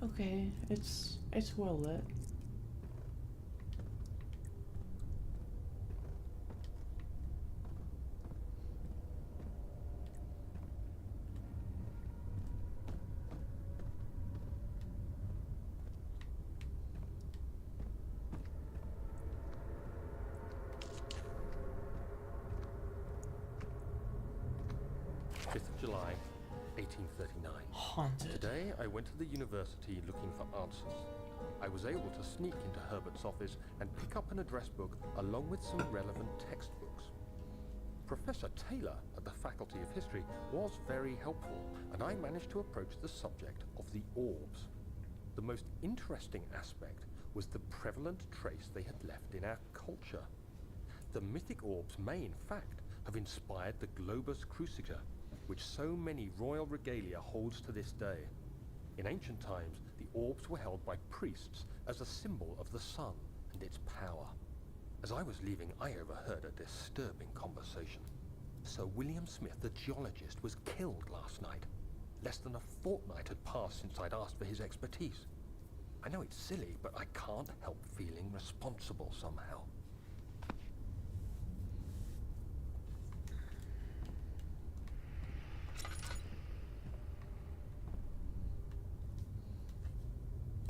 Okay, it's well lit. July 1839. Haunted. Today, I went to the university looking for answers. I was able to sneak into Herbert's office and pick up an address book along with some relevant textbooks. Professor Taylor at the Faculty of History was very helpful, and I managed to approach the subject of the orbs. The most interesting aspect was the prevalent trace they had left in our culture. The mythic orbs may, in fact, have inspired the globus cruciger, which so many royal regalia holds to this day. In ancient times, the orbs were held by priests as a symbol of the sun and its power. As I was leaving, I overheard a disturbing conversation. Sir William Smith, the geologist, was killed last night. Less than a fortnight had passed since I'd asked for his expertise. I know it's silly, but I can't help feeling responsible somehow.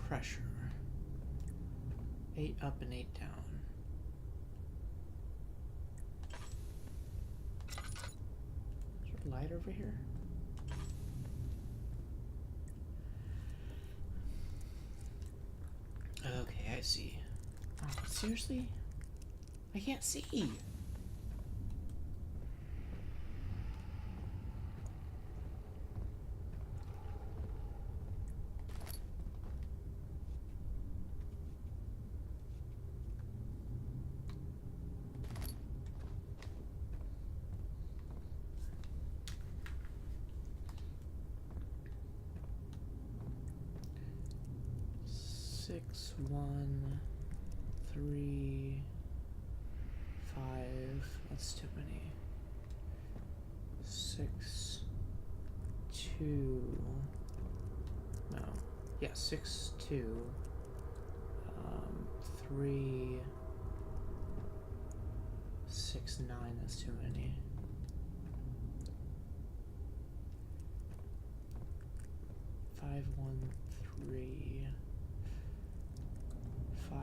Pressure. 8 up and 8 down. Is there a light over here? Okay, I see. Oh, seriously? I can't see. Six, 1, 3, 5. That's too many. 6, 2. No. Yeah, 6, 2. 3, 6, 9. That's too many. 5, 1, 3. 5,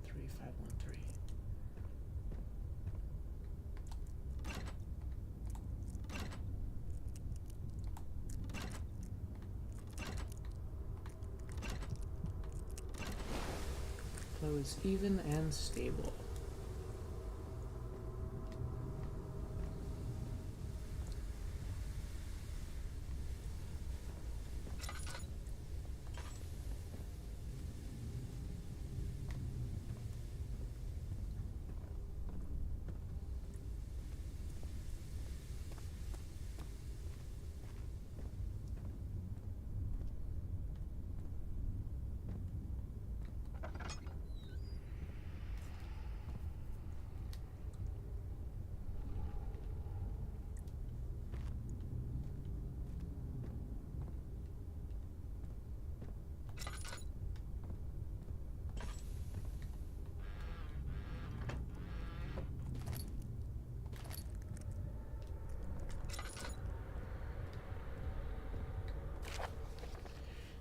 3, 5, 1, 3. Flow is even and stable.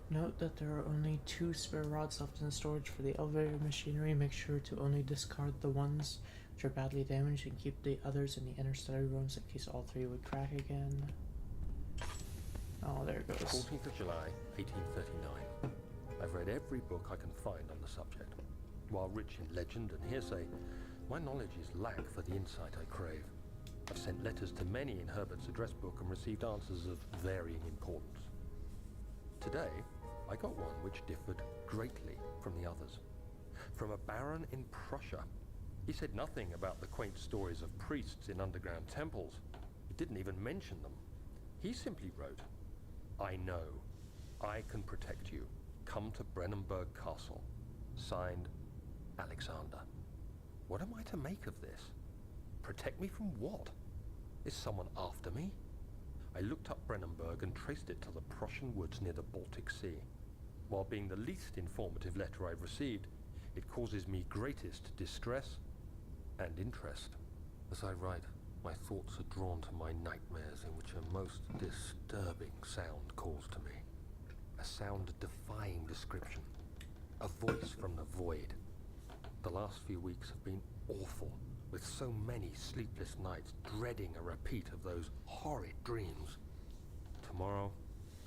Note that there are only 2 spare rods left in storage for the elevator machinery. Make sure to only discard the ones which are badly damaged and keep the others in the inner study rooms in case all 3 would crack again. Oh, there it goes. 14th of July, 1839. I've read every book I can find on the subject. While rich in legend and hearsay, my knowledge is lack for the insight I crave. I've sent letters to many in Herbert's address book and received answers of varying importance. Today, I got one which differed greatly from the others. From a baron in Prussia. He said nothing about the quaint stories of priests in underground temples. He didn't even mention them. He simply wrote, "I know. I can protect you. Come to Brennenburg Castle. Signed, Alexander." What am I to make of this? Protect me from what? Is someone after me? I looked up Brennenburg and traced it to the Prussian woods near the Baltic Sea. While being the least informative letter I've received, it causes me greatest distress and interest. As I write, my thoughts are drawn to my nightmares in which a most disturbing sound calls to me. A sound defying description. A voice from the void. The last few weeks have been awful, with so many sleepless nights dreading a repeat of those horrid dreams. Tomorrow,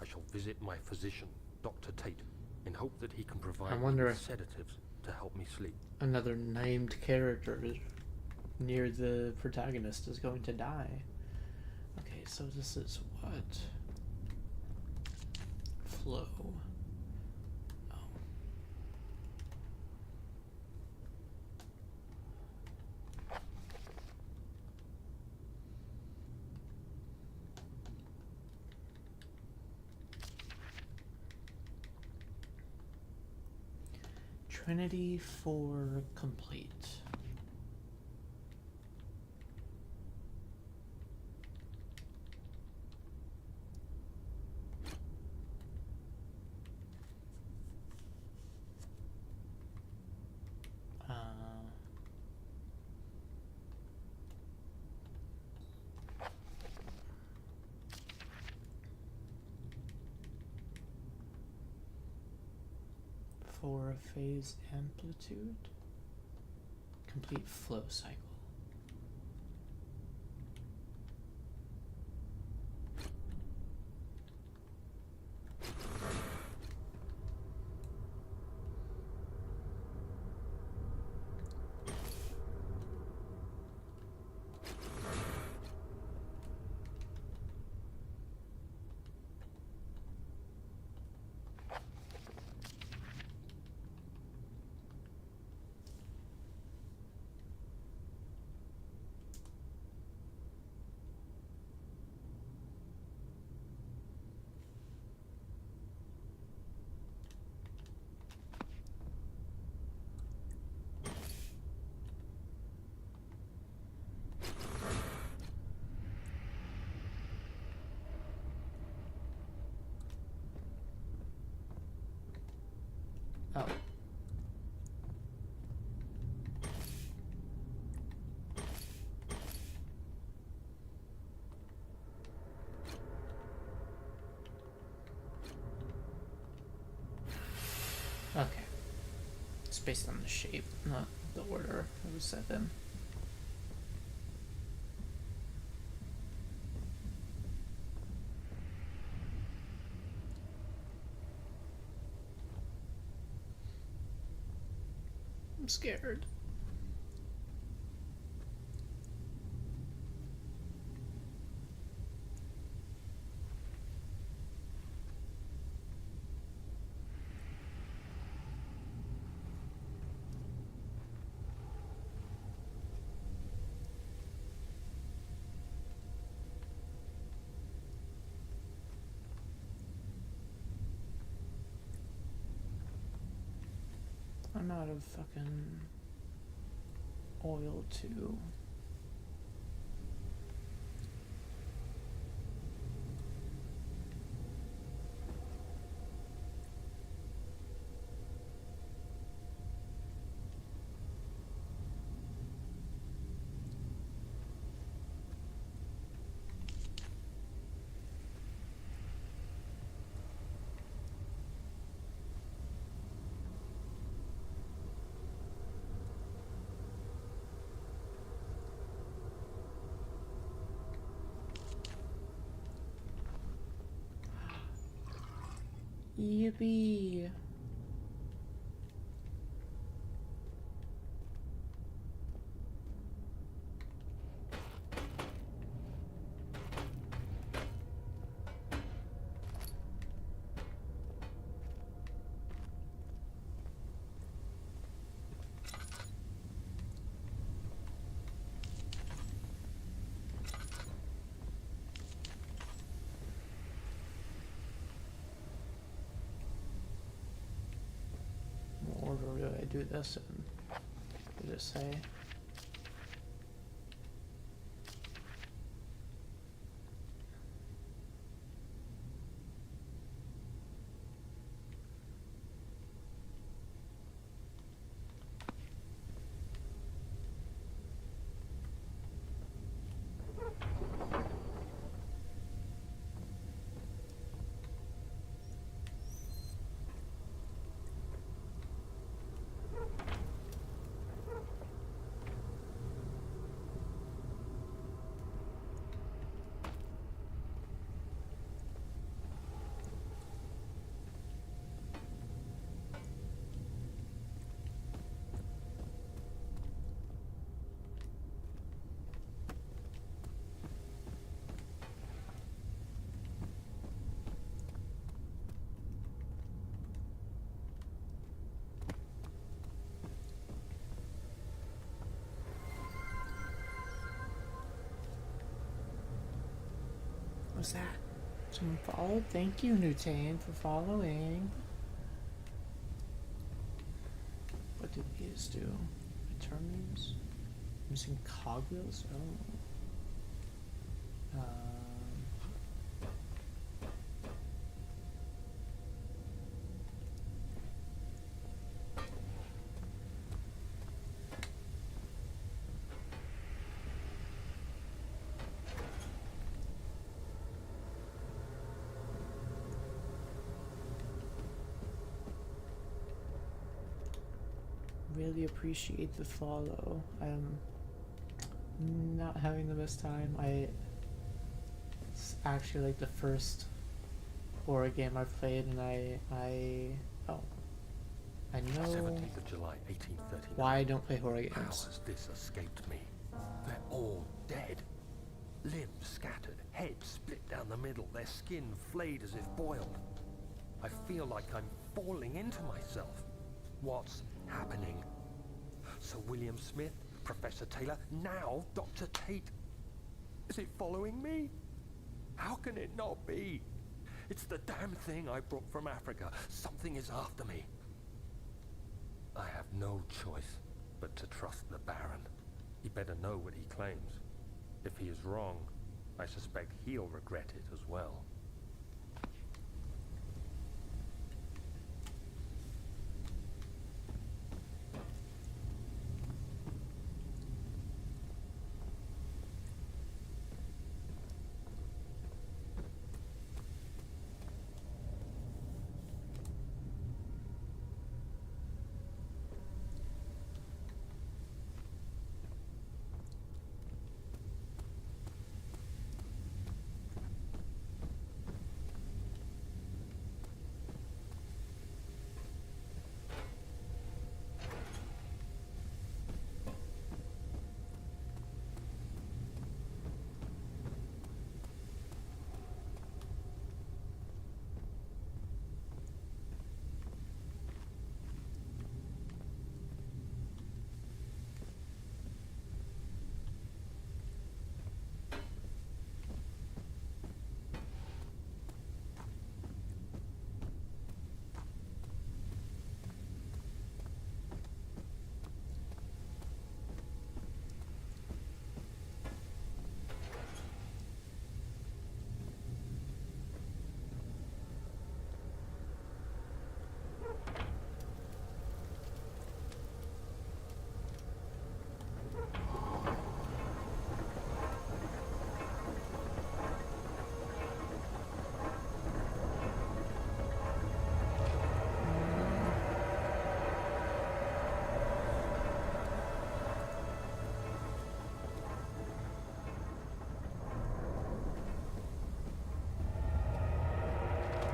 I shall visit my physician, Dr. Tate, in hope that he can provide me with sedatives to help me sleep. Another named character near the protagonist is going to die. Okay, so this is what? Flow. Oh. Trinity 4 complete. For a phase amplitude, complete flow cycle. Oh. Okay. It's based on the shape, not the order it was set in. I'm scared. I'm out of fucking oil too. Yippee! What order do I do this in? Did it say? was that? Someone followed? Thank you, Nutane, for following. What did these do? Determines? Using cogwheels? Oh. Really appreciate the follow. I'm not having the best time. It's actually like the first horror game I've played, and I know 17th of July, 1839. why I don't play horror How games. has this escaped me? They're all dead. Limbs scattered, heads split down the middle, their skin flayed as if boiled. I feel like I'm falling into myself. What's happening? Sir William Smith, Professor Taylor, now Dr. Tate. Is it following me? How can it not be? It's the damn thing I brought from Africa. Something is after me. I have no choice but to trust the Baron. He better know what he claims. If he is wrong, I suspect he'll regret it as well.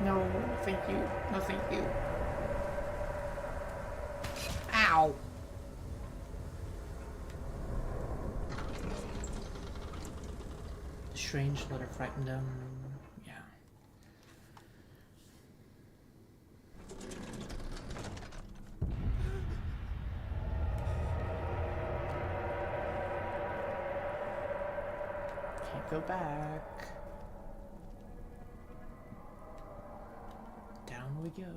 No, thank you. No, thank you. Ow! The strange letter frightened him. Yeah. Can't go back. Down we go.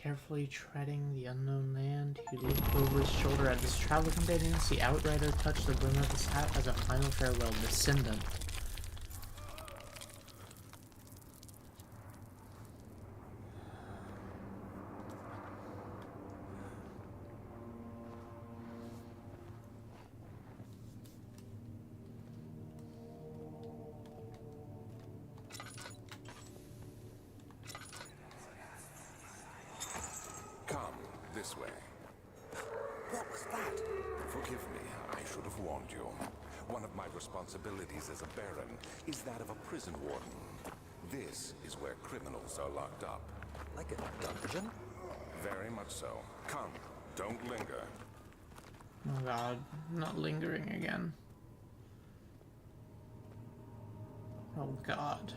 Carefully treading the unknown land, he looked over his shoulder at his travel companions. The outrider touched the brim of his hat as a final farewell. Descendant. This way. What was that? Forgive me, I should have warned you. One of my responsibilities as a Baron is that of a prison warden. This is where criminals are locked up. Like a dungeon? Very much so. Come, don't linger. Oh god, not lingering again. Oh god.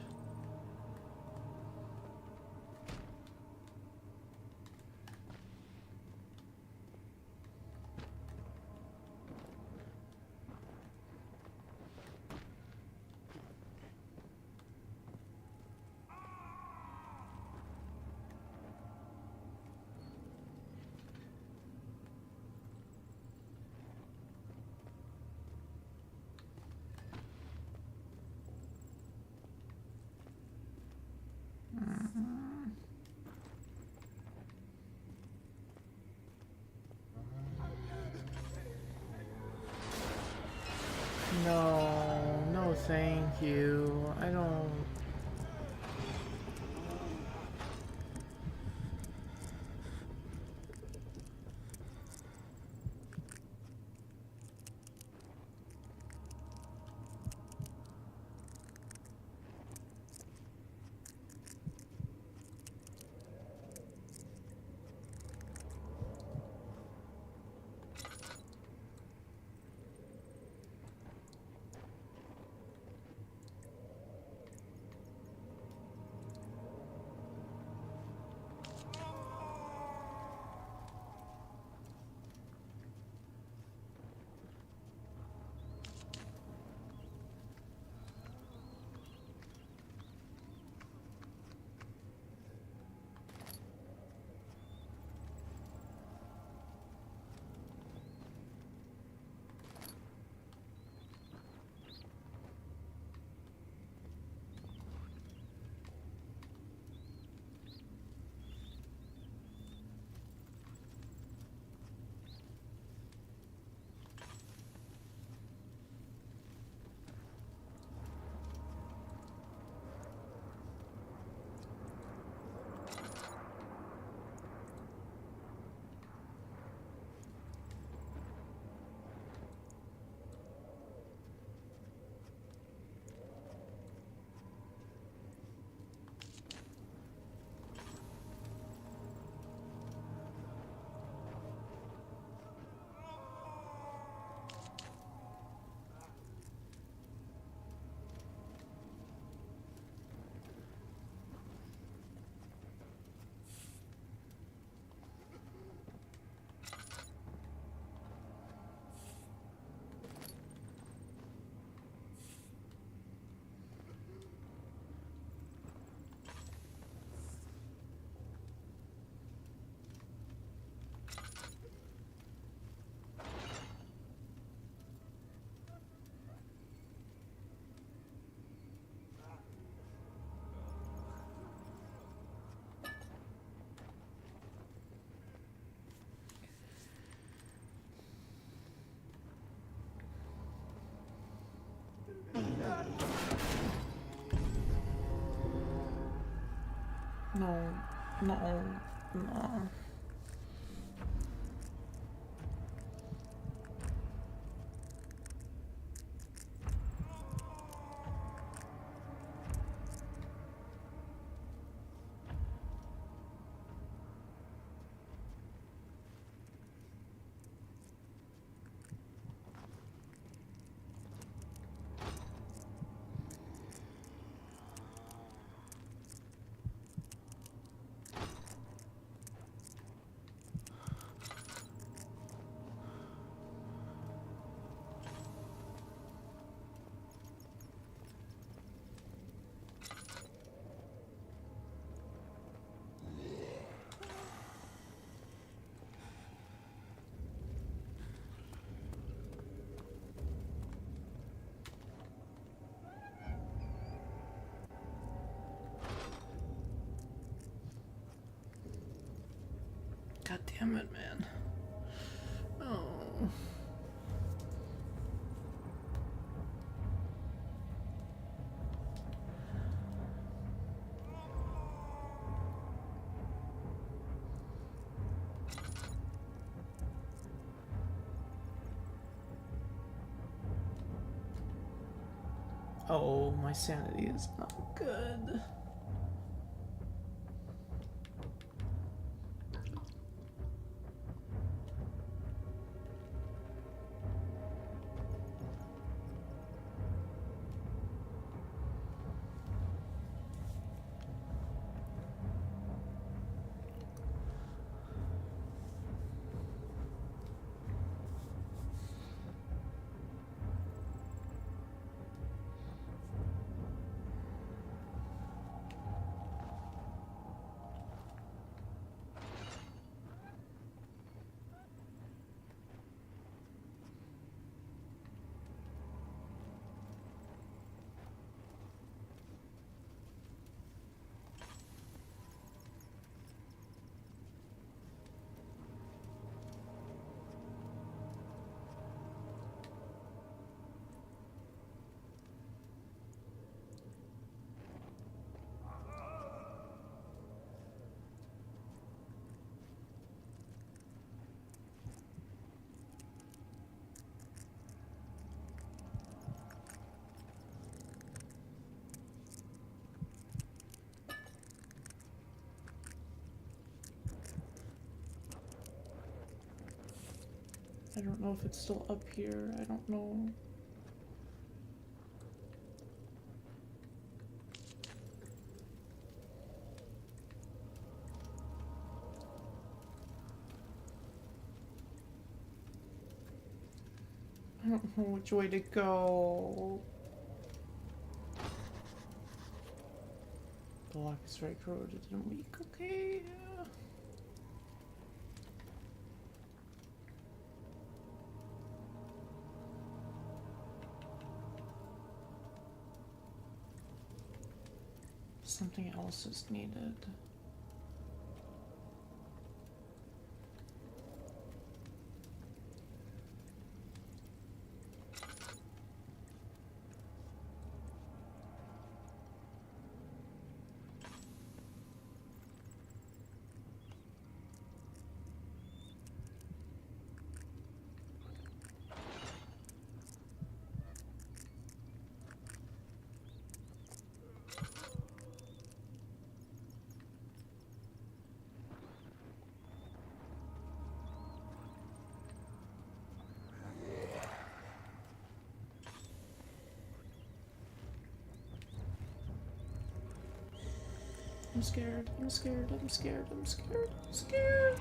No, no thank you. I don't... No, no, no. God damn it, man. Oh. Oh, my sanity is not good. I don't know if it's still up here. I don't know. I don't know which way to go. The lock is very corroded and weak. Okay. Something else is needed. I'm scared, I'm scared, I'm scared, I'm scared, I'm scared.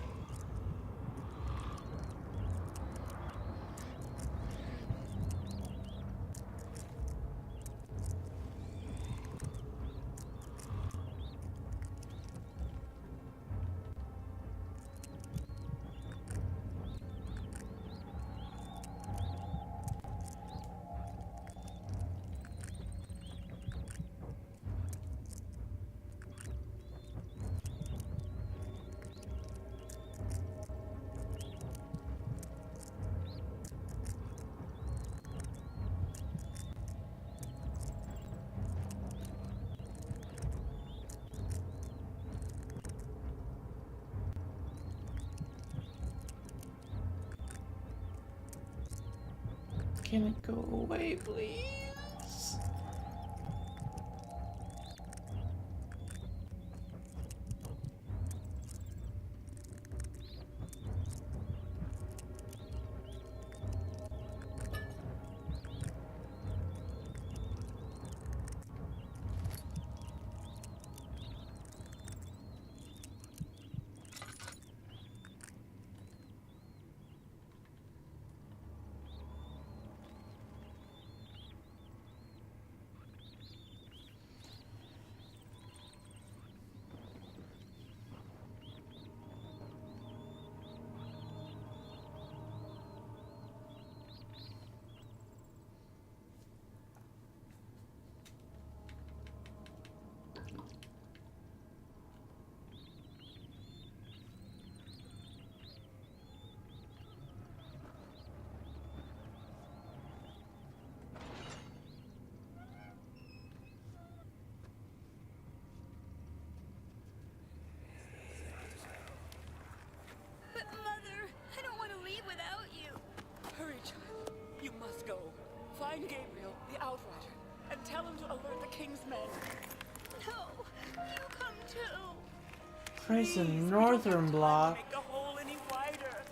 Can it go away, please? must go. Find Gabriel, the Outrider, and tell him to alert the King's men. No, you come too. Prison Northern Block. Make the hole any wider.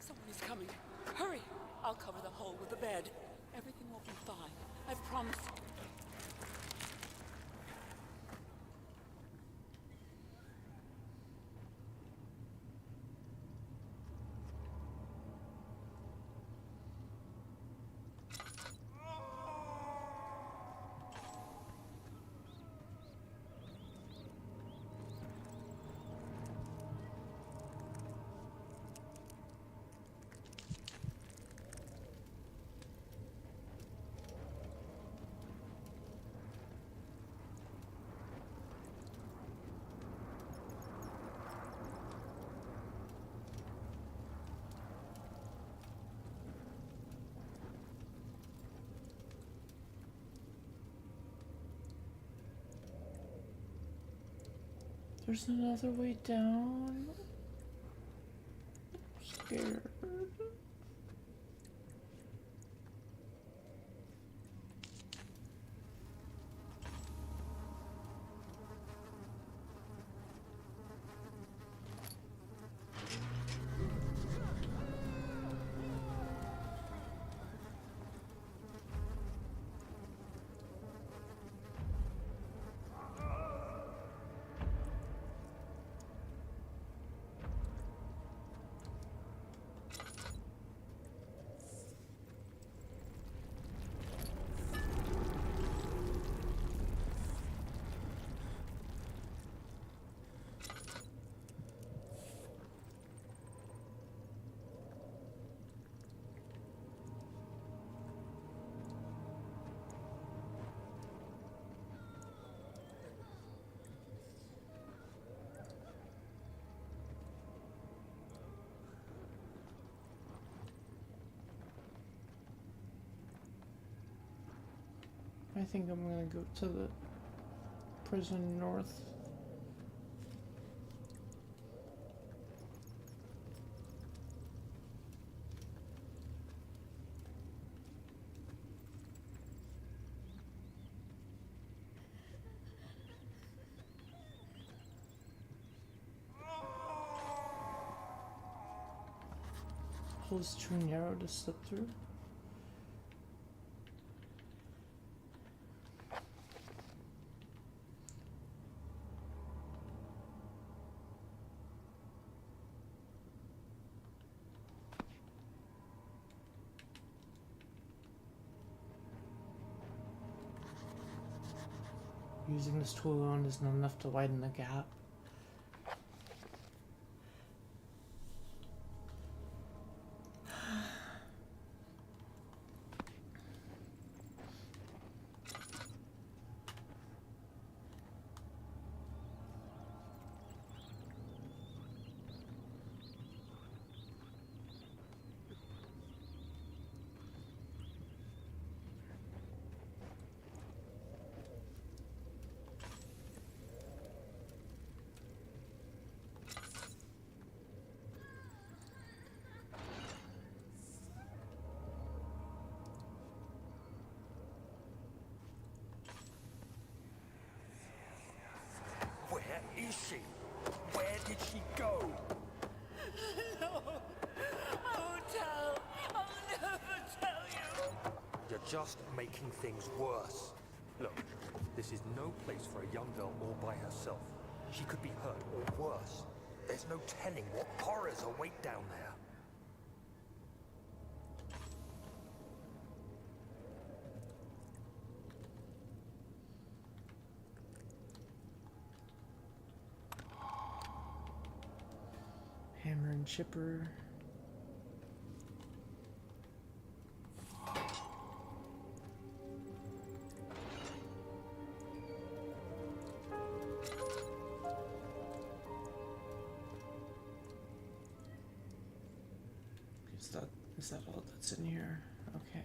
Someone is coming. Hurry! I'll cover the hole with the bed. Everything will be fine. I promise. There's another way down. I'm scared. I think I'm gonna go to the prison north. Hole's too narrow to slip through. Using this tool alone is not enough to widen the gap. Where is she? Where did she go? No, I won't tell. I'll never tell you. You're just making things worse. Look, this is no place for a young girl all by herself. She could be hurt or worse. There's no telling what horrors await down there. Hammer and chipper. Is that all that's in here? Okay.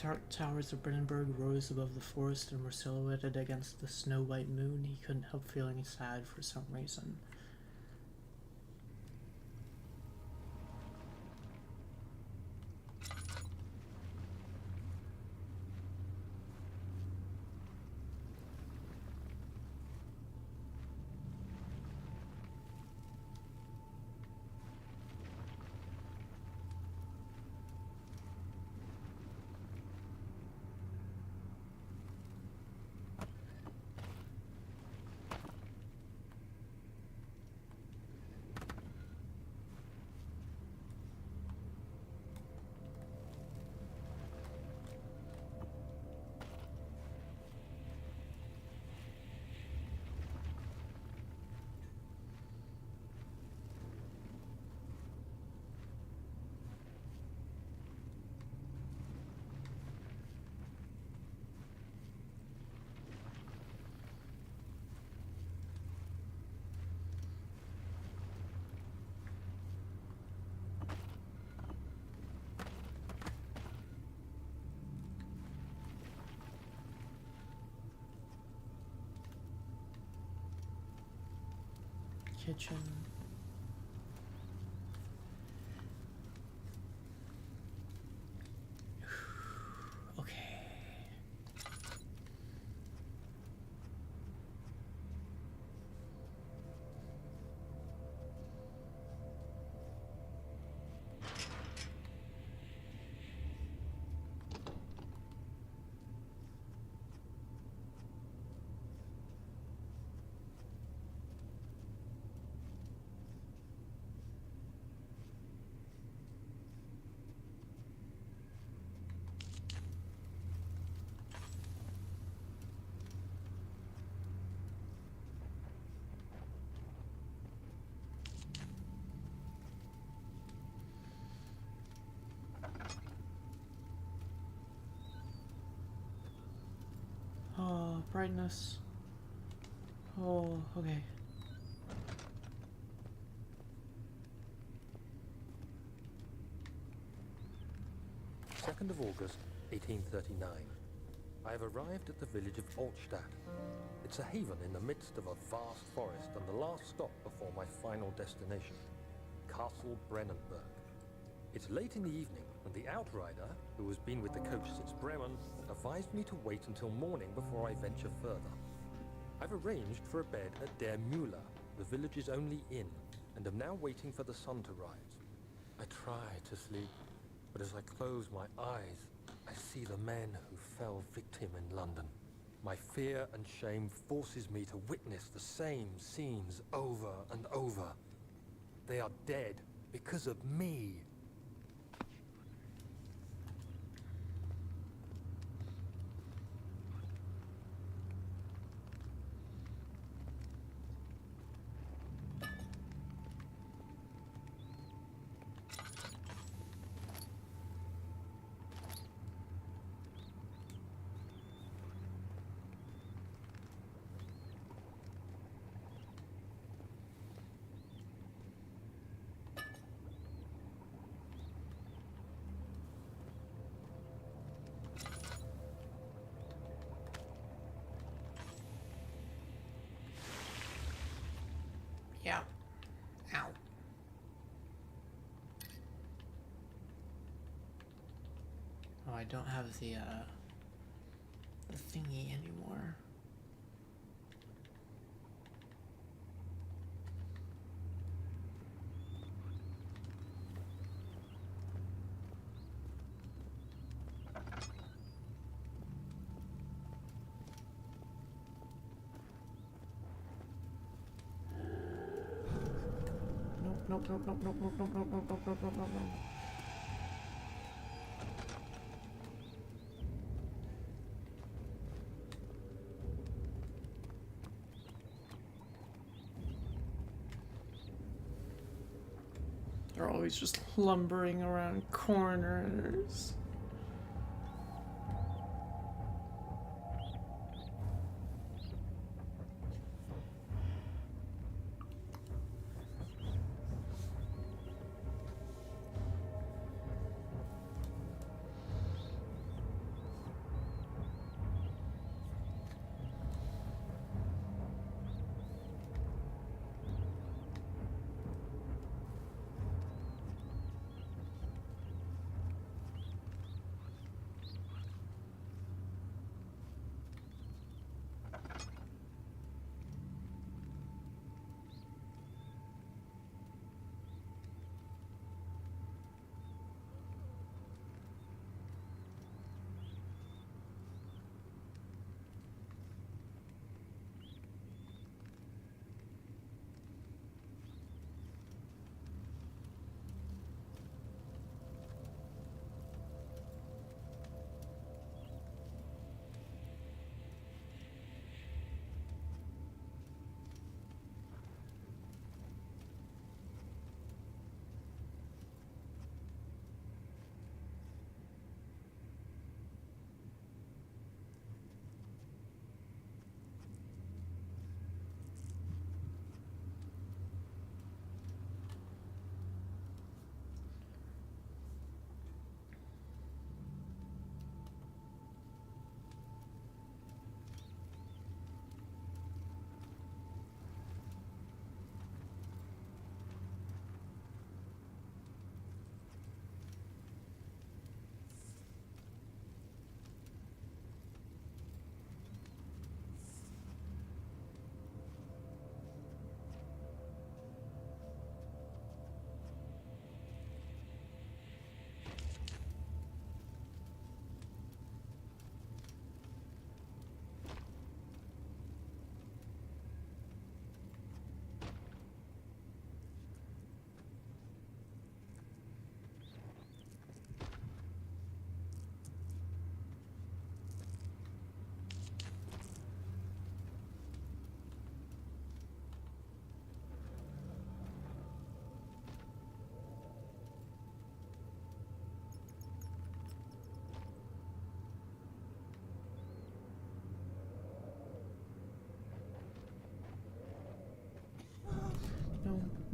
dark towers of Brennenburg rose above the forest and were silhouetted against the snow-white moon. He couldn't help feeling sad for some reason. Kitchen. Okay. Oh, brightness. Oh, okay. Second of August, 1839. I have arrived at the village of Altstadt. It's a haven in the midst of a vast forest and the last stop before my final destination, Castle Brennenburg. It's late in the evening, and the outrider, who has been with the coach since Bremen, advised me to wait until morning before I venture further. I've arranged for a bed at Der Müller, the village's only inn, and am now waiting for the sun to rise. I try to sleep, but as I close my eyes, I see the men who fell victim in London. My fear and shame forces me to witness the same scenes over and over. They are dead because of me. Yeah. Ow. Oh, I don't have the thingy anymore. Nope. They're always just lumbering around corners.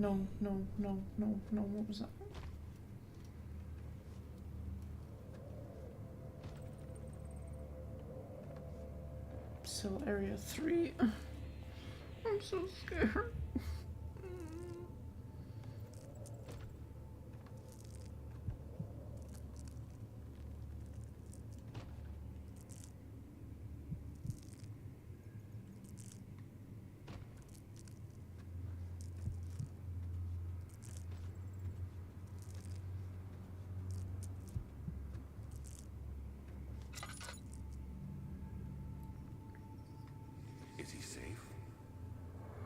No, no, no, no, no, what was that? Still area 3. I'm so scared. Is he safe?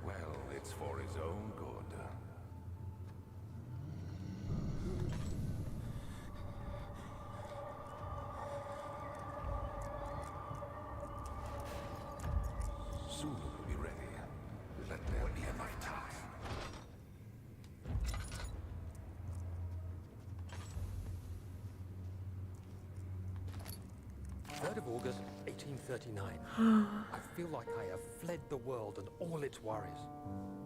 Well, it's for his own good. Soon we'll be ready. Let there be enough time. 3rd of August, 1839. I feel like I have fled the world and all its worries.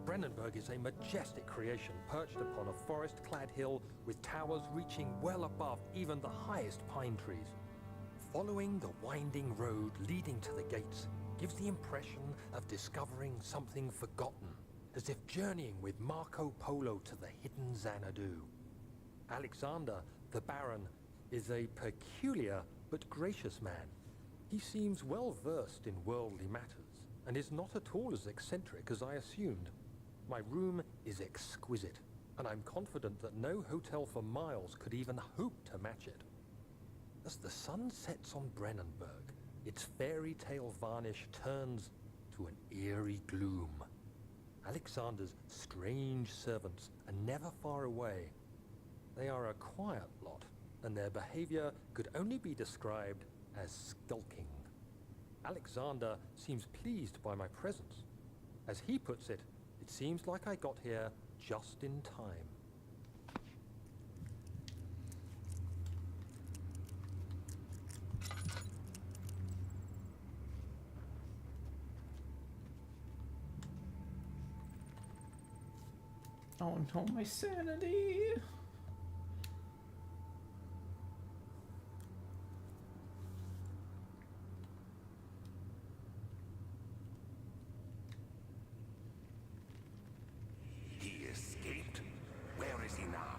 Brennenburg is a majestic creation perched upon a forest-clad hill with towers reaching well above even the highest pine trees. Following the winding road leading to the gates gives the impression of discovering something forgotten, as if journeying with Marco Polo to the hidden Xanadu. Alexander, the Baron, is a peculiar but gracious man. He seems well versed in worldly matters, and is not at all as eccentric as I assumed. My room is exquisite, and I'm confident that no hotel for miles could even hope to match it. As the sun sets on Brennenburg, its fairy tale varnish turns to an eerie gloom. Alexander's strange servants are never far away. They are a quiet lot, and their behavior could only be described as skulking. Alexander seems pleased by my presence. As he puts it, it seems like I got here just in time. Oh no, my sanity. He escaped? Where is he now?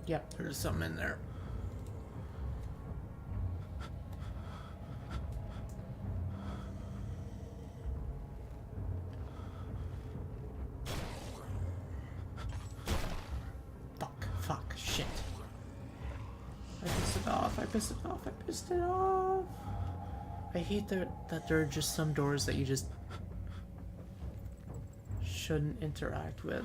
Yep, there's something in there. Fuck, shit. I pissed it off, I pissed it off. I hate that there are just some doors that you just shouldn't interact with.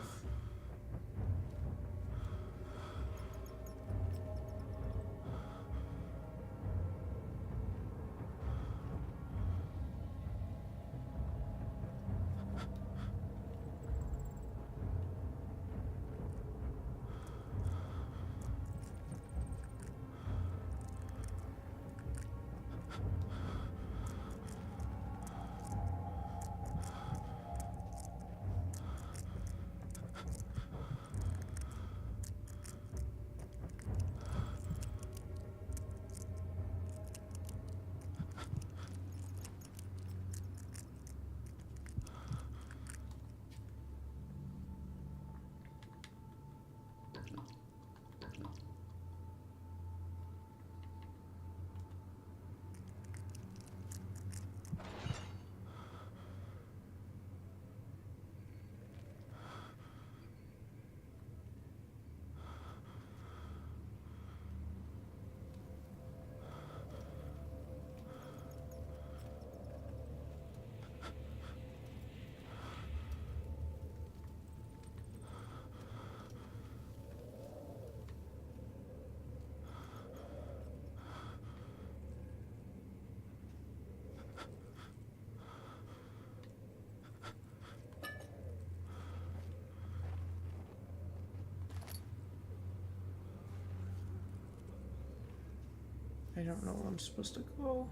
I don't know where I'm supposed to go.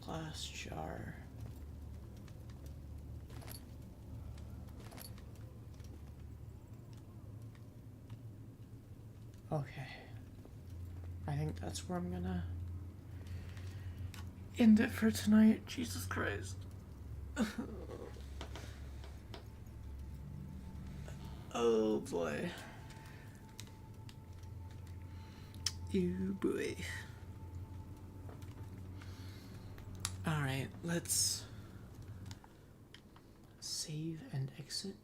Glass jar. Okay. I think that's where I'm gonna end it for tonight. Jesus Christ. Oh boy. You boy. Alright, let's save and exit.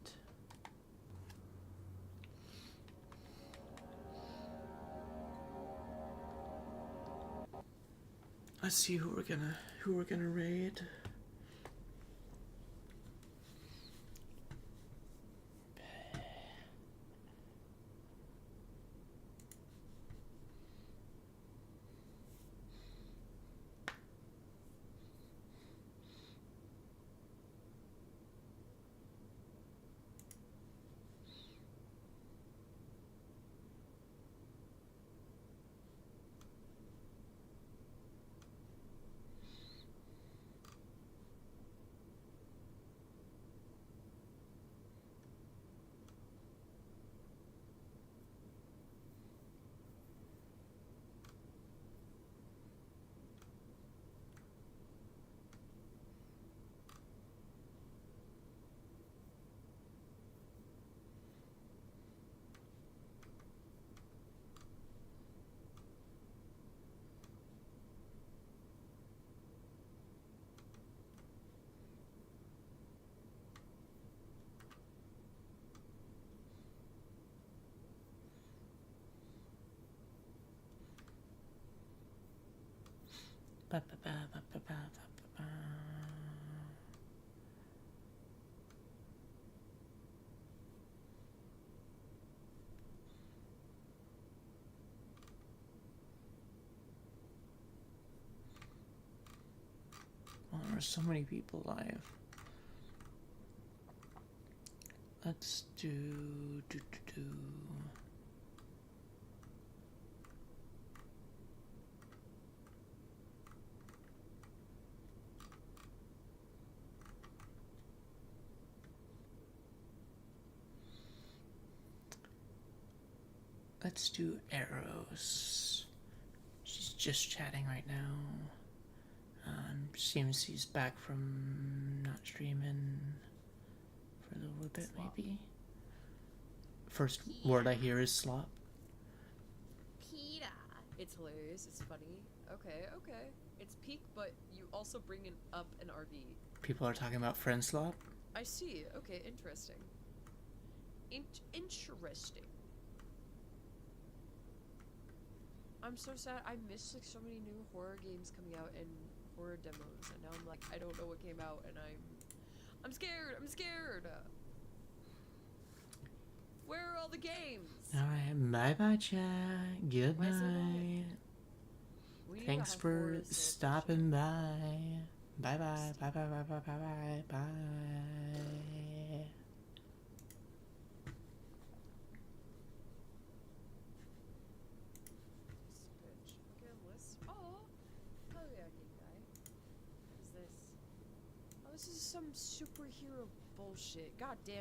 Let's see who we're gonna raid. Ba, ba, ba, ba, ba, ba, ba, ba. Well, there are so many people live. Let's do. Let's do Arrows. She's just chatting right now. Seems she's back from not streaming for a little bit, maybe. First word I hear is slop. Peter. It's hilarious. It's funny. Okay, okay. It's peak, but you also bring up an RV. People are talking about friend slop. I see. Okay, interesting. Interesting. I'm so sad. I missed like so many new horror games coming out and horror demos, and now I'm like, I don't know what came out, and I'm scared. I'm scared. Where are all the games? All right, bye bye, chat. Good night. Thanks for stopping by. Bye bye. Bye bye bye bye bye bye bye. Bitch. Okay, list. Oh, hell yeah, game guy. What is this? Oh, this is some superhero bullshit. God damn.